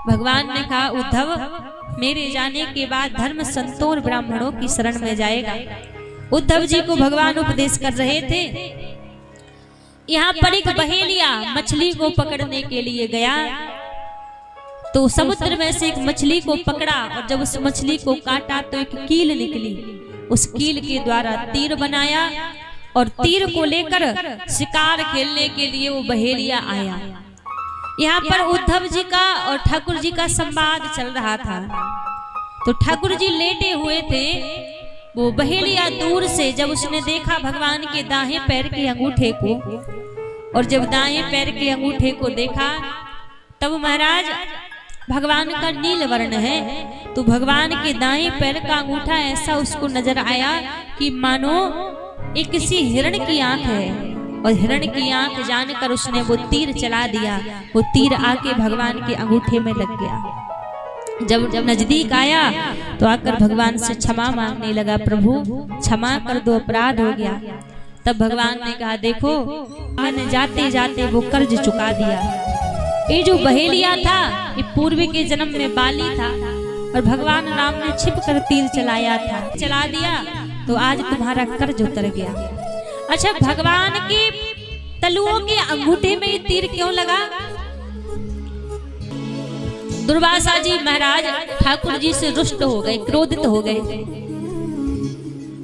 भगवान ने कहा उद्धव मेरे जाने के बाद धर्म संतों और ब्राह्मणों की शरण में जाएगा। उद्धव जी को भगवान उपदेश कर रहे थे। यहाँ पर एक बहेलिया मछली को पकड़ने के लिए गया तो समुद्र में से एक मछली को पकड़ा और जब उस मछली को काटा तो एक कील निकली। उस कील के द्वारा तीर बनाया और तीर को लेकर शिकार खेलने के लिए वो बहेलिया आया। यहाँ पर उद्धव जी का और ठाकुर जी का संवाद चल रहा था। तो ठाकुर जी लेटे हुए थे। वो बहेलिया दूर से जब उसने देखा भगवान के दाहिने पैर के अंगूठे को और जब दाएं पैर के अंगूठे को देखा तब महाराज भगवान का नील वर्ण है तो भगवान के दाएं पैर का अंगूठा ऐसा उसको नजर आया कि मानो एक किसी हिरण की आंख है और हिरण की आंख जानकर उसने वो तीर चला दिया। वो तीर आके भगवान के अंगूठे में लग गया। जब नजदीक आया तो आकर भगवान से क्षमा मांगने लगा प्रभु क्षमा कर दो अपराध हो गया। तब भगवान ने कहा देखो मैंने जाते जाते वो कर्ज चुका दिया। ये जो बहेलिया था ये पूर्व के जन्म में बाली था और भगवान राम ने छिप कर तीर चलाया था, चला दिया तो आज तुम्हारा कर्ज उतर गया। अच्छा भगवान के तलुओं के अंगूठे में ये तीर क्यों लगा। दुर्वासा जी महाराज ठाकुर जी से रुष्ट हो गए, क्रोधित हो गए।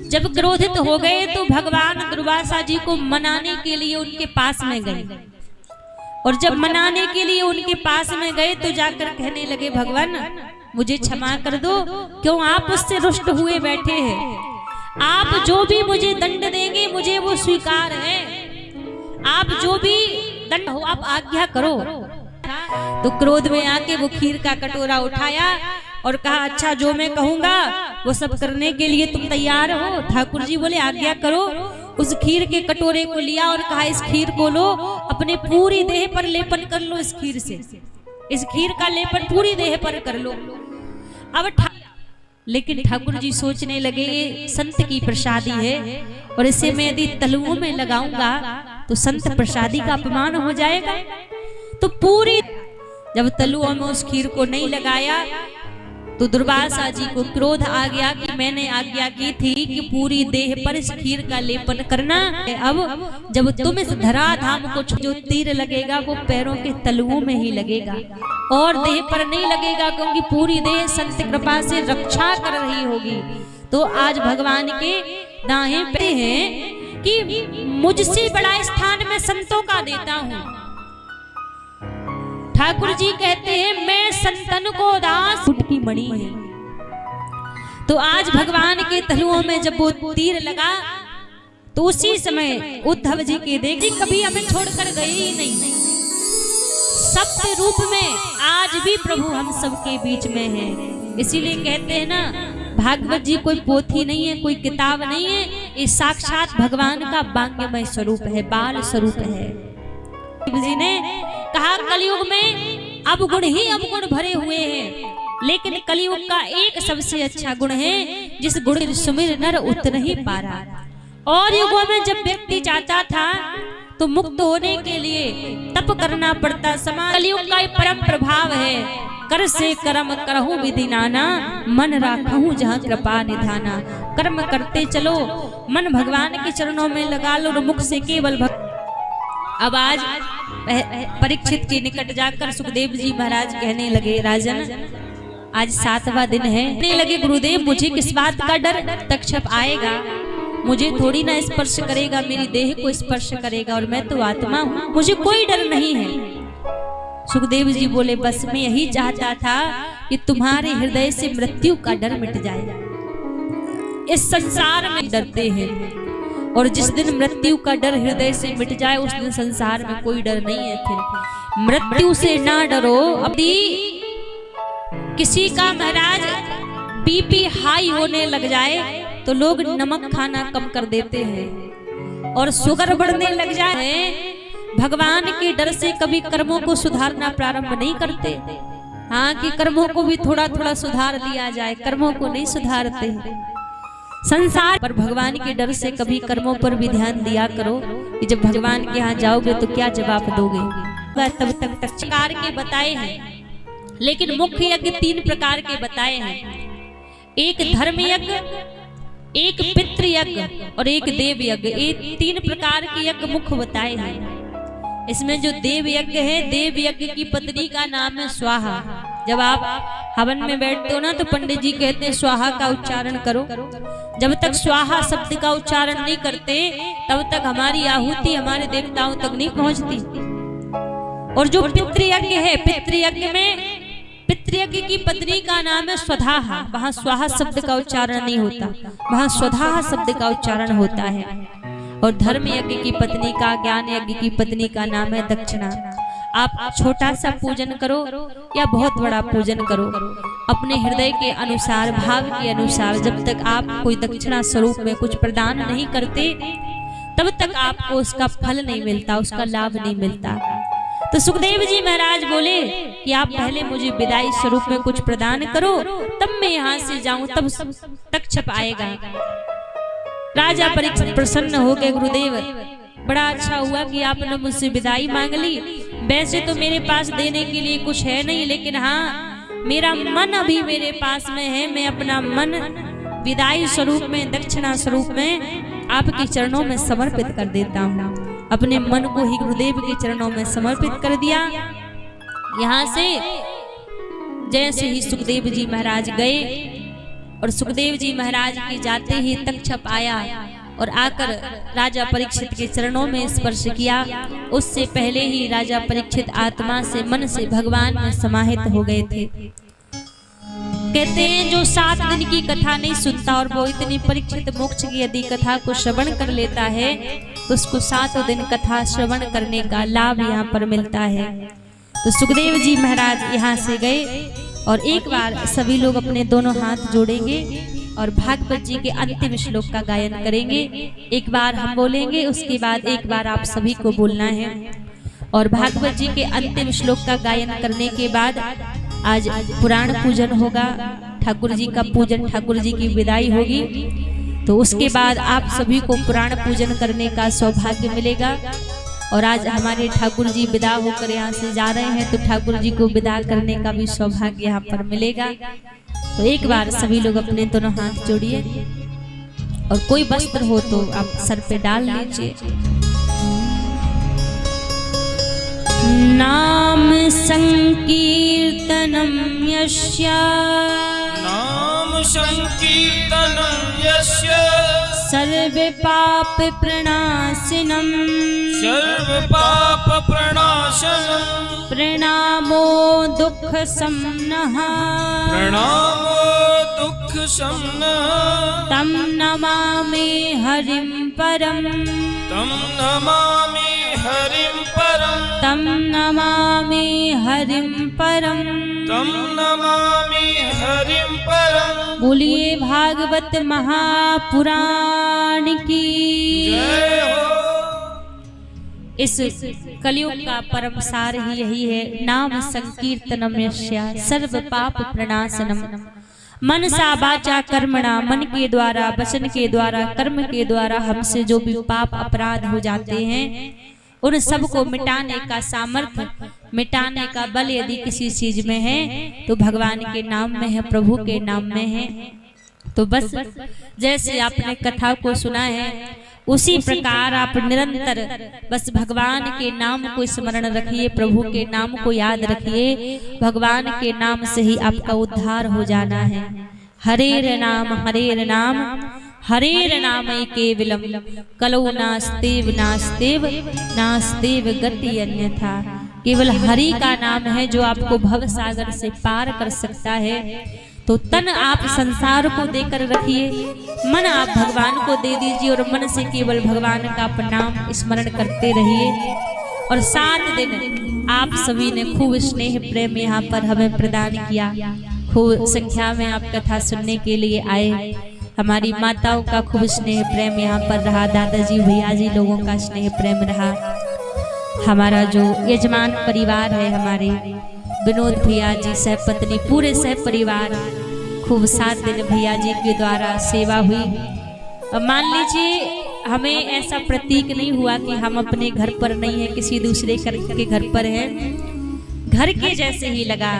जब क्रोधित हो गए तो भगवान दुर्वासा जी को मनाने के लिए उनके पास में गए और जब मनाने के लिए उनके पास में गए तो जाकर कहने लगे भगवान मुझे क्षमा कर दो, क्यों आप उससे रुष्ट हुए बैठे हैं। आप जो भी मुझे दंड देंगे मुझे वो स्वीकार है। आप जो भी दंड हो आप आज्ञा करो। तो क्रोध में आके वो खीर का कटोरा उठाया और कहा अच्छा जो मैं कहूंगा वो सब करने के लिए तुम तैयार हो। ठाकुर जी बोले आज्ञा करो। उस खीर के कटोरे को लिया और कहा इस खीर को लो, अपने पूरी देह पर लेपन कर लो। इस खीर से इस खीर का लेपन पूरी देह पर कर लो। अब लेकिन ठाकुर जी सोचने लगे ये संत की प्रसादी है और इसे मैं यदि तलुओं में लगाऊंगा तो संत प्रसादी का अपमान हो जाएगा। तो पूरी जब तलुओं में उस खीर को नहीं लगाया तो दुर्वासा जी को क्रोध आ गया कि मैंने आज्ञा की थी कि पूरी देह पर इस खीर का लेपन करना। अब जब तुम इस धराधाम को जो तीर लगेगा वो पैरों के तलुओं में ही लगेगा और देह पर नहीं लगेगा क्योंकि पूरी देह संत कृपा से रक्षा कर रही होगी। तो आज भगवान के दाएं पे हैं कि मुझसे बड़ा स्थान मैं संतों का देता हूँ। ठाकुर जी कहते हैं मैं संतन को दास की मणि है। तो आज भगवान के तलुओं में जब वो तीर लगा तो उसी समय उद्धव जी के देख जी कभी हमें छोड़कर गए ही नहीं। सत्य रूप में आज भी प्रभु हम सबके बीच में है। इसीलिए कहते हैं ना भागवत जी कोई पोथी नहीं है, कोई किताब नहीं है, ये साक्षात भगवान का वांग्मय स्वरूप है, बाल स्वरूप है। जी ने कहा कलयुग में अवगुण ही अवगुण भरे हुए हैं, लेकिन कलयुग का एक सबसे अच्छा गुण है, जिस गुण सुमिर नर उतर ही पारा। और युगों में जब व्यक्ति चाहता था तो मुक्त होने के लिए तप करना पड़ता। समाज कलयुग का परम प्रभाव है, कर से कर्म करहु विधि नाना, मन राखहु जहाँ कृपा निधाना। कर्म करते चलो, मन भगवान के चरणों में लगा लो और मुख से केवल अब आज परीक्षित के निकट जाकर सुखदेव जी महाराज कहने लगे, राजन आज 7वां दिन है। कहने लगे गुरुदेव मुझे किस बात का डर, तक्षक आएगा मुझे थोड़ी ना स्पर्श करेगा, मेरी देह को स्पर्श करेगा और मैं तो आत्मा हूँ, मुझे कोई डर नहीं है। सुखदेव जी बोले बस मैं यही चाहता था कि तुम्हारे हृदय से मृत्यु का डर मिट जाए। इस संसार में डरते हैं और जिस दिन मृत्यु का डर हृदय से मिट जाए उस दिन संसार में कोई डर नहीं है। फिर मृत्यु से ना डरो। अभी किसी का महाराज बीपी हाई होने लग जाए तो लोग नमक खाना कम कर देते हैं और शुगर बढ़ने लग जाए, भगवान के डर से कभी कर्मों को सुधारना प्रारंभ नहीं करते। हाँ कि कर्मों को भी थोड़ा थोड़ा सुधार लिया जाए, कर्मों को नहीं सुधारते। संसार पर भगवान के डर से कभी कर्मों पर भी ध्यान दिया करो कि जब भगवान के यहाँ जाओगे तो क्या जवाब दोगे। तब तक प्रकार के बताए हैं, लेकिन मुख्य यज्ञ 3 प्रकार के बताए हैं। एक धर्म यज्ञ, एक पितृ यज्ञ और एक देव यज्ञ। ये 3 प्रकार के यज्ञ मुख्य बताए हैं। इसमें जो देव यज्ञ है, देव यज्ञ की पत्नी का नाम है स्वाहा। जब आप हवन में बैठते हो ना तो पंडित जी कहते हैं स्वाहा का उच्चारण करो। जब तक स्वाहा शब्द का उच्चारण नहीं करते तब तक हमारी आहुति हमारे देवताओं तक नहीं पहुंचती। और जो पितृयज्ञ है, पितृयज्ञ में पितृयज्ञ की पत्नी का नाम है स्वधाहा। वहां स्वाहा शब्द का उच्चारण नहीं होता, वहां स्वधाहा शब्द का उच्चारण होता है। और धर्म यज्ञ की पत्नी का, ज्ञान यज्ञ की पत्नी का नाम है दक्षिणा। आप छोटा सा पूजन करो या बहुत बड़ा पूजन करो, अपने हृदय के अनुसार, भाव के अनुसार, जब तक आप कोई दक्षिणा स्वरूप में कुछ प्रदान नहीं करते तब तक आपको उसका फल नहीं मिलता, उसका लाभ नहीं मिलता। तो सुखदेव जी महाराज बोले कि आप पहले मुझे विदाई स्वरूप में कुछ प्रदान करो, तब मैं यहाँ से जाऊं, तब तक्षक आएगा। राजा परीक्षित प्रसन्न हो गए, गुरुदेव बड़ा अच्छा हुआ कि आपने मुझसे विदाई मांग ली। वैसे तो मेरे पास देने के लिए कुछ है नहीं, लेकिन हाँ मेरा मन अभी मेरे पास में है। मैं अपना मन विदाई स्वरूप में, दक्षिणा स्वरूप में आपके चरणों में समर्पित कर देता हूँ। अपने मन को ही गुरुदेव के चरणों में समर्पित कर दिया। यहाँ से जैसे ही सुखदेव जी महाराज गए और सुखदेव जी महाराज के जाते ही तक्षक आया और आकर राजा परीक्षित के चरणों में स्पर्श किया। उससे पहले ही राजा परीक्षित आत्मा से, मन से भगवान में समाहित हो गए थे। कहते हैं जो 7 दिन की कथा नहीं सुनता और वो इतनी परीक्षित मोक्ष की यदि कथा को श्रवण कर लेता है तो उसको 7 दिन कथा श्रवण करने का लाभ यहाँ पर मिलता है। तो सुखदेव जी महाराज यहाँ से गए और एक बार सभी लोग अपने दोनों हाथ जोड़ेंगे और भागवत जी के अंतिम श्लोक का गायन करेंगे। एक बार हम बोलेंगे, उसके बाद एक बार आप सभी को बोलना है। और भागवत जी के अंतिम श्लोक का गायन करने के बाद आज पुराण पूजन होगा, ठाकुर जी का पूजन, ठाकुर जी की विदाई होगी। तो उसके बाद आप सभी को पुराण पूजन करने का सौभाग्य मिलेगा। और आज हमारे ठाकुर जी विदा होकर यहाँ से जा रहे हैं, तो ठाकुर जी को विदा करने का भी सौभाग्य यहाँ पर मिलेगा। तो एक बार सभी लोग अपने दोनों हाथ जोड़िए और कोई वस्त्र हो तो आप सर पे डाल लीजिए। नाम संकीर्तनम यस्य, नाम संकीर्तनम यस्य, सर्व पाप प्रणाशनम, सर्व पाप प्रणाशनम, प्रणामो दुख समनः, प्रणामो दुख समनः, तम नमामि हरिं परम, तम नमामि हरिं परम, तम नमामि हरिं परम, तम नमामि हरिं परम। बोलिए भागवत महापुराण की जय हो। इस कलयुग का परम सार ही यही है, नाम संकीर्तनम यस्य सर्व पाप प्रणाशनम। मन सा वाचा कर्मणा, मन के द्वारा, वचन के द्वारा, कर्म के द्वारा हमसे जो भी पाप अपराध हो जाते हैं उन सब को मिटाने का सामर्थ्य, मिटाने का बल यदि किसी चीज में है तो भगवान के नाम में है, प्रभु के नाम में है। तो बस जैसे आपने कथा को सुना है उसी प्रकार आप निरंतर बस भगवान के नाम को स्मरण रखिए, प्रभु के नाम को याद रखिए। भगवान के नाम से ही आपका उद्धार हो जाना है। हरेर नाम हरेर नाम केवलम कलौ नास्तेव नास्तेव नास्तेव गति अन्यथा। केवल हरि का नाम है जो आपको भव सागर से पार कर सकता है। तो तन आप संसार को देकर रखिए, मन आप भगवान को दे दीजिए और मन से केवल भगवान का नाम स्मरण करते रहिए। और 7 दिन आप सभी ने खूब स्नेह प्रेम यहाँ पर हमें प्रदान किया, खूब संख्या में आप कथा सुनने के लिए आए। हमारी माताओं का खूब स्नेह प्रेम यहाँ पर रहा, दादाजी भैया जी लोगों का स्नेह प्रेम रहा। हमारा जो यजमान परिवार है, हमारे विनोद भैया जी सह पत्नी पूरे सह परिवार, खूब 7 दिन भैया जी के द्वारा सेवा हुई। अब मान लीजिए हमें ऐसा प्रतीक नहीं हुआ कि हम अपने घर पर नहीं है, किसी दूसरे के घर पर है, घर के जैसे ही लगा।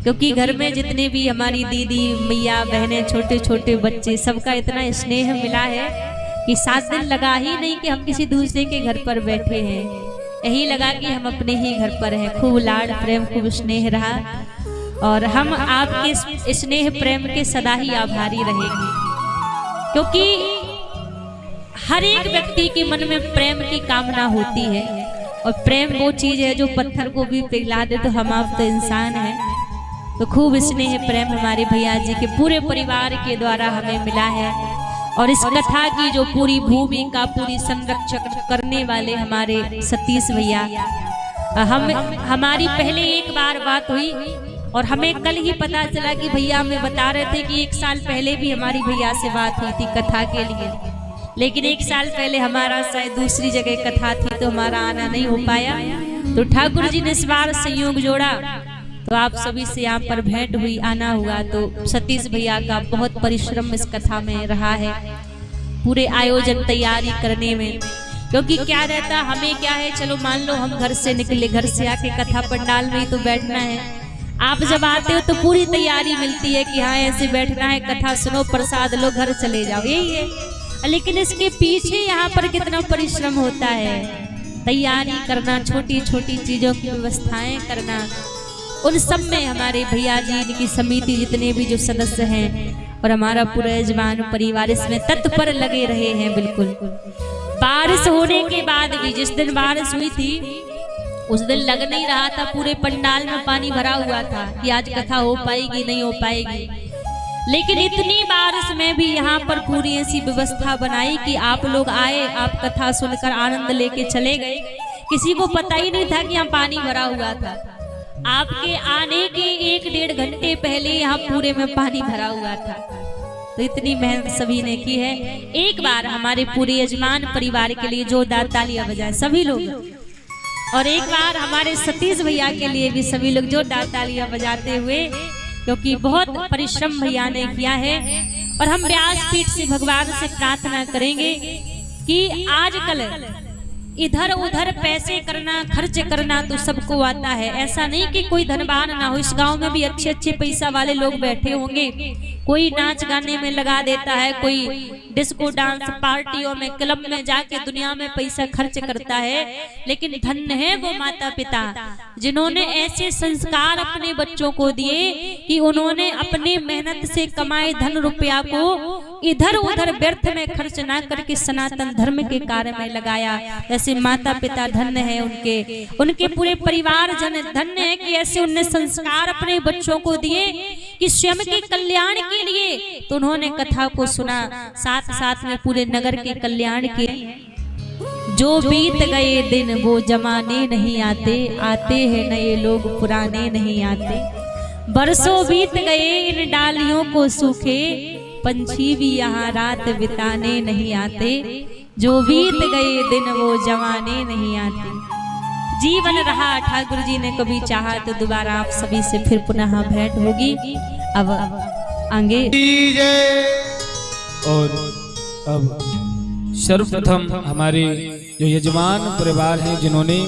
क्योंकि घर में जितने भी हमारी दीदी मैया बहनें छोटे छोटे बच्चे सबका इतना स्नेह मिला है कि 7 दिन लगा ही नहीं कि हम किसी दूसरे के घर पर बैठे हैं, यही लगा कि हम अपने ही घर पर हैं। खूब लाड़ प्रेम खूब स्नेह रहा और हम आपके स्नेह प्रेम के सदा ही आभारी रहेंगे। क्योंकि हर एक व्यक्ति के मन में प्रेम की कामना होती है और प्रेम वो चीज है जो पत्थर को भी पिघला दे। तो हम आप तो इंसान हैं, तो खूब स्नेह प्रेम हमारे भैया जी के पूरे परिवार के द्वारा हमें मिला है। और इस कथा की जो पूरी भूमिका पूरी संरक्षण करने वाले हमारे सतीश भैया, हमारी पहले एक बार बात हुई और हमें कल ही पता चला कि भैया हमें बता रहे थे कि 1 साल पहले भी हमारी भैया से बात हुई थी कथा के लिए, लेकिन 1 साल पहले हमारा शायद दूसरी जगह कथा थी तो हमारा आना नहीं हो पाया। तो ठाकुर जी ने इस बार संयोग जोड़ा तो आप सभी से यहाँ पर भेंट हुई, आना हुआ। तो सतीश भैया का बहुत परिश्रम इस कथा में रहा है, पूरे आयोजन तैयारी करने में। क्योंकि क्या रहता हमें क्या है, चलो मान लो हम घर से निकले, घर से आके कथा पंडाल में ही तो बैठना है। आप जब आते हो तो पूरी तैयारी मिलती है कि हाँ ऐसे बैठना है, कथा सुनो, प्रसाद लो, घर चले जाओ, यही है। लेकिन इसके पीछे यहाँ पर कितना परिश्रम होता है, तैयारी करना, छोटी छोटी चीजों की व्यवस्थाएं करना। उन सब में हमारे भैया जी, इनकी समिति जितने भी जो सदस्य हैं और हमारा पूरा यजमान परिवार इसमें तत्पर लगे रहे हैं। बिल्कुल बारिश होने के बाद भी, जिस दिन बारिश हुई थी उस दिन लग नहीं रहा था, पूरे पंडाल में पानी भरा हुआ था कि आज कथा हो पाएगी नहीं हो पाएगी। लेकिन इतनी बारिश में भी यहाँ पर पूरी ऐसी व्यवस्था बनाई कि आप लोग आए, आप कथा सुनकर आनंद लेके चले गए। किसी को पता ही नहीं था कि यहाँ पानी भरा हुआ था। आपके आने के 1-1.5 घंटे पहले यहाँ पूरे में पानी भरा हुआ था। तो इतनी मेहनत सभी ने की है। एक बार हमारे पूरे यजमान परिवार के लिए जोरदार तालियां बजाएं सभी लोग, और एक बार हमारे सतीश भैया के लिए भी सभी लोग जोरदार तालियां बजाते हुए, क्योंकि बहुत परिश्रम भैया ने किया है। और हम व्यासपीठ से भगवान से प्रार्थना करेंगे कि आजकल इधर उधर पैसे करना, खर्च करना तो सबको आता है। ऐसा नहीं कि कोई धनवान ना हो, इस गांव में भी अच्छे अच्छे पैसा वाले लोग बैठे होंगे। कोई नाच गाने में लगा देता है, कोई डिस्को डांस पार्टियों में, क्लब में जाके दुनिया में पैसा खर्च करता है। लेकिन धन्य है वो माता पिता जिन्होंने ऐसे संस्कार अपने बच्चों को दिए कि उन्होंने अपने मेहनत से कमाए धन रुपया को इधर उधर व्यर्थ में खर्च ना करके सनातन धर्म के कार्य में लगाया। ऐसे माता पिता धन्य है, उनके पूरे परिवार जन धन्य है कि ऐसे उनने संस्कार अपने बच्चों को दिए कि स्वयं के कल्याण के लिए तो उन्होंने कथा को सुना, साथ साथ में पूरे नगर के कल्याण के। जो बीत गए दिन वो जमाने नहीं आते, आते हैं नए लोग पुराने नहीं आते। बरसों बीत गए इन डालियों को सूखे, पंछी भी यहाँ रात बिताने नहीं आते। जो बीत गए दिन वो जमाने नहीं आते। जीवन रहा, ठाकुर जी ने कभी चाहा तो दोबारा आप सभी से फिर पुनः भेंट होगी। अब आगे और अब सर्वप्रथम हमारे जो यजमान परिवार हैं, जिन्होंने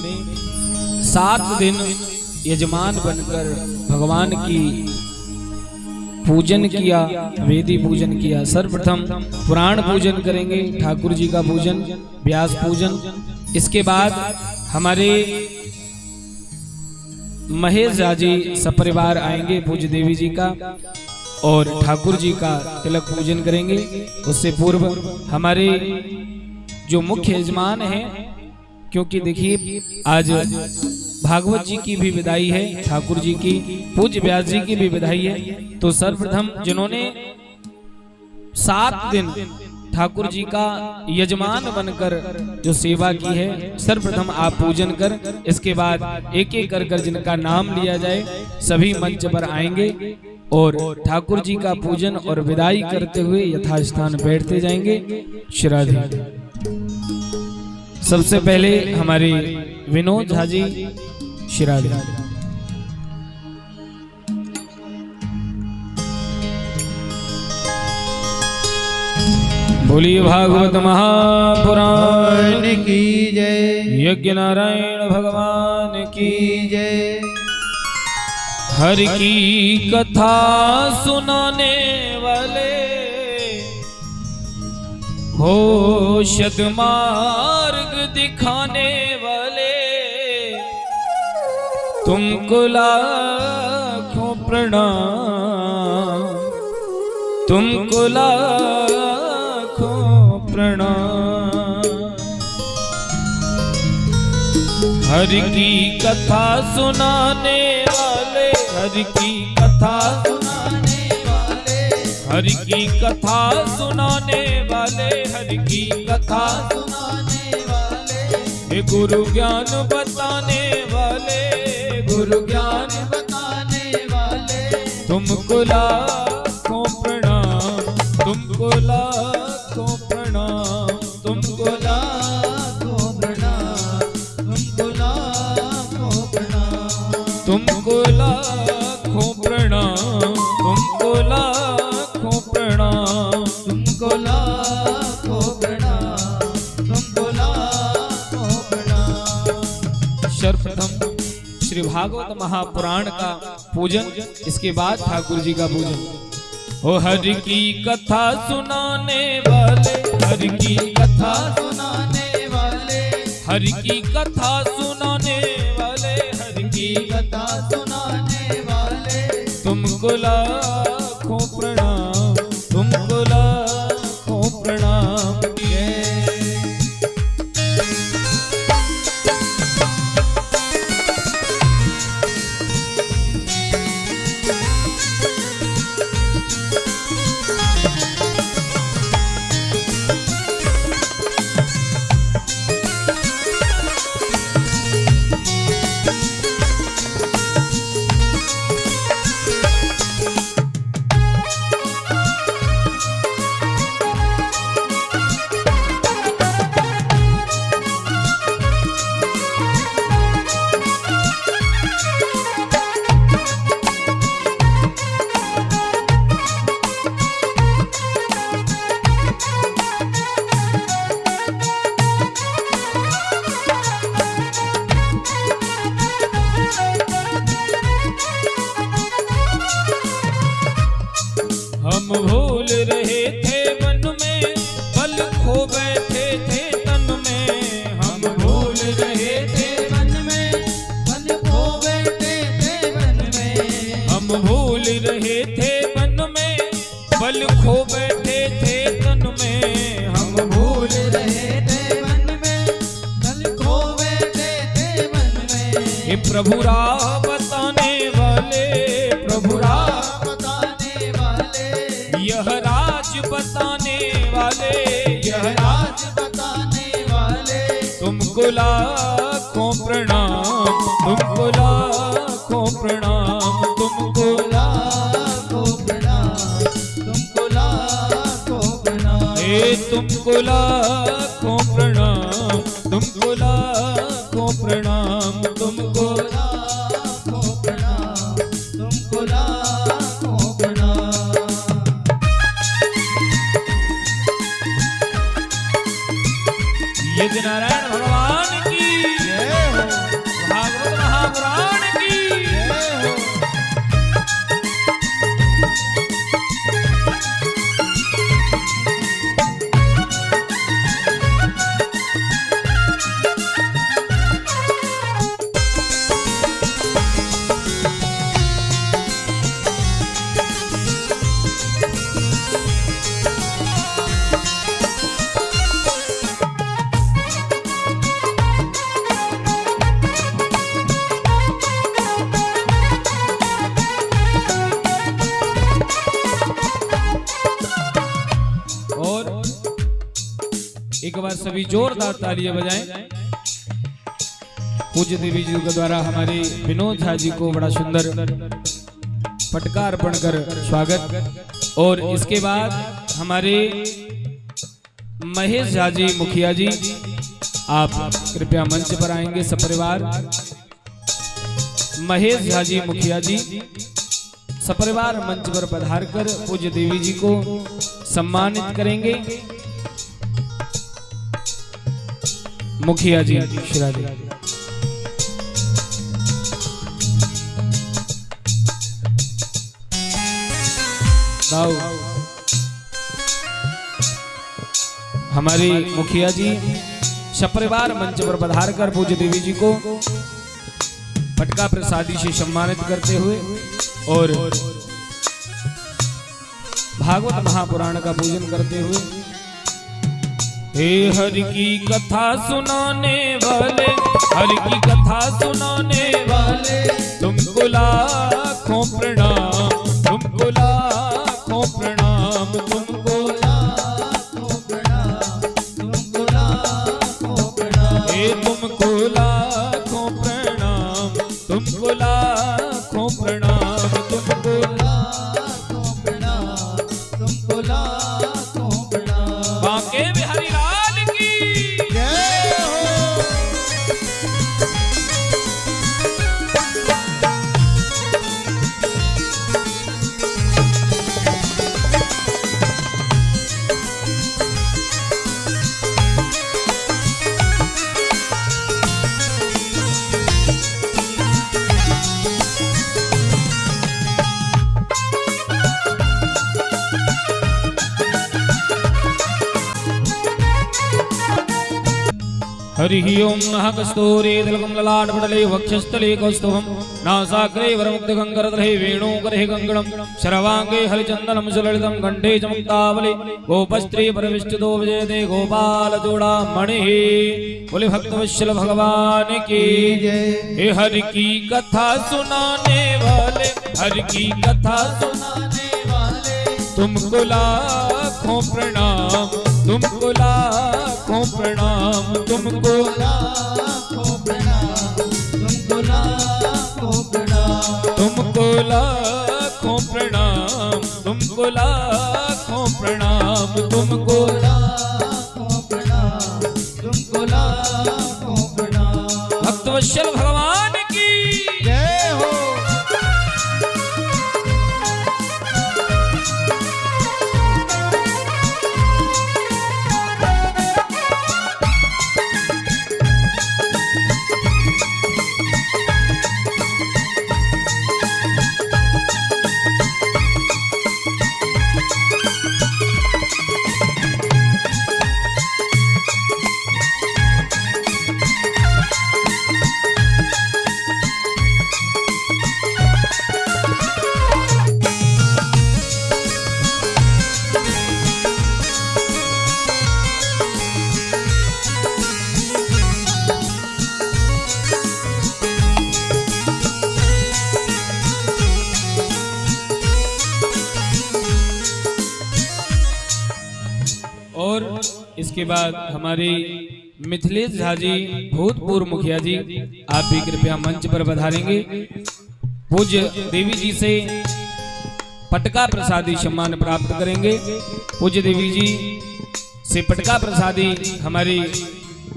7 दिन यजमान बनकर भगवान की पूजन किया, वेदी पूजन किया। सर्वप्रथम पुराण पूजन करेंगे, ठाकुर जी का पूजन, व्यास पूजन। इसके बाद हमारे महेश जी सपरिवार आएंगे पूज्य देवी जी का और ठाकुर जी का तिलक पूजन करेंगे। उससे पूर्व हमारे जो मुख्य यजमान हैं, क्योंकि देखिए आज भागवत जी की भी विदाई है, ठाकुर जी की, पूज्य व्यास जी की भी विदाई है। तो सर्वप्रथम जिन्होंने 7 दिन ठाकुर जी का यजमान बनकर जो सेवा की है, सर्वप्रथम आप पूजन कर, इसके बाद एक एक कर जिनका नाम लिया जाए सभी मंच पर आएंगे और ठाकुर जी का पूजन और विदाई करते हुए यथास्थान बैठते जाएंगे। श्राद्धि। सबसे पहले हमारे विनोद झा जी श्राद्धि। बोलिए भागवत महापुराण की जय, यज्ञ नारायण भगवान की जय। हर की कथा सुनाने वाले हो, सद्मार्ग दिखाने वाले, तुमको लाखों प्रणाम, तुमको लाखों प्रणाम। हर की कथा सुनाने वाले, हर की कथा सुनाने वाले, हर की कथा सुनाने वाले, हर की कथा सुनाने वाले, हे गुरु ज्ञान बताने वाले, गुरु ज्ञान बताने वाले, तुमको लाखों प्रणाम, तुमको लाखों प्रणाम, तुमको लाखों प्रणाम, तुमको लाखों प्रणाम, तुमको लाखों प्रणाम, तुमको लाखों प्रणाम, तुमको लाखों प्रणाम, तुमको लाखों प्रणाम। सर्वप्रथम श्री भागवत महापुराण का पूजन, इसके बाद ठाकुर जी का पूजन। ओ हर की कथा सुनाने वाले, हर की कथा सुनाने वाले, हर की कथा सुनाने वाले, हर की कथा सुनाने वाले, तुमको लाखों प्रणाम, तुमको लाखों प्रणाम। हम भूल रहे थे वन में, पल खो बैठे थे तन में, हम भूल रहे थे वन में, पल खो बैठे थे वन में, हम भूल रहे थे वन में, पल खो बैठे थे तन में, हम भूल रहे थे वन में, पल खो बैठे थे वन में। हे प्रभु राह बताने वाले, प्रभु राह यह राज बताने वाले, यह राज बताने वाले, तुमको लाखों प्रणाम, तुमको लाखों प्रणाम, तुमको लाखों प्रणाम, तुमको लाखों प्रणाम। हे तुमको लाखों प्रणाम, तुमको लाखों प्रणाम, तुमको लाखों प्रणाम, तुमको लाखों प्रणाम। यदि नारायण भगवान की जय हो, भागवत महापुराण की जय हो। एक बार सभी जोरदार तालियां बजाएं। पूज्य देवी जी के द्वारा हमारे विनोद झा जी को बड़ा सुंदर फटकार बनकर स्वागत। और इसके बाद हमारे महेश झा जी मुखिया जी, आप कृपया मंच पर आएंगे सपरिवार। महेश झा जी मुखिया जी सपरिवार मंच पर पधार कर पूज्य देवी जी को सम्मानित करेंगे। मुखिया जी शिराजी। हमारे मुखिया जी सपरिवार मंच पर पधार कर पूज्य देवी जी को पटका प्रसादी से सम्मानित करते हुए और भागवत महापुराण का पूजन करते हुए, हे हरि की कथा सुनाने वाले, हरि की कथा सुनाने वाले, तुमको लाखों प्रणाम, तुमको लाखों प्रणाम, तुमको लाखों प्रणाम, तुमको लाखों प्रणाम। हे तुमको लाखों प्रणाम, तुमको लाखों प्रणाम, तुमको लाखों प्रणाम, तुमको लाखों प्रणाम। बांके बिहारी लाल की जय हो। हरि ओम नः कस्तूरे दलकं ललाटपटले वक्षस्थले कौस्तुभं नासाग्रे वरमुक्तगङ्गरधरे वेणुकरे गङ्गणं शरवाङ्गे हरिचन्दनं सुललितं कण्ठे च मुक्तावले गोपस्त्रे परविष्टितो विजयते गोपालचूडामणिः। बोले भक्तवत्सल भगवान की जय। हे हरि की कथा सुनाने वाले, हरि की कथा सुनाने वाले, तुमको लाखों प्रणाम, तुमको लाखों प्रणाम, तुमको लाखों प्रणाम, तुमको लाखों प्रणाम। तुमको लाखों प्रणाम, तुमको लाखों प्रणाम, तुमको लाखों प्रणाम, तुमको लाखों प्रणाम। भक्तवत्सल भगवान की जय हो। और इसके बाद हमारे मिथिलेश झा जी भूतपूर्व मुखिया जी, आप भी कृपया मंच पर पधारेंगे। पूज्य देवी जी से पटका प्रसादी सम्मान प्राप्त करेंगे। पूज्य देवी जी से पटका प्रसादी हमारी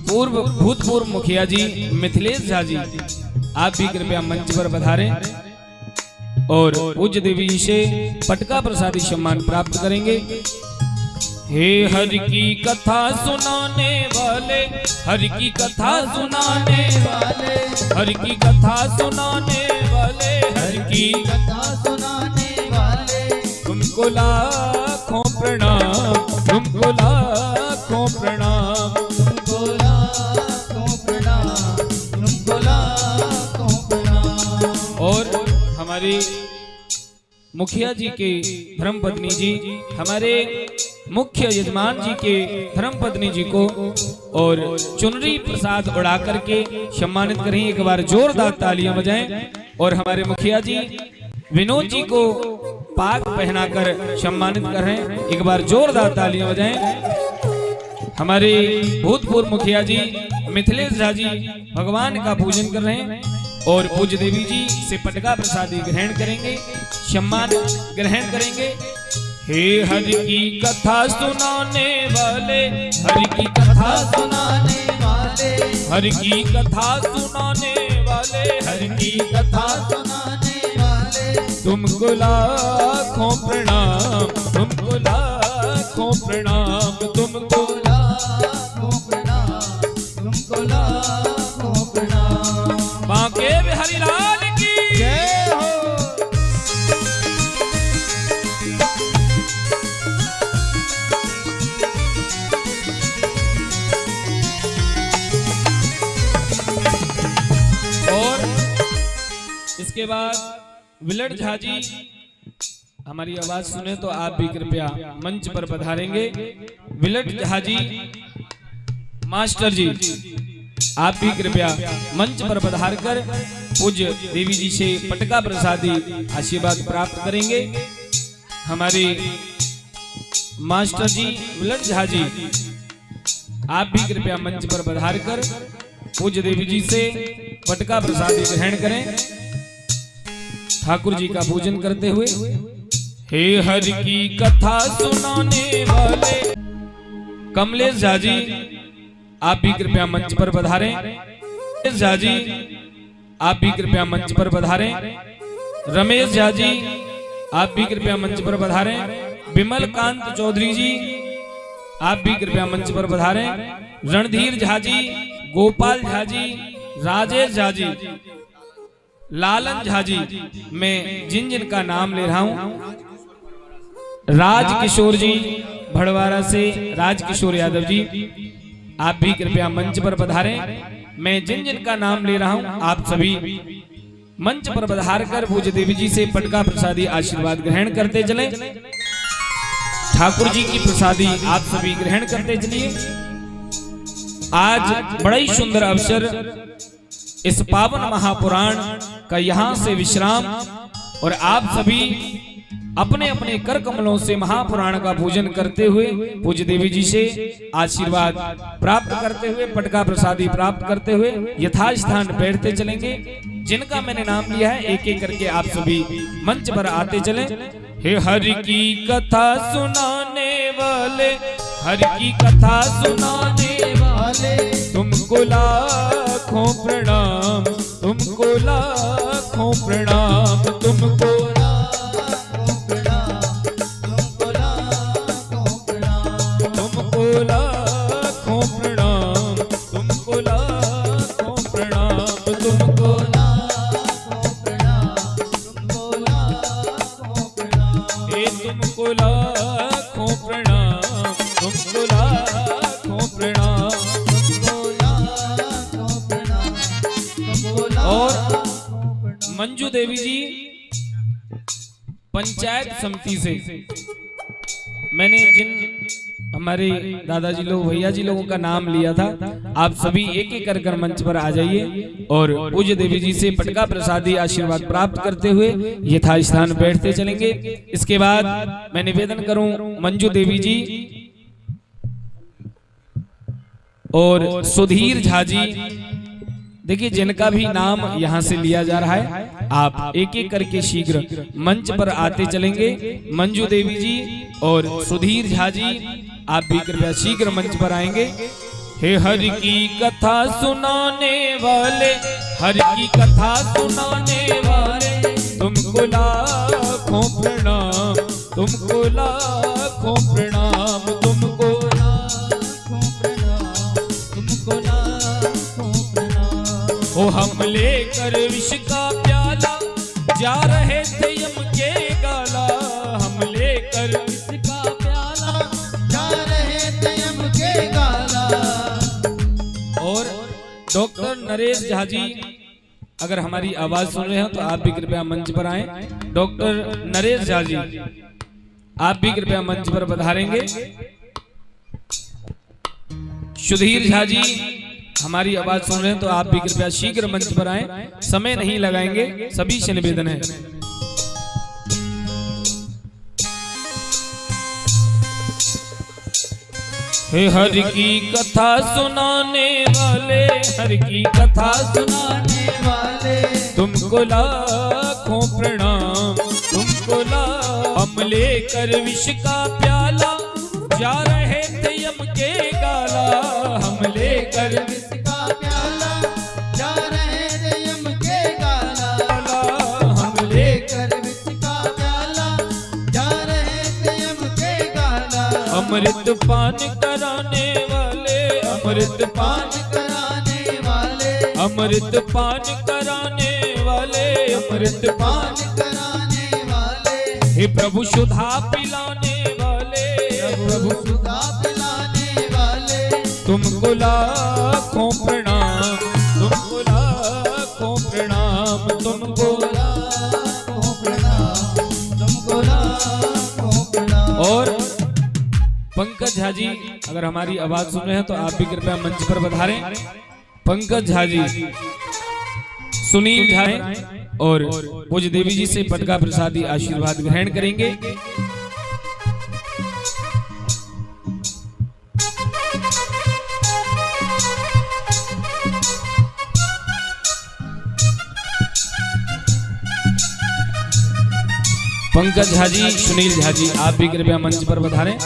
भूतपूर्व मुखिया जी मिथिलेश झा जी, आप भी कृपया मंच पर पधारें और पूज्य देवी जी से पटका प्रसादी सम्मान प्राप्त करेंगे। हे हरि की कथा सुनाने वाले, हरि की कथा सुनाने वाले, हरि की कथा सुनाने वाले, हरि की कथा सुनाने वाले, तुमको लाखों प्रणाम, तुमको लाखों प्रणाम, तुमको लाखों प्रणाम, तुमको लाखों प्रणाम। और हमारी मुखिया जी के धर्मपत्नी जी, हमारे मुख्य यजमान जी के धर्मपत्नी जी को और चुनरी प्रसाद उड़ा करके सम्मानित करें। एक बार जोरदार तालियां बजाएं। और हमारे मुखिया जी विनोद जी को पाग पहनाकर सम्मानित कर रहे हैं। एक बार जोरदार तालियां बजाएं। हमारे भूतपूर्व मुखिया जी मिथिलेश झा जी भगवान का पूजन कर रहे हैं और पूज्य देवी जी से पटका प्रसादी ग्रहण करेंगे, सम्मान ग्रहण करेंगे। हे हरि की कथा सुनाने वाले, हरि की कथा सुनाने वाले, हरि की कथा सुनाने वाले, हरि की कथा सुनाने वाले, तुमको लाखों प्रणाम, तुमको लाखों प्रणाम, तुमको लाखों प्रणाम, तुमको लाखों प्रणाम। बांके बिहारी लाल की जय हो। और इसके बाद विलट झा जी हमारी आवाज सुने तो आप भी कृपया मंच पर पधारेंगे। विलट झा जी मास्टर जी, आप भी कृपया मंच पर पधार कर पूज्य देवी जी से पटका प्रसादी आशीर्वाद प्राप्त करेंगे। हमारे मास्टर जी विलट झा जी, आप भी कृपया मंच पर पधार कर पूज्य देवी जी से पटका प्रसादी ग्रहण करें, ठाकुर जी का पूजन करते हुए। हे हरि की कथा सुनाने वाले कमलेश झा जी, आप भी कृपया मंच पर पधारें। झा जी, आप भी कृपया मंच पर पधारें। रमेश झा जी, आप भी कृपया मंच पर पधारें। विमल कांत चौधरी जी, आप भी कृपया मंच पर पधारें। रणधीर झा जी, गोपाल झा जी, राजेश झा जी, लालन झा जी, मैं जिन जिन का नाम ले रहा हूं, राजकिशोर जी भड़वारा से राजकिशोर यादव जी, आप भी कृपया मंच पर पधारें। मैं जिन जिन का नाम ले रहा हूं, आप सभी मंच पर पधार कर पूज्य देवी जी से पटका प्रसादी आशीर्वाद ग्रहण करते चलें। ठाकुर जी की प्रसादी आप सभी ग्रहण करते चलिए। आज बड़ा ही सुंदर अवसर, इस पावन महापुराण का यहाँ से विश्राम, और आप सभी अपने अपने कर कमलों से महापुराण का पूजन करते हुए पूज्य देवी जी से आशीर्वाद प्राप्त करते हुए, पटका प्रसादी प्राप्त करते हुए यथास्थान बैठते चलेंगे। जिनका मैंने नाम लिया है एक एक करके आप सभी मंच पर आते चलें। हे हरि की कथा सुनाने वाले, हरि की कथा सुनाने वाले, तुमको लाखों प्रणाम, तुमको लाखों प्रणाम, तुमको लाखों प्रणाम, तुमको लाखों प्रणाम, तुमको लाखों प्रणाम, तुमको लाखों प्रणाम, तुमको लाखों प्रणाम, तुमको लाखों प्रणाम। हे तुमको लाखों प्रणाम, तुमको लाखों प्रणाम। और मंजू देवी जी पंचायत समिति से, मैंने जिन हमारे दादाजी लोग भैया जी लोगों का नाम लिया था, आप सभी एक एक कर मंच पर आ जाइए और पूज्य देवी जी से पटका प्रसादी आशीर्वाद प्राप्त करते हुए यथास्थान बैठते चलेंगे। इसके बाद मैं निवेदन करूं मंजू देवी जी और सुधीर झा जी, देखिए जिनका भी नाम यहां से लिया जा रहा है आप एक एक करके शीघ्र मंच पर आते चलेंगे। मंजू देवी जी और सुधीर झा जी आप भी कृपया शीघ्र मंच पर आएंगे। हे हरि की कथा सुनाने वाले, हरि की कथा सुनाने वाले, तुमको लाखों प्रणाम, तुमको लाखों प्रणाम, तुमको लाखों प्रणाम, तुमको लाखों प्रणाम। ओ हम लेकर विष का प्याला जा रहे थे यम के गाला, हम लेकर विष का प्याला जा रहे थे यम के गाला। और डॉक्टर नरेश झा जी अगर हमारी आवाज सुन रहे हैं तो आप भी कृपया मंच पर आएं। डॉक्टर नरेश झा जी आप भी कृपया मंच पर पधारेंगे। सुधीर झा जी हमारी आवाज सुन रहे हैं तो आप भी कृपया शीघ्र मंच पर आएं, समय नहीं लगाएंगे, सभी से निवेदन है। हे हरि की कथा सुनाने वाले, हरि की कथा सुनाने वाले, तुमको लाखों प्रणाम, तुमको हम लेकर विष का प्याला जा रहे थे यम के गाला, हम लेकर विष का प्याला जा रहे थे यम के गाला। हम लेकर विष का प्याला जा रहे थे यम के गाला। अमृत पान कराने वाले, अमृत पान कराने वाले, अमृत पान कराने वाले, अमृत पान कराने वाले, हे प्रभु सुधा पिलाने वाले, प्रभु सुधा पिलाने वाले, तुमको लाखों प्रणाम, तुमको लाखों प्रणाम, तुमको लाखों प्रणाम, तुमको लाखों प्रणाम। और पंकज झा जी अगर हमारी आवाज सुन रहे हैं तो आप भी कृपया मंच पर पधारें। पंकज झा जी, सुनील झा और पूज्य देवी जी से पटका प्रसादी आशीर्वाद ग्रहण करेंगे। पंकज झा जी, सुनील झा जी आप भी कृपया मंच पर पधारें।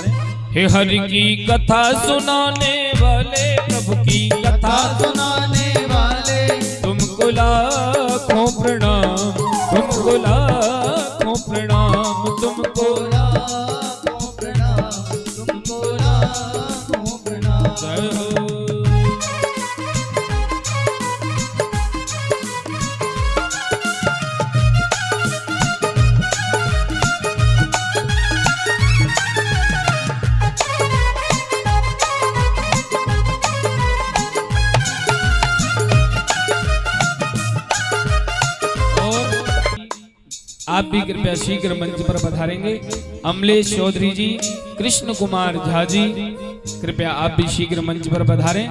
हे हरि की कथा सुनाने वाले, प्रभु की कथा सुनाने वाले, तुमको लाखों प्रणाम, तुमको लाखों प्रणाम, तुमको लाखों प्रणाम, तुमको लाखों प्रणाम। जय हो। आप भी कृपया शीघ्र मंच पर पधारेंगे। अमलेश चौधरी जी, कृष्ण कुमार झा जी कृपया आप भी शीघ्र मंच पर पधारें।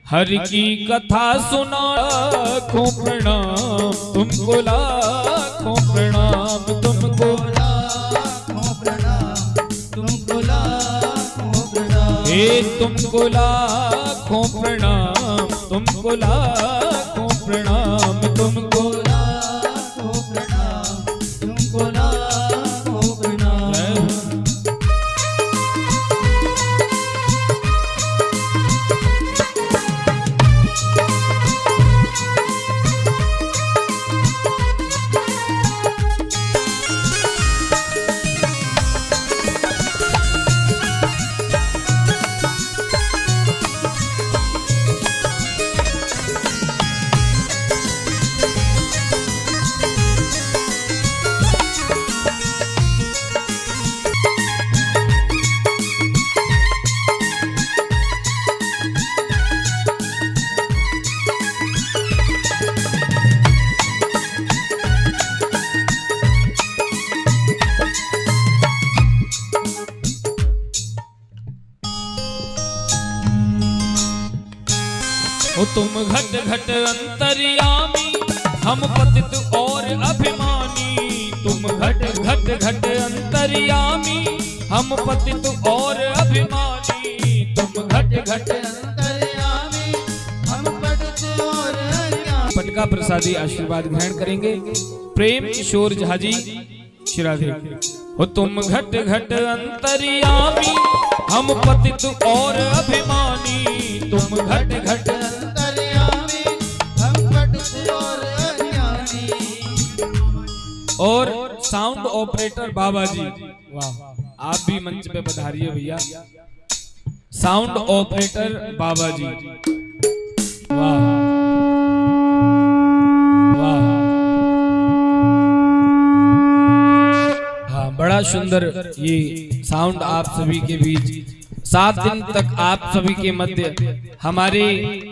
हरि की कथा सुना लाखों प्रणाम, तुमको लाखों प्रणाम, तुमको लाखों प्रणाम, तुमको लाखों प्रणाम। हे तुमको लाखों प्रणाम, तुमको लाखों प्रणाम, तुमको लाखों प्रणाम, तुमको लाखों प्रणाम। ओ तुम घट घट अंतर्यामी, हम पतित और अभिमानी। तुम घट घट घट अंतर्यामी, हम पतित और अभिमानी। तुम घट घट अंतर्यामी, हम पतित और अभिमानी। पटका प्रसादी आशीर्वाद ग्रहण करेंगे। प्रेम किशोर झाजी शिराधे। हो तुम घट घट अंतर्यामी, हम पतित और अभिमानी। तुम घट घट अंतर्यामी, हम पतित और अज्ञानी। और साउंड ऑपरेटर बाबा जी, वाह, आप भी मंच पे पधारिए भैया। साउंड ऑपरेटर बाबा जी, वाह वाह, हाँ बड़ा सुंदर ये साउंड आप सभी के बीच 7 दिन तक आप सभी के मध्य हमारे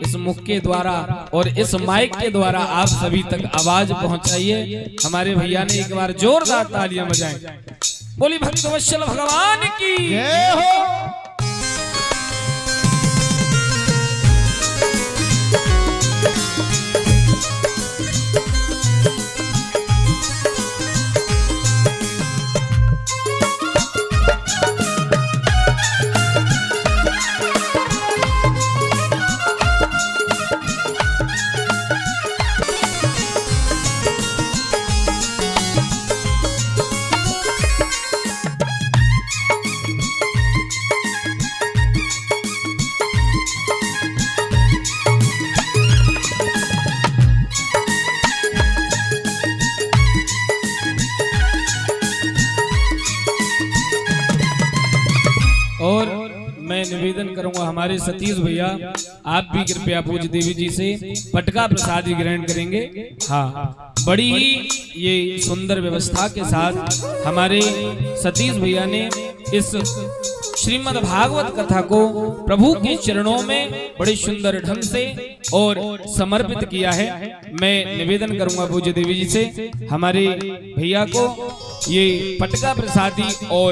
इस मुख के द्वारा और इस माइक के द्वारा आप सभी तक आवाज पहुंचाइए। हमारे भैया ने एक बार जोरदार तालियां बजाएं। बोली भक्तवत्सल भगवान की जय हो। और मैं निवेदन करूंगा हमारे सतीश भैया, आप भी कृपया पूज्य देवी जी से पटका प्रसाद ग्रहण करेंगे। हाँ, बड़ी ही ये सुंदर व्यवस्था के साथ हमारे सतीश भैया ने इस श्रीमद् भागवत कथा को प्रभु के चरणों में बड़े सुंदर ढंग से और समर्पित किया है। मैं निवेदन करूंगा पूज्य देवी जी से हमारे भैया को ये पटका प्रसादी और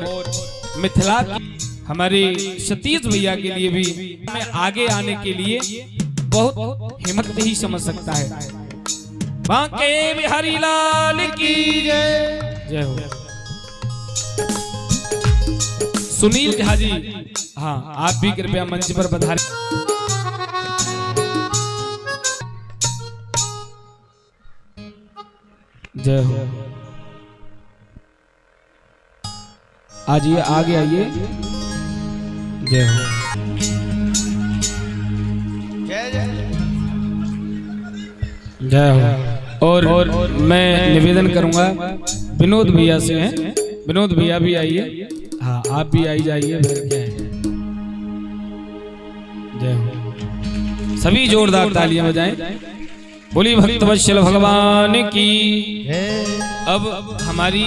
मिथिला की हमारे सतीश भैया के लिए भी मैं आगे आने के लिए बहुत हिम्मत ही समझ सकता है। बांके बिहारी लाल की जय। जय हो। सुनील झा जी, हाँ आप भी कृपया मंच पर पधारें। जय हो। आइए आगे आइए। जय हो। जय जय। जय हो। और मैं निवेदन करूंगा विनोद भैया से हैं, विनोद भैया भी आइए। हाँ आप भी आई जाइए। जय हो। सभी जोरदार तालियां बजाएं। बोली भक्तवत्सल भगवान की। अब हमारी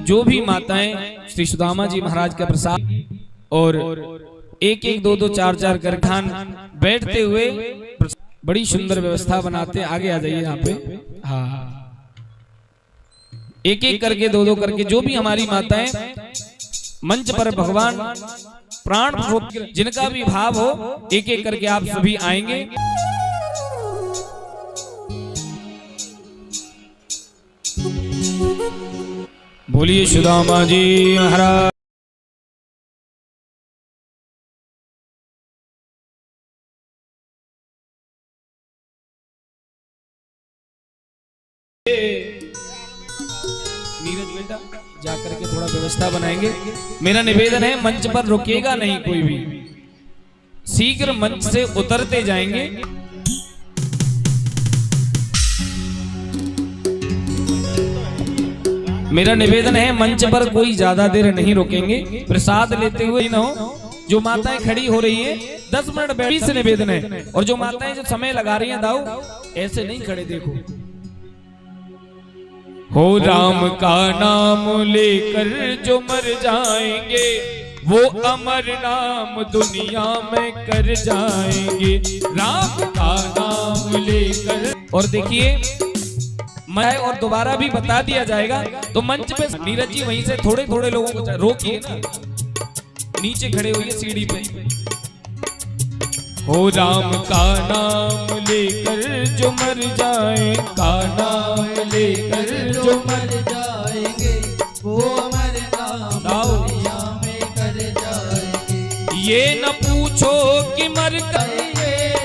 जो भी माताएं श्री सुदामा जी महाराज का प्रसाद और 1-1, 2-2, 4-4 कर खान बैठते हुए बड़ी सुंदर व्यवस्था बनाते। आगे आ जाइए यहाँ पे। हाँ, 1-1 करके 2-2 करके जो भी हमारी माताएं मंच पर भगवान प्राण जिनका भी भाव हो 1-1 करके आप सभी आएंगे। बोलिए सुदामा जी महाराज। नीरज बेटा जाकर के थोड़ा व्यवस्था बनाएंगे। मेरा निवेदन है मंच पर रुकेगा नहीं कोई भी, शीघ्र मंच से उतरते जाएंगे। मेरा निवेदन है मंच पर कोई ज्यादा देर नहीं रुकेंगे, प्रसाद लेते हुए न हो। जो माताएं खड़ी हो रही हैं 10 मिनट बैठी से निवेदन है, और जो माताएं जो समय लगा रही हैं दाऊ ऐसे नहीं खड़े। देखो, हो राम का नाम लेकर जो मर जाएंगे वो अमर नाम दुनिया में कर जाएंगे। राम का नाम लेकर। और देखिए मैं और दोबारा भी बता दिया जाएगा, तो मंच पे नीरज जी वहीं से थोड़े थोड़े लोगों को रोकिए ना, नीचे खड़े होइए सीढ़ी पे। हो राम का नाम लेकर जो मर जाए, का नाम लेकर जो मर जाएंगे वो अमर नाम दुनिया में कर जाएंगे। ये न पूछो कि मर कर,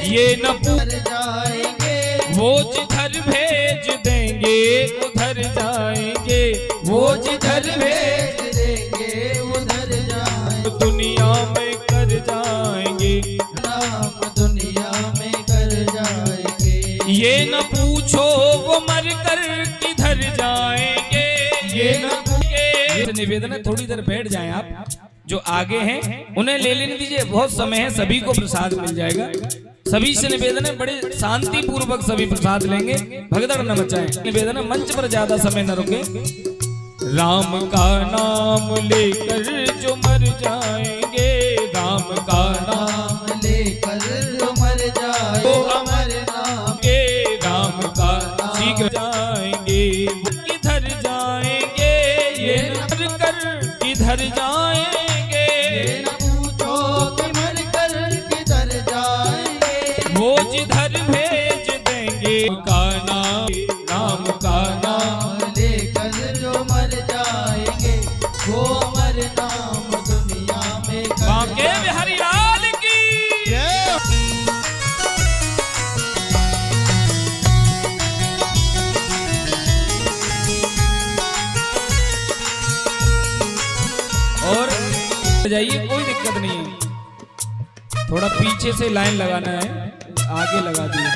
ये न पूछ जाएंगे वो जिधर भेज देंगे उधर जाएंगे, वो जिधर भेज देंगे उधर जाएंगे, दुनिया में कर जाएंगे, नाम दुनिया में कर जाएंगे। ये न पूछो वो मर कर किधर जाएंगे, ये न पूछे। निवेदन है थोड़ी देर बैठ जाएं आप, जो आगे हैं उन्हें ले लेने दीजिए, बहुत समय है, सभी को प्रसाद मिल जाएगा। सभी से निवेदन है बड़े शांति पूर्वक सभी प्रसाद लेंगे, भगदड़ न मचाएं। निवेदन है मंच पर ज्यादा समय न रुके। राम का नाम लेकर जो मर जाएंगे, राम का नाम लेकर जो मर जाए, वो अमर नाम के राम का शीघ्र जाएंगे, किधर जाएंगे ये मर कर किधर जाएंगे, न पूछो कि मर कर किधर जाएंगे, वो जिधर भेज देंगे का नाम, राम का नाम लेकर जो मर जाएंगे, वो अमर नाम दुनिया में कर बांके बिहारी लाल की। और जाइए, कोई दिक्कत नहीं है, थोड़ा पीछे से लाइन लगाना है, आगे लगा दिया।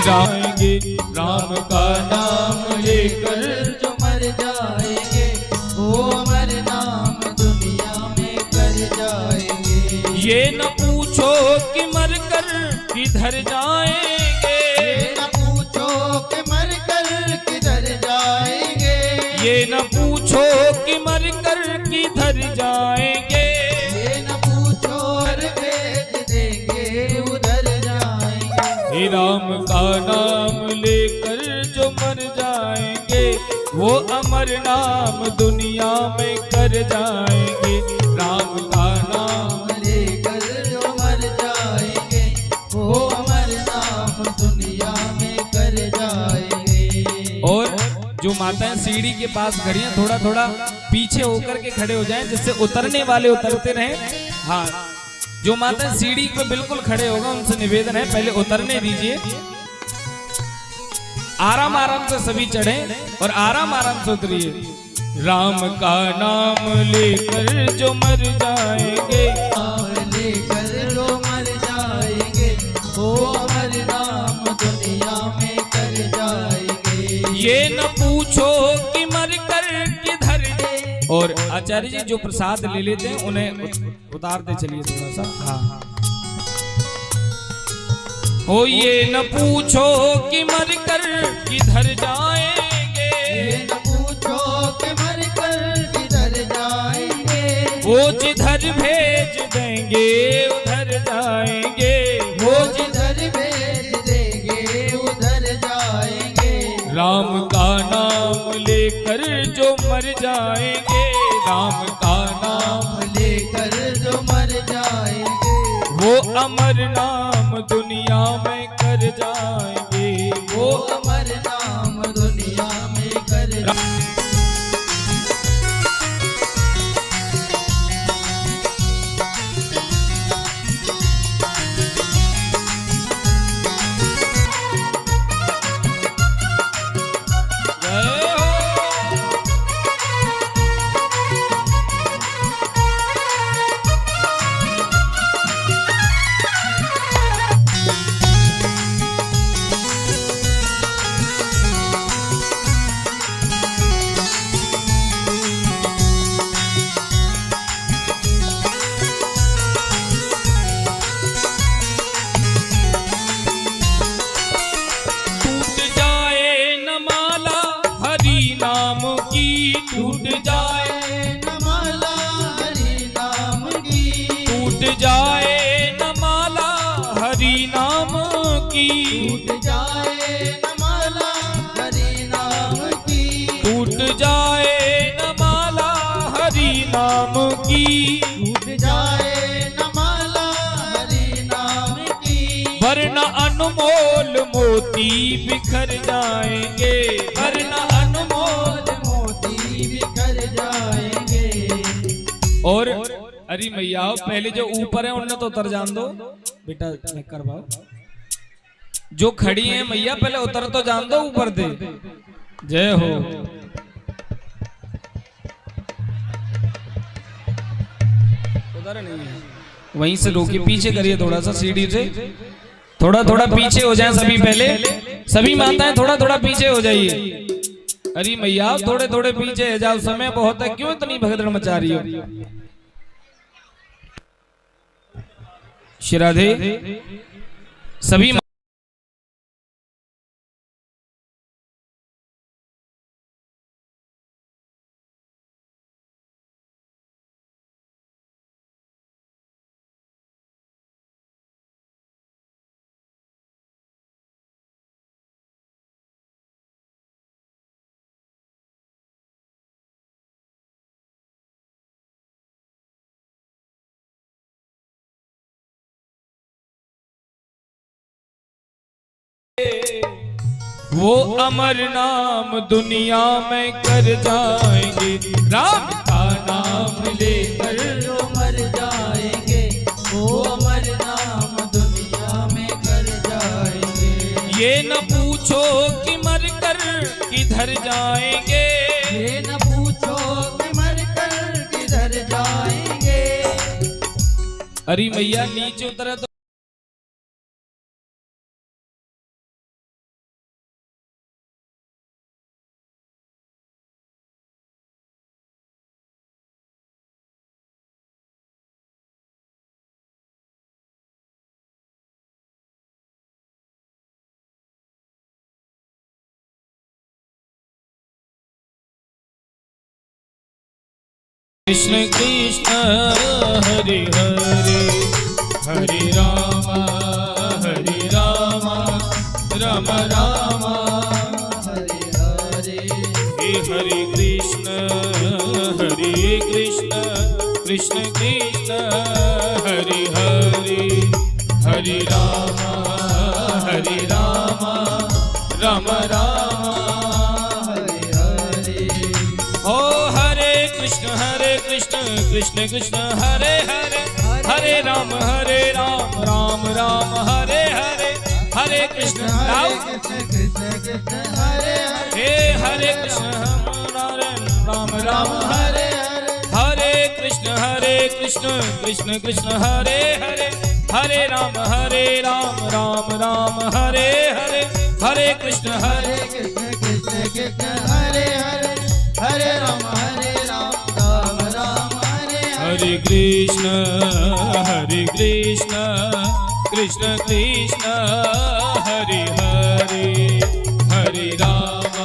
जाएंगे राम का नाम लेकर, जो मर जाएंगे, वो अमर नाम दुनिया में कर जाएंगे। ये न पूछो कि मर कर किधर जाएंगे, न पूछो कि मर कर किधर जाएंगे, ये न पूछो कि मर कर किधर जाएंगे, ये न पूछो हर भेज देंगे उधर जाएंगे। हे राम का नाम लेकर जो मर जाएंगे, वो अमर नाम दुनिया में कर जाएंगे, राम का नाम लेकर जो मर जाएंगे, वो अमर नाम दुनिया में कर जाएंगे। और जो माताएं सीढ़ी के पास खड़ी हैं, थोड़ा थोड़ा पीछे होकर के खड़े हो जाएं, जिससे उतरने वाले उतरते रहें। हाँ, जो माताएं सीढ़ी पे बिल्कुल खड़े होगा उनसे निवेदन है पहले उतरने दीजिए, आराम आराम से सभी चढ़े और आराम आराम से उतरिए। राम का नाम लेकर जो मर जाएंगे, लेकर जो मर जाएंगे, वो अमर नाम दुनिया में कर जाएंगे। ये न पूछो कि मर कर किधर। और आचार्य जी जो प्रसाद ले लेते हैं उन्हें उतारते चलिए थोड़ा सा। हाँ, हो ये न पूछो कि मर कर किधर जाएंगे, ये न पूछो कि मर कर किधर जाएंगे, वो जिधर भेज देंगे उधर जाएंगे, वो जिधर भेज देंगे उधर जाएंगे। राम का नाम लेकर जो मर जाएंगे, राम का नाम लेकर जो मर जाएंगे, वो अमर नाम दुनिया में कर जाएंगे, वो अमर नाम दुनिया में कर टूट जाए न माला हरि नाम की, टूट जाए न माला हरि नाम की, टूट जाए न माला हरि नाम की, टूट जाए न माला हरि नाम की, टूट जाए न माला हरि नाम की, वरना अनमोल मोती बिखर जाएंगे, वरना अनमोल मोती बिखर जाएंगे। और अरे मैया पहले जो ऊपर है उन्हें तो उतर जान दो बेटा, मैं करवाओ जो खड़ी है मैया पहले उतर तो जान दो ऊपर दे। जय हो। उधर नहीं है, वहीं से रोकिए, पीछे करिए थोड़ा सा सीढ़ी से, थोड़ा थोड़ा पीछे हो जाए सभी। पहले सभी माताएं थोड़ा थोड़ा पीछे हो जाइए। अरे मैया थोड़े थोड़े पीछे जाओ, समय बहुत है, क्यों इतनी भगदड़ मचा रही हो। श्री राधे। सभी वो अमर नाम दुनिया में कर जाएंगे, राम का नाम लेकर जो मर जाएंगे, वो अमर नाम दुनिया में कर जाएंगे। ये न पूछो कि मर कर किधर जाएंगे, ये न पूछो कि मर कर किधर जाएंगे। अरे मैया नीचे उतरे तो कृष्ण कृष्ण हरे हरे, हरे राम राम राम हरे हरे। हे हरे कृष्ण कृष्ण कृष्ण हरे हरे, हरे राम राम राम हरे हरे। ओ हरे कृष्ण कृष्ण कृष्ण हरे हरे, हरे राम राम राम हरे हरे, हरे कृष्ण कृष्ण कृष्ण हरे हरे, हे हरे कृष्ण राम राम हरे हरे। हरे कृष्ण कृष्ण कृष्ण हरे हरे, हरे राम राम राम हरे हरे, हरे कृष्ण कृष्ण कृष्ण हरे हरे, हरे राम राम राम हरे हरे। हरे कृष्ण कृष्ण कृष्ण हरे हरे, हरे राम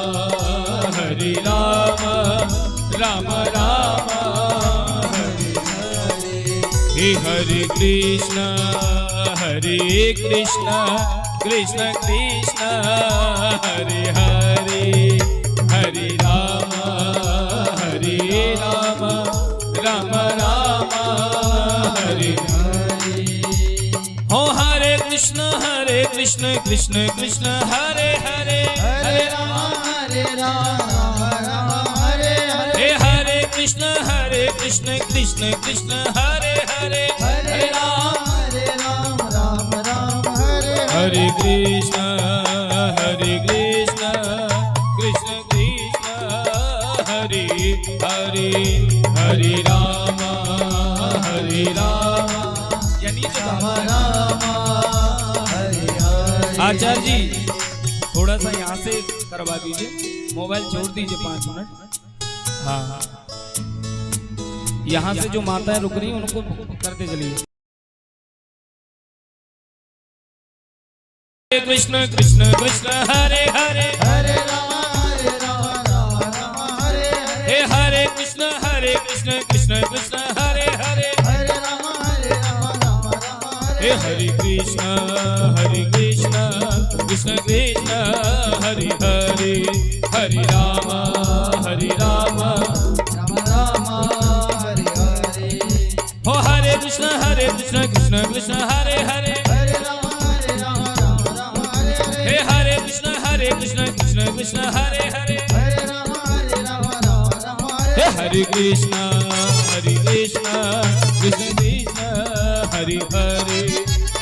राम राम हरे हरे। हे हरे कृष्ण कृष्ण कृष्ण हरे हरे, हरे राम राम राम हरे हरे। हो हरे कृष्ण कृष्ण कृष्ण हरे हरे, हरे राम राम हरे हरे। हे हरे कृष्ण कृष्ण कृष्ण हरे हरे, हरे राम राम हरे हरे। हरे कृष्ण कृष्ण कृष्ण हरे हरे, हरे राम यानी राम हरे हरे। आचार्य जी थोड़ा सा यहाँ से करवा दीजिए, मोबाइल छोड़ दीजिए 5 मिनट। हाँ यहाँ से जो माताएं रुक रही हैं उनको करते चलिए। कृष्ण कृष्ण कृष्ण हरे हरे, हरे राम राम हरे हरे। हे हरे कृष्ण कृष्ण कृष्ण हरे हरे, हरे राम राम हरे। हे हरे कृष्ण कृष्ण कृष्ण हरे हरे, हरे राम राम राम हरे हरे। हो हरे कृष्ण कृष्ण कृष्ण हरे हरे, हरे राम राम हरे हरे। हे हरे कृष्ण कृष्ण कृष्ण हरे हरे, हरे राम राम हरे। हे हरे कृष्ण कृष्ण कृष्ण हरे हरे,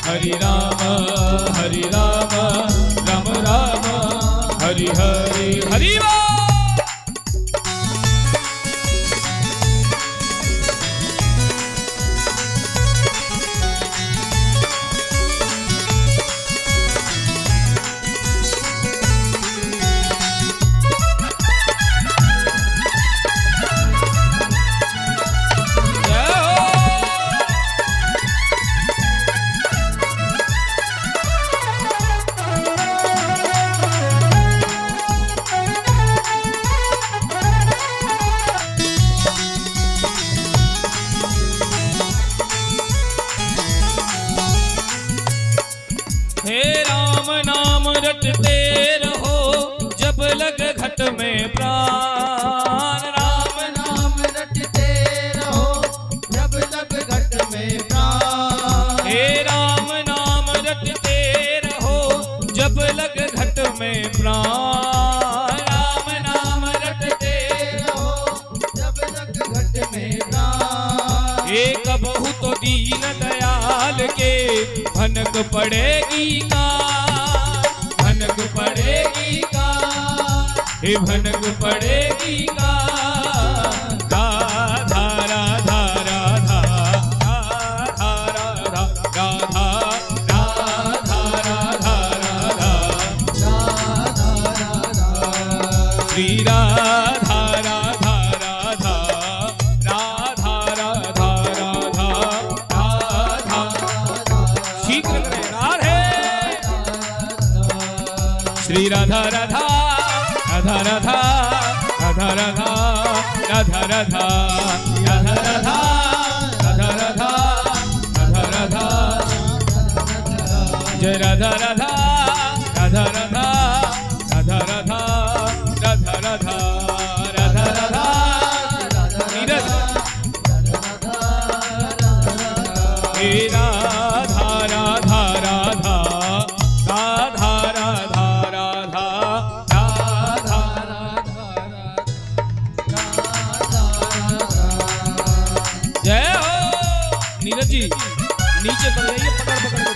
हरे राम हरि हरि हरि बोल। हे राम नाम रटते रहो जब लग घट में प्राण। राम नाम रटते रहो जब लग घट में प्राण। हे राम नाम रटते रहो जब लग घट में प्राण। राम नाम रटते रहो जब लग घट में प्राण। एक बहुत दीन दयाल के भनक पड़ेगी का, भनक पड़ेगी का, हे भनक पड़ेगी का। राधा राधा राधा राधा राधा राधा राधा राधा राधा श्री राधा राधा राधा राधा राधा राधा राधा शीघ्र करें राधे श्री राधा राधा राधा राधा राधा राधा राधा राधा राधा राधा राधा राधा राधा राधा जय राधा राधा राधा राधा राधा राधा राधा राधा राधा राधा नीरज हे राधा राधा राधा राधा राधा राधा जय हो नीरज जी नीचे कर जाइए पकड़ पकड़ के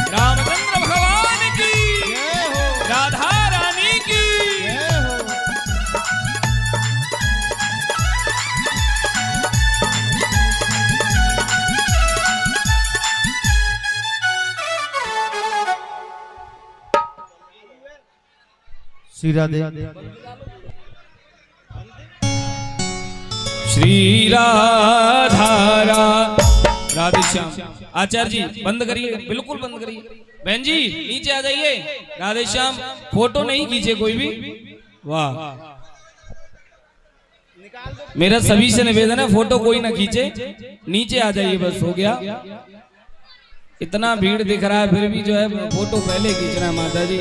रामचंद्र भगवान की राधा रानी की श्री राधे श्री राधा राधे श्याम। आचार्य जी बंद करिए, बिल्कुल बंद करिए। बहन जी नीचे आ जाइए। राधे श्याम फोटो नहीं खींचे कोई भी। वाह मेरा सभी से निवेदन है फोटो कोई ना खींचे, नीचे आ जाइए बस हो गया। इतना भीड़ दिख रहा है फिर भी जो है फोटो पहले खींचना है माता जी।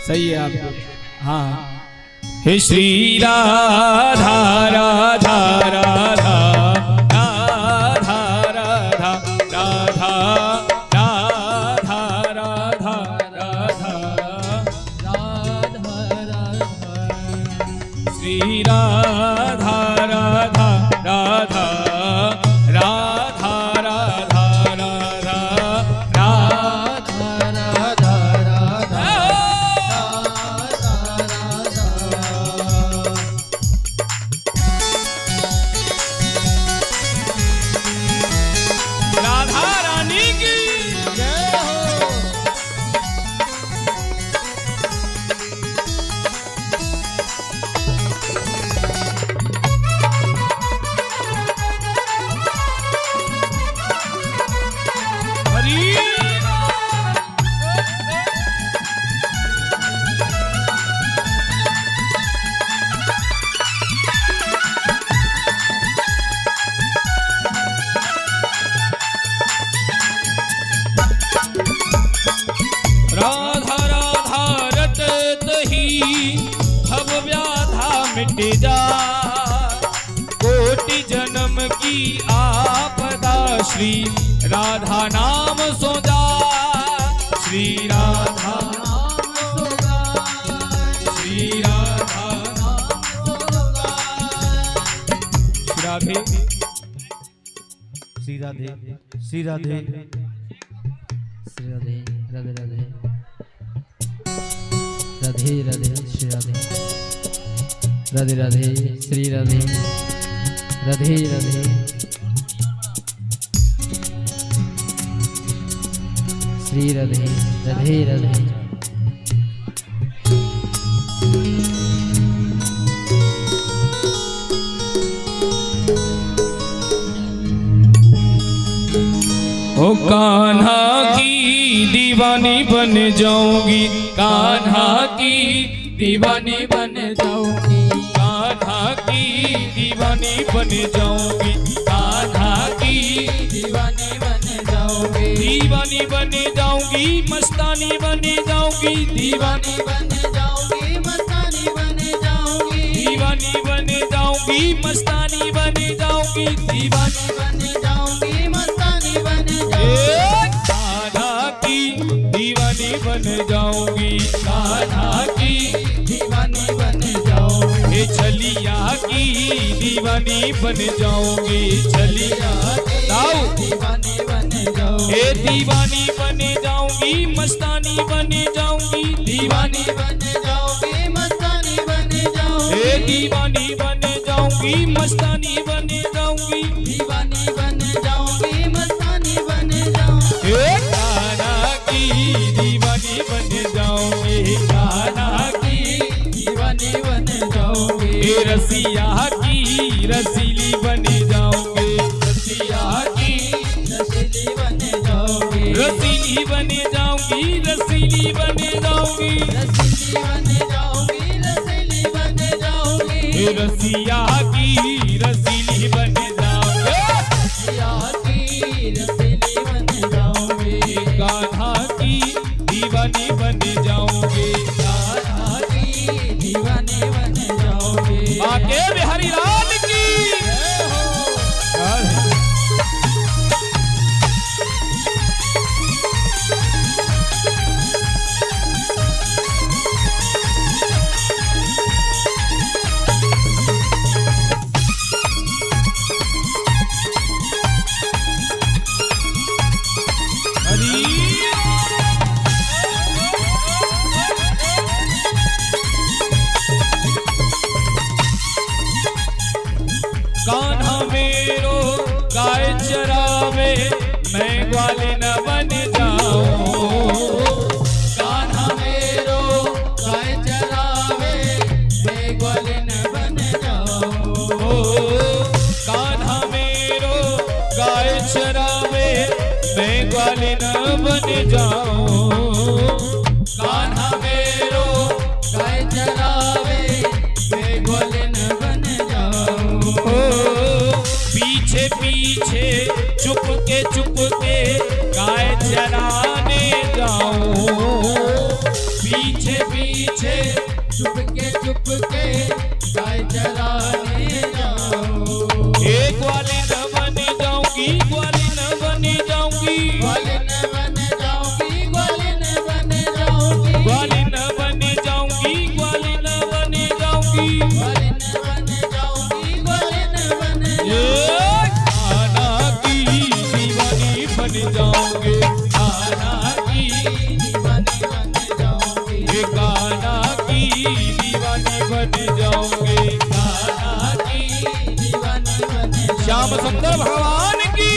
सही है आपको। हाँ हे श्री राधा राधा राधा राधा राधा राधा राधा राधा श्री राधा राधा राधा राधा राधा राधा राधा राधा रानी की जय हो। हरी राधा राधा रटत ही भव व्याधा मिट जा। कोटि जन्म की आपदा श्री राधा नाम सो जा। श्री राधा नाम सो जा। श्री राधा नाम सो जा। राधे श्री राधे राधे श्री राधे श्री राधे राधे राधे राधे राधे श्री राधे राधे राधे श्री राधे राधे राधे श्री राधे राधे राधे ओ कान्हा की दीवानी बन जाऊंगी, कान्हा की दीवानी बन जाऊंगी, कान्हा की दीवानी बन जाऊंगी, कान्हा की दीवानी बन जाओगे, दीवानी बन जाऊंगी, मस्तानी बन जाऊंगी, दीवानी बन जाओगी, मस्तानी बन जाओगी, दीवानी बन जाऊंगी, मस्तानी बन जाऊंगी, दीवानी बन जाओगी, मस्तानी बन कान्हा की दीवानी बन जाऊंगी, कान्हा की दीवानी बन जाओगे, छलिया की दीवानी बन जाऊंगी, छलिया दीवानी बन जाओगे, दीवानी बन जाऊंगी, मस्तानी बन जाऊंगी, दीवानी बन जाओगे, मस्तानी बन जाओगे, दीवानी बन जाऊंगी, मस्तानी बन जाऊंगी, दीवानी बन जाओगे, मस्तानी बन जाओगे, कान्हा की दीवानी बन जाऊंगी, कान्हा की दीवानी बन जाओगे, रसिया की रसीली बन जाऊंगी, रसिया की रसीली बन जाओगे, रसीली बन जाऊंगी, रसीली बन जाऊंगी, रसीली बन जाओगे, रसीली बन जाओगे, रसिया की रसीली बन जाऊंगी, रसिया की रसीली बन जाओगे, कान्हा की दीवानी बन जाऊंगी, कान्हा की दीवानी बन जाओगे, आके बिहारी लाल की कान्हा मेरो गाय चरावे, मैं ग्वाले न बन जाऊं, कान्हा मेरो गाय चरावे, मैं ग्वाले न बन जाऊं, कान्हा मेरो गाय चरावे, मैं ग्वाले न बन जाऊं, कान्हा मेरो गाय चरावे, मैं ग्वाले न बन जाऊं, पीछे पीछे चुप के गाय चराने जाऊं, पीछे पीछे चुप के गाय चराने जाऊं, ग्वाले न बन जाऊंगी, ग्वाले न बन जाऊंगी, ग्वाले न बन जाऊंगी, ग्वाले न बन जाऊंगी, ग्वाले न बन जाऊंगी, ग्वाले न बन जाऊंगी, ग्वाले न बन जाऊंगी, ग्वाले न बन कान्हा की दीवानी बन जाऊंगे, कान्हा की दीवानी बन जाऊंगी, कान्हा की दीवानी बन जाऊंगे, कान्हा की दीवानी बन श्याम सुंदर भगवान की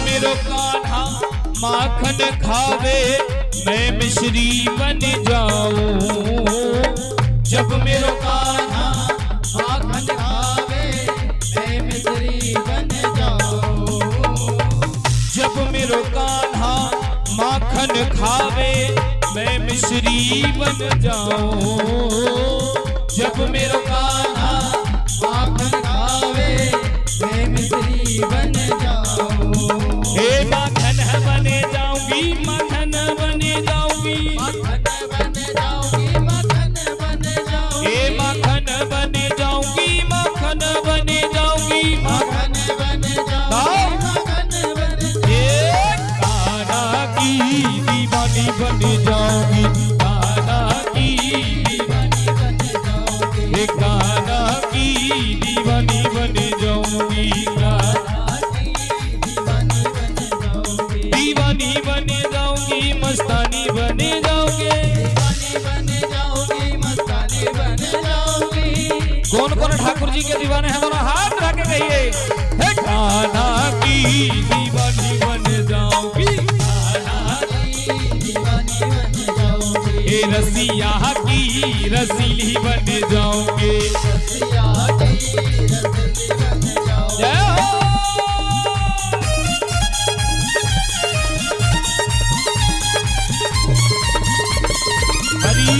मेरो कान्हा माखन खावे मैं मिश्री बन जाऊं, जब मेरो कान्हा माखन खावे मैं मिश्री बन जाऊं, जब मेरो कान्हा माखन खावे मैं मिश्री बन जाऊं जब मेरो कान्हा माखन खावे मैं मिश्री बन जाऊं हे माखन बने जाऊंगी माखन बने जाऊंगी माखन बन जाऊंगी माखन बन जाऊंगी हे माखन बने जाऊंगी माखन बने जाऊंगी माखन बन जाऊंगी माखन बन ये कान्हा की दीवानी बन जाऊंगी कान्हा की दीवानी बन जाऊंगी हे कान्हा की दीवानी बन जाऊंगी दीवानी बन जाऊंगी दीवानी बन जाऊंगी मस्तानी बने जाओगे दीवानी बन जाऊंगी मस्तानी बन जाऊंगी कौन कौन ठाकुर जी के दीवाने हैं दोनों हाथ उठा के कहिए हे कान्हा की दीवानी बन जाऊंगी कान्हा दीवानी बन जाऊंगी हे रसिया की रसीली बन जाओगे रसिया की रसली बन जाऊंगी जय हो हरी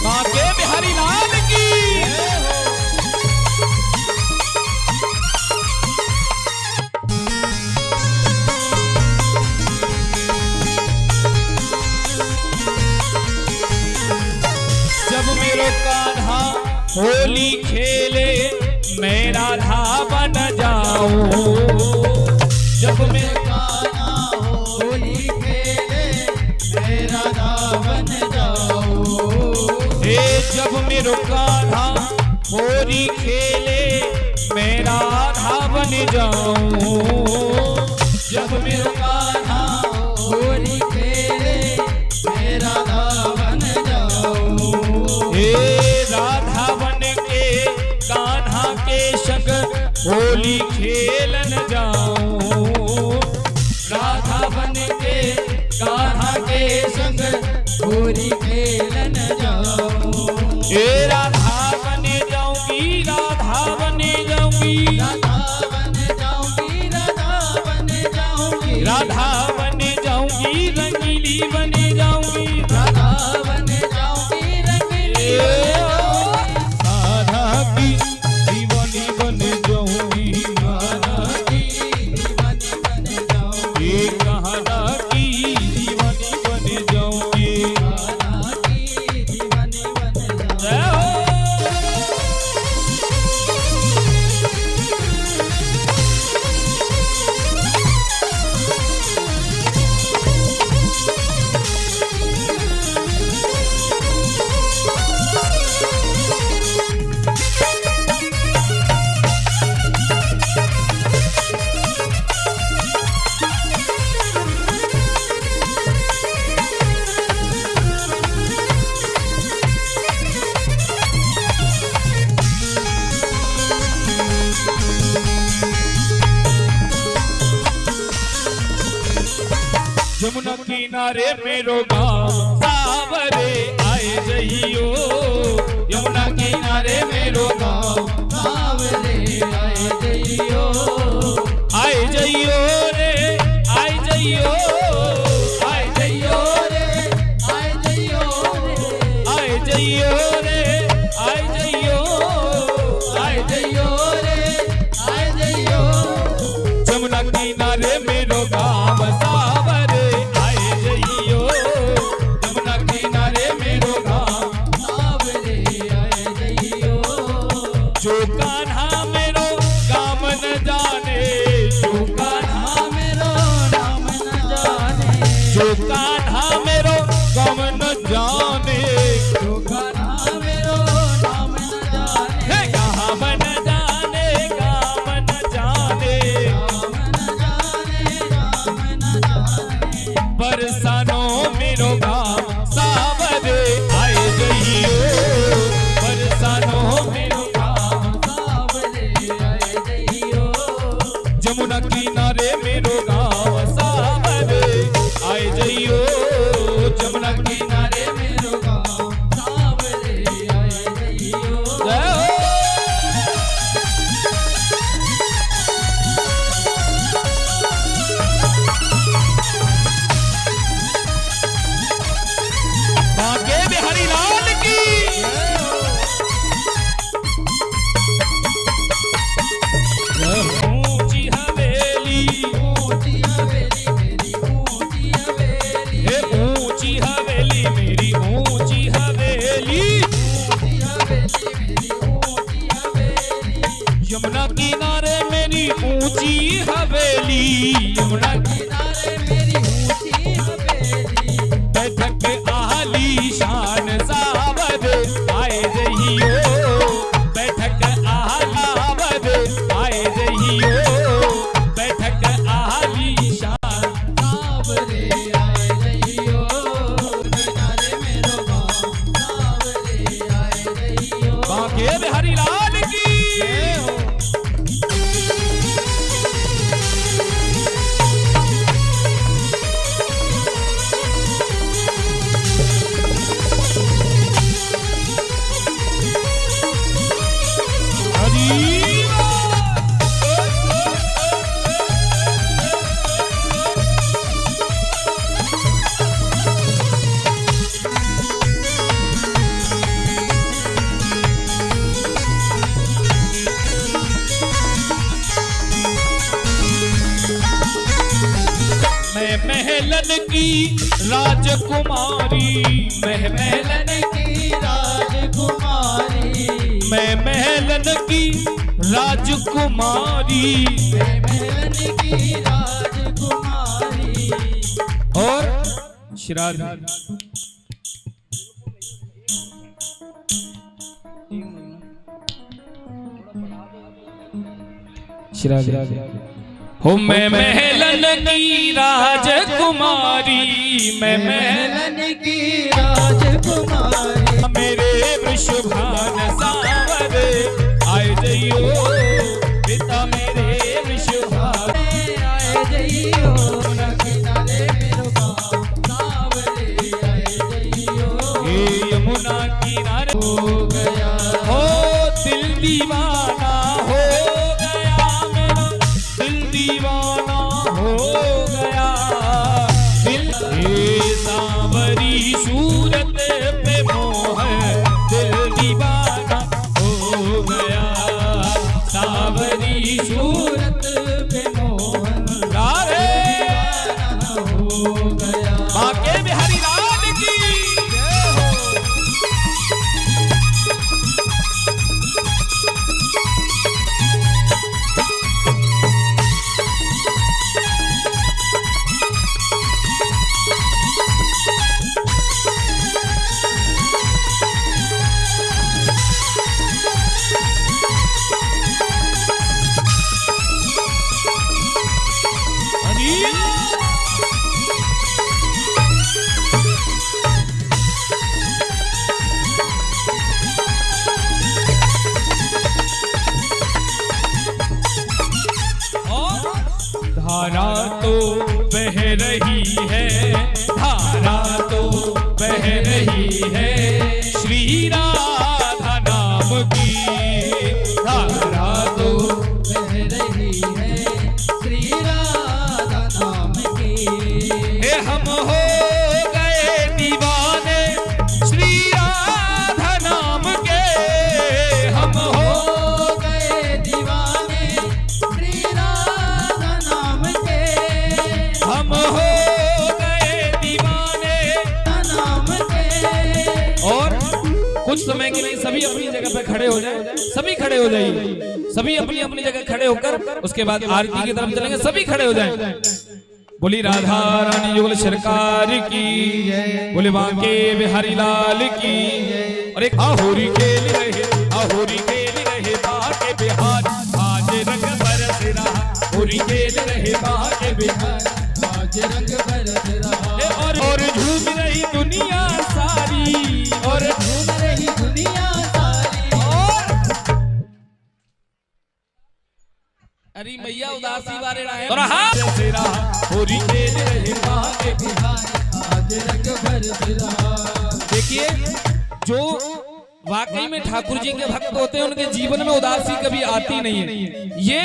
बाके बिहारी लाल की जब मेरो कान्हा होली खेले मैं राधा बन जाऊं जब मैं कान्हा होली खेले मैं राधा बन जाऊं हे जब मेरो कान्हा होली खेले मैं राधा बन जाऊं जब मेरो कान्हा होली खेले मैं राधा बन जाऊं हे राधा बन के कान्हा के संग होली खेलन जाऊं राधा बन के कान्हा के संग होली खेलन जाऊं हे राधा बने जाऊंगी राधा बने जाऊंगी राधा बन जाऊंगी राधा बन जाऊंगी राधा बने जाऊंगी रंगीली बने जाऊंगी राधा बन जाऊंगी रंगीली राधा की दीवानी बन जाऊंगी राधा की दीवानी बन जाऊंगी ये कान्हा की दीवानी बन जाऊंगी राधा की दीवानी बन जाऊंगी जय हो यमुना किनारे मेरो गाँव सावरे आए जइयो यमुना किनारे मेरो गाँव सावरे आए जइयो आए जइयो रे आए जइयो आए जइयो रे आए जइयो रे आए जइयो रे आए जइयो आए जइयो रे आए जइयो यमुना किनारे मेरो गाँव सावरे आए जइयो यमुना किनारे मेरो गाँव सावरे आए जइयो जो कान्हा मेरो काम न जाने जो कान्हा मेरो नाम न जाने जो कान्हा मेरो काम न जाने जो कान्हा मेरो नाम न जाने हे काम न जाने काम न जाने नाम न जाने नाम न जाने बरसानो मेरो गाँव सावरे आए जइयो बरसानो मेरो गाँव सावरे यमुना किनारे मेरी ऊंची हवेली, यमुना किनारे मेरी ऊंची हवेली, बैठक आली शान सावध आए जइयो, बैठक आली सावध आए जइयो, बैठक आली शान सावरे आए रहियो, किनारे मेरो गाँव सावरे आए रहियो। बांके बिहारी लाल की महलन की राजकुमारी, मैं महलन की राजकुमारी, मैं महलन की राजकुमारी, मैं महलन की राजकुमारी। और श्राद्ध हो मैं महलन की राजकुमारी, मैं महलन की राजकुमारी, मेरे वृषभान सावर आए जइयो, पिता मेरे वृषभान आए जइयो, किनारे मेरो गाँव सावरे आए जइयो। हे यमुना किनारे हो गया हो दिल दीवाना हो गया मेरा, दिल दीवाना हो गया, दिल हे सांवरी सूरत पे मोह, दिल दीवाना हो गया, सांवरी सूरत पे मोहन लारे हो गया। बांके बिहारी लाल की जय हो। धारा तो बह रही है, धारा तो बह रही है, श्री राधा नाम की धारा तो बह रही है, श्री राधा नाम की। हे हम हो गए दीवाने श्री राधा नाम के, हम हो गए दीवाने श्री राधा नाम के, हम हो गए दीवाने नाम के। और कुछ समय के लिए सभी अपनी जगह पे खड़े हो जाए, सभी खड़े हो जाइए, सभी अपनी अपनी जगह खड़े होकर उसके बाद आरती की तरफ चलेंगे, सभी खड़े हो जाएं। बोली राधा रानी युगल सरकार की, बोले बांके बिहारी लाल की। और एक आहोरी खेल रहे, आहोरी खेल रहे बांके बिहार, आज रंग बरस रहा, होरी खेल रहे बांके बिहार, आज रंग बरस रहा। और झूम रही दुनिया सारी, और झूम रही दुनिया सारी। अरे मैया उदासी वाले रहे और होरी खेल रहे बांके बिहार, आज रंग बरस रहा। देखिए जो वाकई में ठाकुर जी के भक्त होते हैं उनके जीवन में उदासी कभी आती नहीं है। ये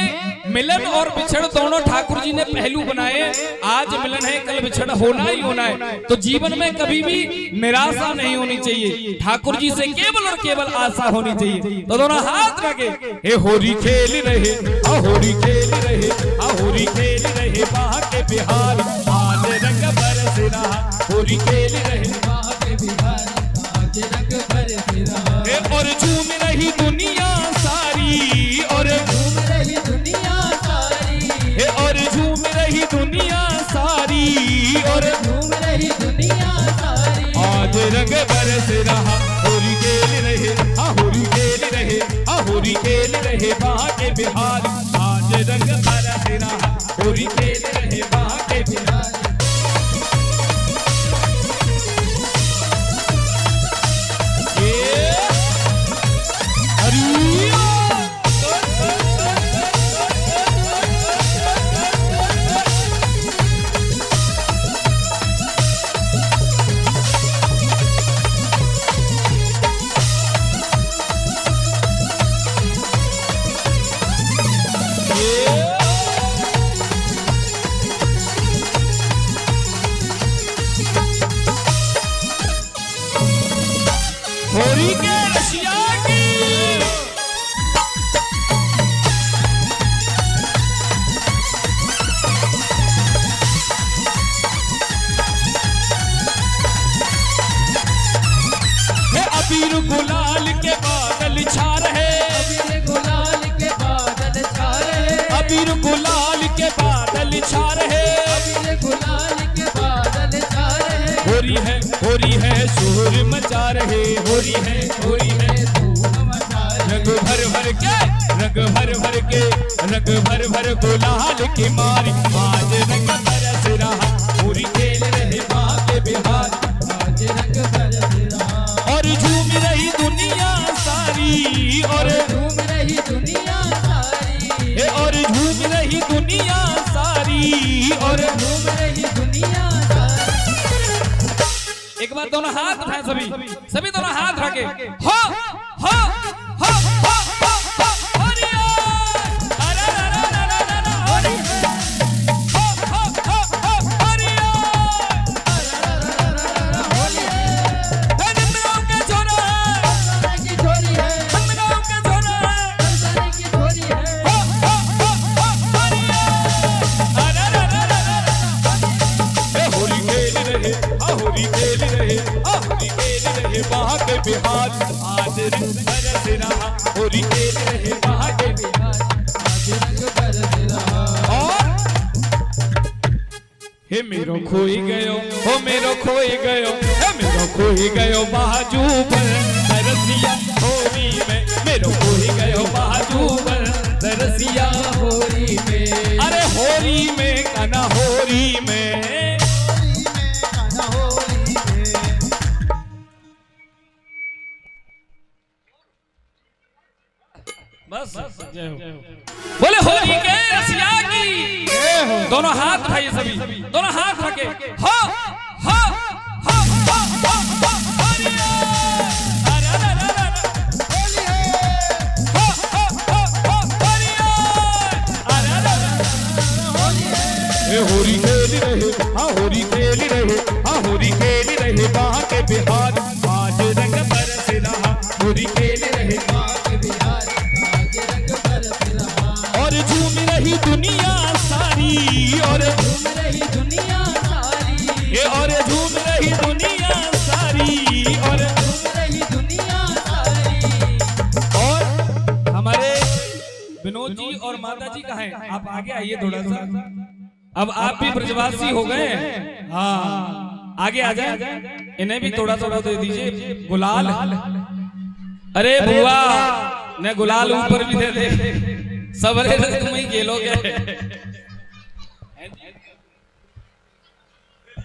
मिलन और बिछड़ दोनों ठाकुर जी ने पहलू बनाए। आज मिलन है, कल बिछड़ होना ही होना है, तो जीवन में कभी भी निराशा नहीं होनी चाहिए। ठाकुर जी से केवल और केवल आशा होनी चाहिए। तो दोनों हाथ रखे, हे होरी खेल रहे, होरी खेल रहे, होरी खेल रहे बांके बिहार, आज रंग बरस रहा, होरी खेल रहे बांके बिहार, आज रंग बरस रहा। और झूम रही दुनिया सारी, और बरस रहा, होली खेल रहे, हाँ होली खेल रहे, हाँ होली खेल रहे वहाँ के बिहार, आज रंग बरस रहा, होली खेल रहे वहाँ के बिहार। होली के रसिया की अबीर गुलाल के बादल छा रहे, अबीर गुलाल के बादल छा रहे, अबीर गुलाल के बादल छा रहे, अबीर गुलाल के बादल छा रहे। होरी है शोर मचा रहे, होरी है धूम मचा रहे। रंग भर भर के, रंग भर भर के, रंग भर भर गुलाल की मारी, आज रंग बरस रहा, होली खेल रहे वहाँ के बिहार, आज रंग बरस रहा, और झूम रही दुनिया सारी, और झूम रही दुनिया सारी, और झूम रही दुनिया सारी, और झूम रही दुनिया सारी। एक बार दोनों हाथ उठाए, सभी दोनों हाथ उठा के हो हो हो हो हो हो हरिया, अरे अरे अरे अरे होली हो हो हो हो हरिया, होली नंदगांव के छोरा, की छोरी है, नंदगांव के छोरा, की छोरी है। हो हो हो हो हरिया, अरे अरे अरे होली खेल रहे, हाँ होली खेल रहे, हाँ होली खेल रहे वहाँ के बिहार, आज रंग बरस रहा, होली खेल रहे वहाँ के बिहार, आज रंग बरस रहा। और हे मेरो खोई गयो, हो मेरो खोई गयो, हे मेरो खोई गयो बाजू पर तरसिया होली में, मेरो खोई गयो बाजू पर तरसिया होली में, अरे होली में कना होली में, बस जय हो। बोले होली के रसिया की, दोनों हाथ उठाइए, सभी दोनों हाथ उठा के हो हो हो हो हो हो हरिया, अरे अरे अरे होली है, हो हो हो हो हरिया, अरे अरे होली है, होली खेल रहे, हाँ होली खेल रहे, हाँ होली खेल रहे वहाँ के बिहार, आज रंग बरस रहा, होली खेल रहे वहाँ के बिहार, और झूम रही दुनिया सारी, और झूम रही दुनिया सारी, ये और झूम रही दुनिया सारी, और झूम रही दुनिया सारी। और हमारे विनोद जी और माता जी कहाँ हैं? आप आगे आइए थोड़ा सा, अब आप भी ब्रजवासी हो गए, हाँ आगे आ जाए, इन्हें भी थोड़ा थोड़ा दे दीजिए गुलाल, अरे बुआ ने गुलाल ऊपर भी दे दे, सबरे तुम ही खेलोगे,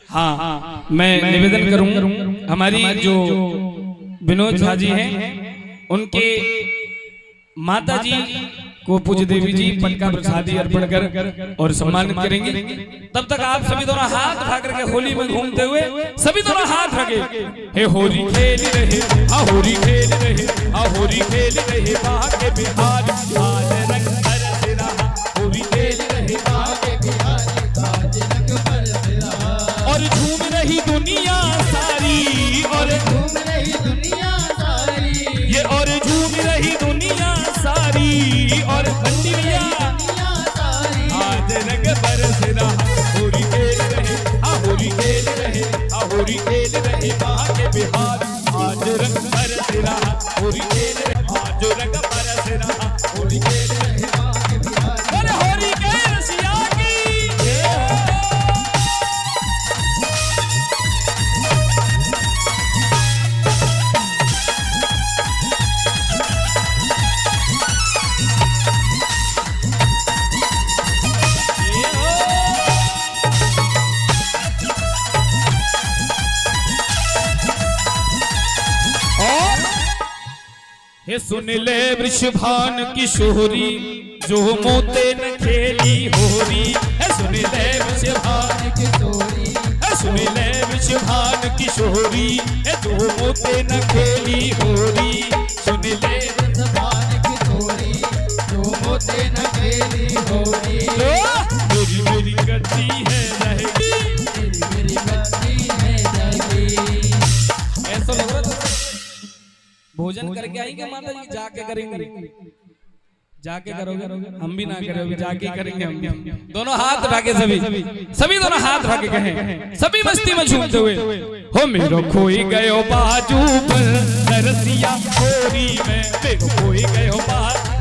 हाँ मैं निवेदन करूं, हमारी जो विनोद झा जी हैं उनके माता जी को पूज्य देवी जी पटका प्रसादी अर्पण कर और सम्मानित करेंगे। तब तक आप सभी दोनों हाथ उठा करके होली में घूमते हुए सभी दोनों हाथ रखे, हे होली खेल रहे, हाँ होली खेल रहे, हाँ होली खेल रहे वहाँ के बिहार, आज रंग बरस रहा, होली खेल रहे वहाँ के बिहार, आज रंग बरस रहा, और झूम रही दुनिया सारी, और झूम रही दुनिया सारी, ये और झूम रही दुनिया सारी, और दुनिया दुनिया सारी। आज रंग बरस रहा, होली खेल रहे, हाँ होली खेल रहे, हाँ होली खेल रहे वहाँ के बिहार, आज रंग बरस रहा, होली खेल रहे, आज रंग बरस रहा, होली खेल रहे वहाँ के बिहार, बोले होली के रसिया की जय हो। ये सुन ले वृषभान किशोरी जो मोते न खेली होरी। सुन ले वृषभान किशोरी सुन ले वृषभान किशोरी जो मोते न खेली होरी। सुन ले वृषभान किशोरी जो मोते न खेली होरी। मेरी मेरी गति है रहेगी, मेरी गति है रहेगी। ऐसा लग रहा था भोजन करके आएंगे माता जी, जाके करेंगे, जाके करोगे, हम भी ना करोगे, जाके करेंगे हम भी। दोनों हाथ उठा के सभी दोनों हाथ उठा के कहें, सभी मस्ती में झूमते हुए, हो मेरो खोई गयो बाजू पर तरसिया होरी में, मेरो खोई गयो बाजू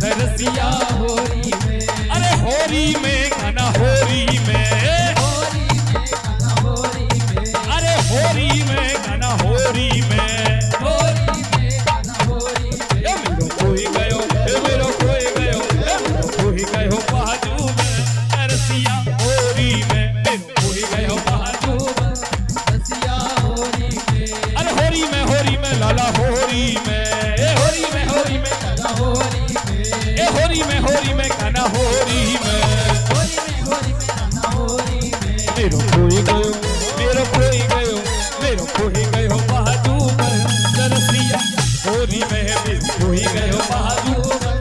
तरसिया होरी में, अरे होरी में गाना होरी में, होरी में, अरे होरी में गाना होरी में, होरी में गाना होरी में। ए मेरो खोई गयो, ए मेरो खोई गयो, ए मेरो खोई गयो बाजू में तरसिया होरी में, मेरो खोई गयो बाजू में, रसिया होरी में, अरे होरी में लाला होरी में, ए होरी में गाना होरी में, ए होरी में गाना होरी में, होरी में गाना होरी में। मेरो खोई गयो, मेरो खोई गयो, मेरो खोई गयो बाजू में तरसिया होरी में, मेरो खोई गयो बाजू में।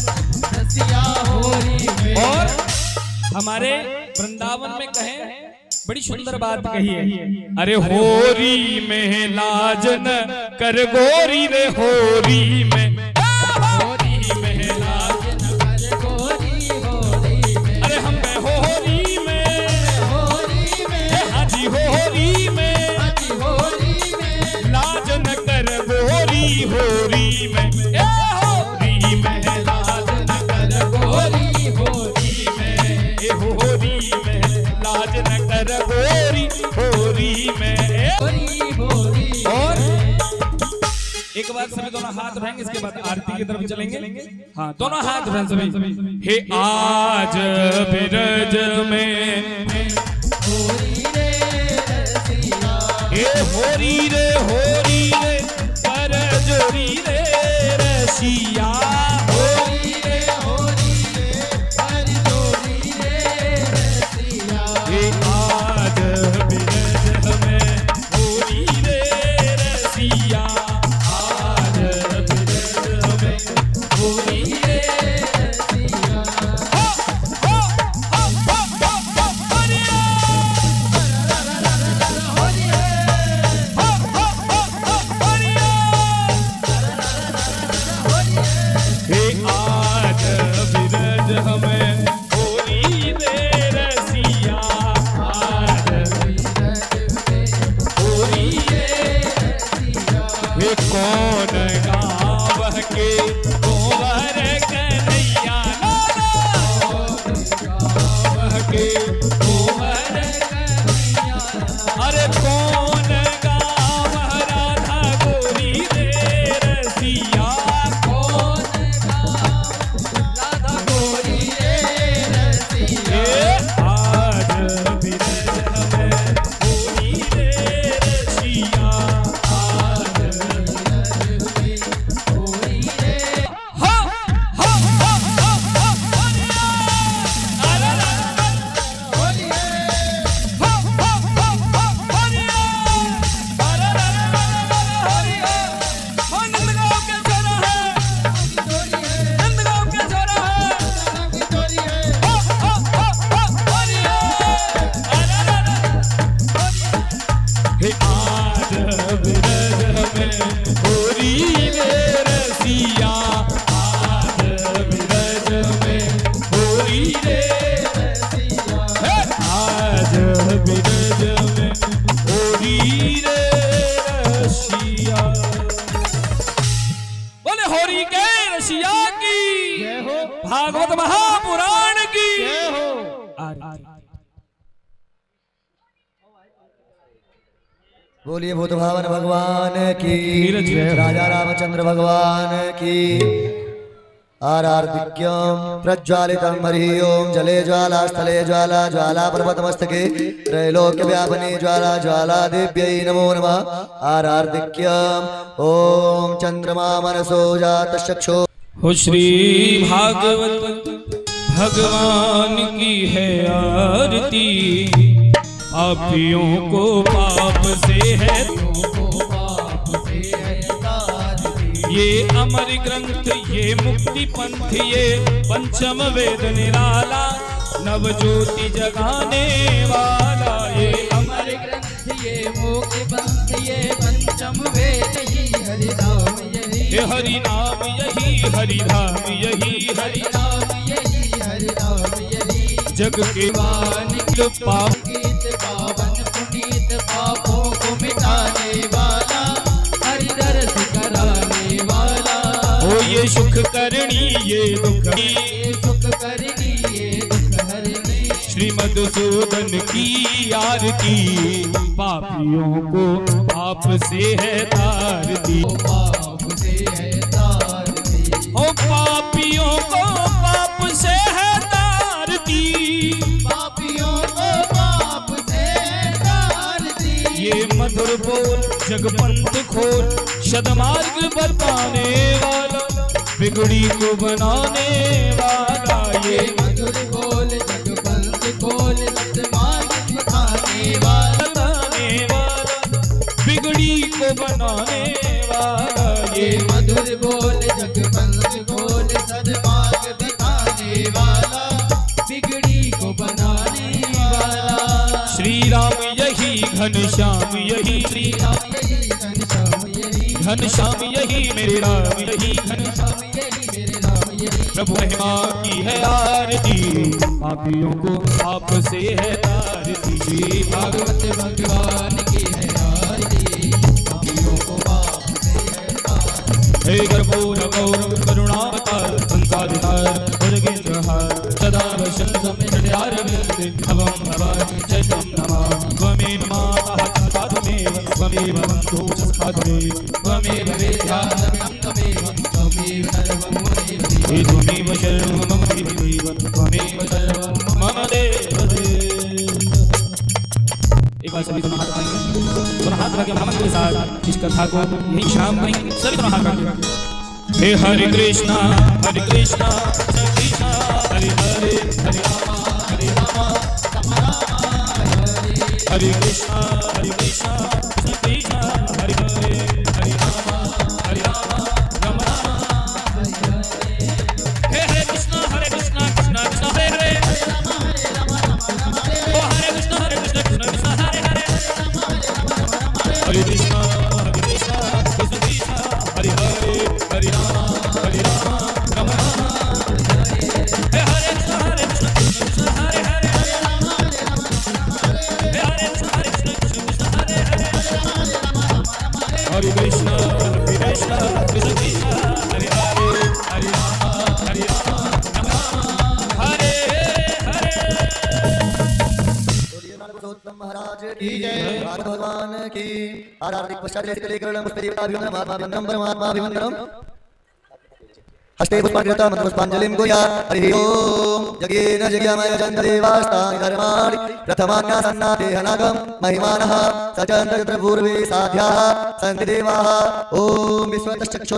रसिया होरी में। और हमारे वृंदावन में कहें बड़ी सुंदर बात कही है, अरे होरी में लाज न कर गोरी रे, होरी में, होरी में लाज न कर होरी होरी में, अरे हम में होरी में, होरी में, हाजी होरी में, हाजी होरी में, लाज न कर गोरी होरी में, ए होरी में लाज न कर गोरी होरी में, ए होरी में लाज न कर गोरी होरी में। होरी होरी। और एक बार सभी दोनों हाथ उठाएंगे, इसके बाद आरती की तरफ चलेंगे। हाँ, दोनों हाथ उठाएं सभी। हे आज बिरज में होरी रे रसिया, हे होरी रे कर जोरी रे रसिया, होरी रे हर जोरी रे रसिया। हे आज बिरज में होरी रे रसिया, आज बिरज में होरी रे रसिया, हे आज बिरज हमें होरी रे रसिया, आज होरी रे हे कौन गाँव के गोबर कन्हैया, गाँव के गोबर कन्हैया, अरे कौन गाँव राधा गोरी रे रसिया, कौन राधा गोरी रे रसिया। आज बिरज हमें होरी रे रसिया, आज होरी रे हो हो हो हो हो होरिया, अरे होरी रे हो हो हो हो होरिया, अरे होरिया, हो नंदगांव के छोरा है, होरी रे नंदगांव के छोरा है, होरी रे हो हो हो हो होरिया, हे आज बिरज हमें होरी रे रसिया, आज बिरज में होरी रे रसिया, हे आज बिरज में होरी रे रसिया। बोले होरी के रसिया की जय हो, भागवत महापुराण की जय हो। बोलिए भूत भावन भगवान की, नीरज जय हो। राजा रामचंद्र भगवान की। आरार्दिक्यं प्रज्वालितं हरि ओम जले ज्वाला स्थले ज्वाला ज्वाला पर्वतमस्तके त्रैलोक्यव्यापिनी ज्वाला ज्वाला देव्यै नमो नमः आरार्दिक्यं ओम चंद्रमा मनसो जातचक्षु हो श्री भागवत भगवान की है आरती पापियों को पाप से है ये अमर ग्रंथ ये मुक्ति पंथ ये पंचम वेद निराला नव ज्योति जगाने वाला ये अमर ग्रंथ ये मुक्ति पंथ ये पंचम वेद ही हरि नाम यही ये हरि नाम यही हरि धाम यही हरि नाम यही हरि नाम यही जग के वान पाप गीत पावन पुनीत पापों को मिटाने वाला हरि दर्श कराने वाला ओ ये सुख करनी ये दुख ये सुख करनी ये दुख हरनी श्री मधुसूदन की आरती पापियों को पाप से है तारती पाप से है तारती ओ पापियों को पाप से है तारती पापियों को पाप से तारती ये मधुर बोल जगपंथ खोल सदमार्ग बताने वाला बिगड़ी को बनाने वाला ये मधुर बोल जगपंथ खोल सतमार्ग बताने वाला बताने वाला बिगड़ी को बनाने वाला ये मधुर बोल जगपंथ खोल सतमार्ग दिखाने वाला बिगड़ी को बनाने वाला श्री राम यही घनश्याम यही श्री राम यही घनश्याम यही घनश्याम यही मेरे राम यही घनश्याम राम यही मेरे राम यही प्रभु महिमा की है आरती पापियों को आप से है तारती श्री भागवत भागवत भगवान की है आरती पापियों को पाप से है तारती हे कर्पूर गौरव करुणावतार संसारधार उर्गेन्द्रहार सदा वसंतम हृदयारविंदे भवं भवानि चैतं नमः त्वमेव माता त्वमेव त्वमेव बन्धु त्वमेव त्वमेव वेदान्तम तमेव तमेव सर्वं ममेव हे त्वमेव शरणं मम देवं त्वमेव सर्वं मम देव एक बार सभी दोनों हाथ उठाएंगे दोनों हाथ रख के ब्राह्मण के साथ इस कथा को यही शाम में सभी दोनों हाथ रखेंगे हे हरे कृष्णा कृष्ण कृष्ण हरे हरे हरे रामा हरे कृष्णा कृष्ण कृष्ण हरे हरे हरे रामा राम राम हे हरे कृष्णा कृष्ण कृष्ण हरे हरे ओ हरे कृष्ण कृष्ण कृष्ण हरे हरे हरे कृष्णा कृष्ण कृष्ण हरे हरे हरे राम राम राम हे हरे कृष्ण कृष्ण हरे हरे हे हरे कृष्ण कृष्ण हरे हरे हरे कृष्ण कृष्ण कृष्ण हरे हरे हरे राम हरे पुरुषोत्तम महाराज की जय भारत भगवान की आराधिक पश्चात लेकर पुष्पदेवताभिवंदनम महात्माभिवंदनम परमात्माभिवंदनम हस्ते पुष्पांजलिता मंत्र पुष्पांजलिं गुया हरि ओम जगेन जगमय जन्मदेवास्तानि कर्माणि प्रथमान्यासन्नाते हनागम महिमानः सचन्द्र पूर्वे साध्याः सन्ति देवाः ओम विश्वतश्चक्षु